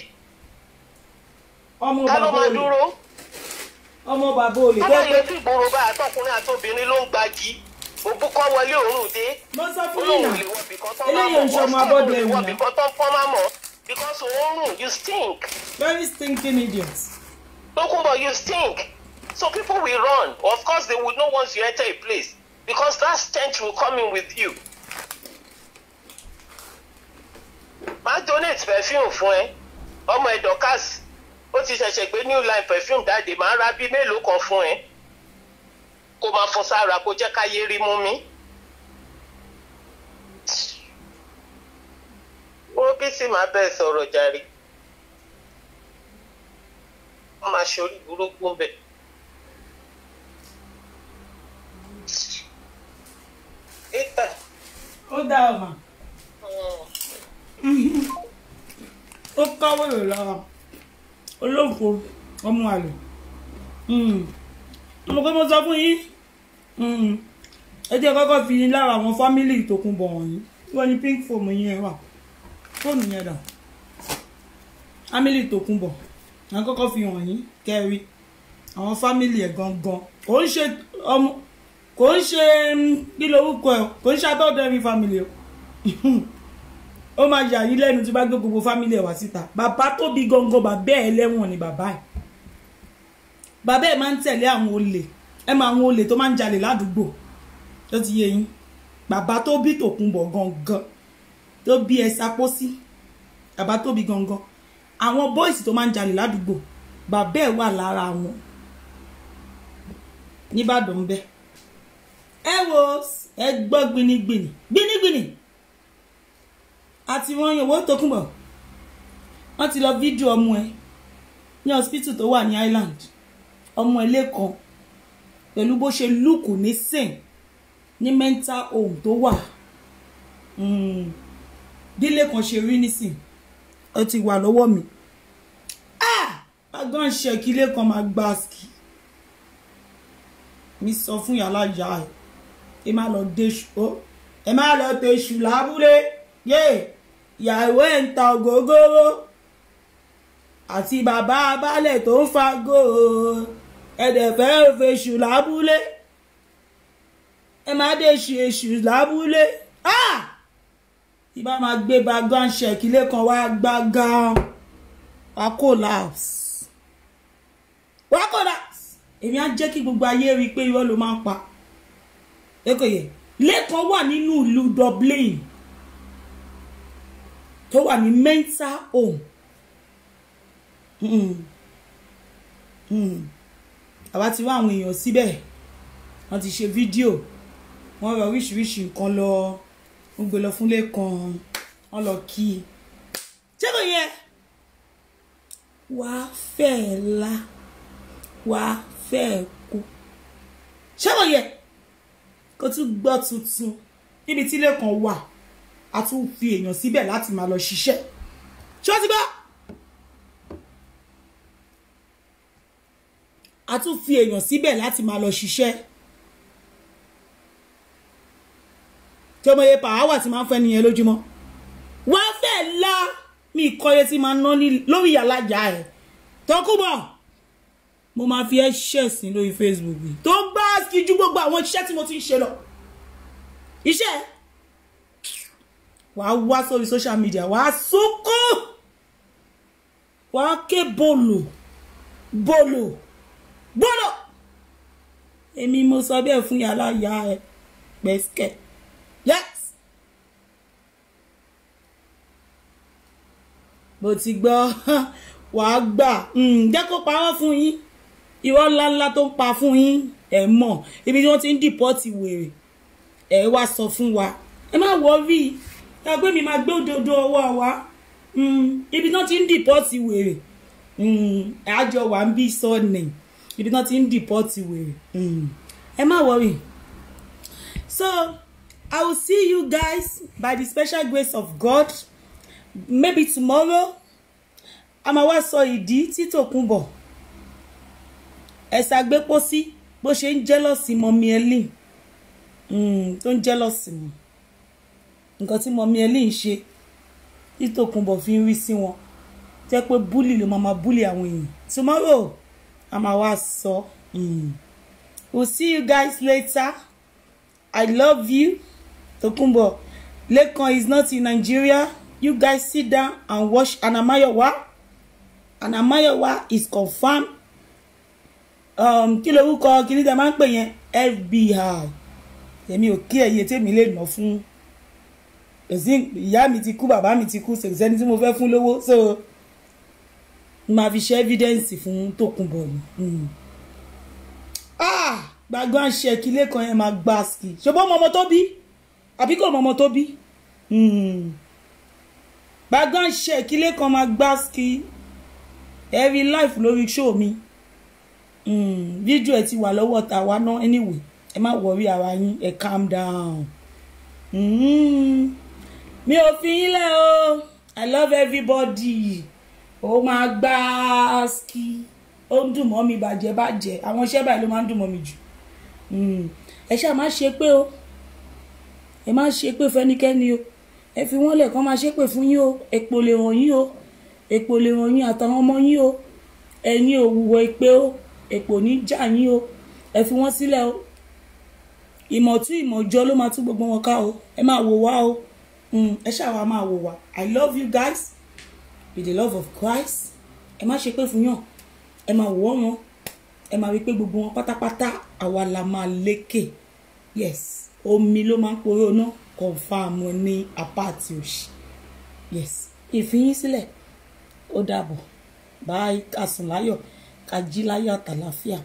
C: ta ló máa dúró.
B: ọmọ bàbá olè.
C: ọmọ yẹn sí ìgboro bá àtọkùnrin àtobìnrin ló ń gbági. òbú kọ́ wọlé òórùn dé.
B: mo sọ fún yín náà eléyìí ń ṣọmọ abọ́dọ̀ ẹ̀wù náà.
C: because òórùn you stink.
B: very stinking idiots.
C: Tokunbo, you stink. So people will run. Of course, they would know once you enter a place because that stench will come in with you. Máa donate perfume fún ẹ. Ọmọ ẹ̀ Dorcas, ó ti ṣẹ̀ṣẹ̀ gbé new line perfume jáde. Máa ra bí mélòó kan fún ẹ. Kó máa fọ sára kó jẹ́ káyé rí mú mi. Wọ́n bí sì máa bẹ́ẹ̀ sọ̀rọ̀ jàre. Wọ́n máa ṣe orí burúkú ń bẹ̀.
B: ó dá ọmọ ó káwé rẹ̀ lára olóòfò ọmọ àlè ọmọ kọ́ mo sọ fún yín ẹ jẹ́ kọ́kọ́ fi lára àwọn fámìlì Tòkunbọ̀ wọ̀nyí wọ́n ní pink foam yẹn wà fóònù yẹn dà fámìlì Tòkunbọ̀ wọ́n kọ́kọ́ fi hàn yín kẹ́rí àwọn fámìlì ẹ̀ gangan kò ń ṣe ọmọ kò ń ṣe kí lorúkọ ẹ kò ń ṣe abẹ́ọ̀dọ́ ẹ̀rí fámìlì o ó máa yà yín lẹ́nu tí bá gbé gbogbo fámìlì ẹ̀ wá síta bàbá tó bí gangan bàbá ẹ̀ lẹ́wọ̀n ni bàbá ẹ̀ máa ń tẹ̀lé àwọn olè ẹ máa àwọn olè tó máa ń jalè ládùúgbò tó ti yé yín bàbá tó bí Tòkunbọ̀ gangan tó bí ẹ sapó sí bàbá tó bí gangan àwọn bọ́ìsì tó máa ń jalè ládùúgbò bàbá ẹ̀ wà lára wọn nìbàdàn bẹ́ẹ̀ ẹ wo ẹ gbọ́ gbinigbini àti wọn yòówó Tòkunbọ̀ wọ́n ti lọ fídíò ọmọ ẹ ní hospital tó wà ní Island ọmọ ẹ lẹ́kan pẹ̀lú bó ṣe lùkù ní sìn ní mental home tó wà dílé kan ṣe rí nísìn ó ti wà lọ́wọ́ mi agbọ́n ṣèkílé kan máa gbá ski mi sọ fún yàrá ìyá ẹ ẹ má lọ tẹ ṣù lábúlé yé ìyàwó ẹ̀ ń ta ògógóró àti bàbá abálẹ̀ tó ń fagó ẹ̀dẹ̀ fẹ́ fèṣù lábúlé ẹ má dé èṣù lábúlé ìbá máa gbé bagan ṣèkílé kan wá gbágan wá collapse èmi á jẹ́ kí gbogbo ayé rí i pé irọ́ ló máa ń pa ẹ̀kọ́yẹ̀ lẹ́kan wà nínú ìlú Dublin tó wà ní mental home àwa ti wá àwọn èèyàn síbẹ̀ wọ́n ti ṣe fídíò wọ́n rọ oríṣiríṣi nǹkan lọ wọ́n gbé lọ fún lẹ́kan wọ́n lọ kí i ṣẹ́kọ̀ yẹ wàá fẹ́ la wàá fẹ́ kú ṣé wọ́n yẹ kó tún gbọ́ tuntun níbi tí ilé kan wà a tún fi èèyàn síbẹ̀ láti máa lọ ṣiṣẹ́ ṣé wọ́n ti gbọ́ a tún fi èèyàn síbẹ̀ láti máa lọ ṣiṣẹ́ tí ọmọ yẹn pàáwà tí máa ń fẹ́ nìyẹn lójúmọ́ wá fẹ́ la mi ìkọyẹ tí máa ná lórí alájà ẹ̀ Tókunbọ̀ mo máa fi ẹ́ ṣẹ̀sìn lórí Facebook mi tó gbá kí ju gbogbo àwọn iṣẹ́ tí mo ti ń ṣe lọ iṣẹ́ wàá wá sórí social media wàá sunkún wàá ké bòlò èmi mo sọ bẹ́ẹ̀ fún yàrá ìyá ẹ pẹ́sìkẹ́ yes mo ti gbọ́ wàá gbà jẹ́ kó parọ́ fún yín irọ́ ńláńlá tó ń pa fún yín ẹ̀ mọ̀ ibi tí wọ́n ti ń dìpọ́tì wèrè ẹ̀ wá sọ fún wa ẹ má wọ́rí ẹgbẹ́ mi máa gbé òdodo ọwọ́ wa ibi tí wọ́n ti ń dìpọ́tì wèrè àjọ wà ń bí sọ́ọ̀nì ibi tí wọ́n ti ń dìpọ́tì wèrè ẹ má wọ́rí. So I will see you guys by the special grace of God maybe tomorrow. A máa wá sọ ìdí tí Tókunbọ̀ ẹ̀sà gbé pósí bó ṣe ń jẹ́lọ́sì mọ́mí Helen tó ń jẹ́lọ́sì mọ́ nǹkan tí mọ́mí Helen ń ṣe tí Tókunbọ̀ fi ń rí sí wọn jẹ́ pé búlì ló máa búlì àwọn èèyàn tomorrow a máa wá sọ we'll see you guys later. I love you Tókunbọ̀. Lekan is not in Nigeria. You guys sit down and watch Anamayowa. Anamayowa is confirmed. Kí lorúkọ kíní tẹ́ máa ń pè yẹn FBI. Èmi ò kí ẹyẹ tèmi lè ná fún. Ìyá mi ti kú, bàbá mi ti kú, sẹ́ni tí mo fẹ́ fún lówó. So máa fi ṣe evidence fún Tókunbọ̀ ni. Gbàgbọ́n ṣe kí Lekan yẹn máa gbá ski. Ṣùgbọ́n ọmọ tó bí àbí kò ọmọ tó bí. Gbàgbọ́n ṣe kí Lekan máa gbá ski. Every life lórí show mi. Fídíò ẹ̀ ti wà lọ́wọ́ ta wá ná anyway. Ẹ má worry ara yín, ẹ calm down. Mi ò fi yín lẹ̀ o. I love everybody. Ó máa gbá ski. Ó ń dùn mọ́ mi bàjẹ́. Àwọn iṣẹ́ báyìí ló máa ń dùn mọ́ mi jù. Ẹ ṣáà má ṣe pé o. Ẹ má ṣe pé fẹ́nikẹ́ni o. Ẹ fi wọ́n lẹ̀ kán máa ṣe pé fún yín o. Èpò lè ràn yín o. Èpò lè ràn yín àtàwọn ọmọ yín o. Ẹ̀yin ò wúwo èpè o. Èpò ní jà yín o. Ẹ fi wọ́n sílẹ̀ o. Ìmọ̀tún ìmọ̀jọ ló máa tú gbogbo wọn ká o. Ẹ máa wò wá o. Ẹ ṣáà wá máa wò wá. I love you guys with the love of Christ. Ẹ má ṣe pé fún yàn. Ẹ máa wò wọn. Ẹ máa rí pé gbogbo wọn pátápátá àwa la máa lékè. Yes. Omi ló máa ń poró náà. Confirm ní apá àti òṣì. Yes. Ìfiyín sílẹ̀. Ó dàbọ̀. Bye. Kásùn láyọ̀. Ká jí láyọ̀ àtàlàfíà.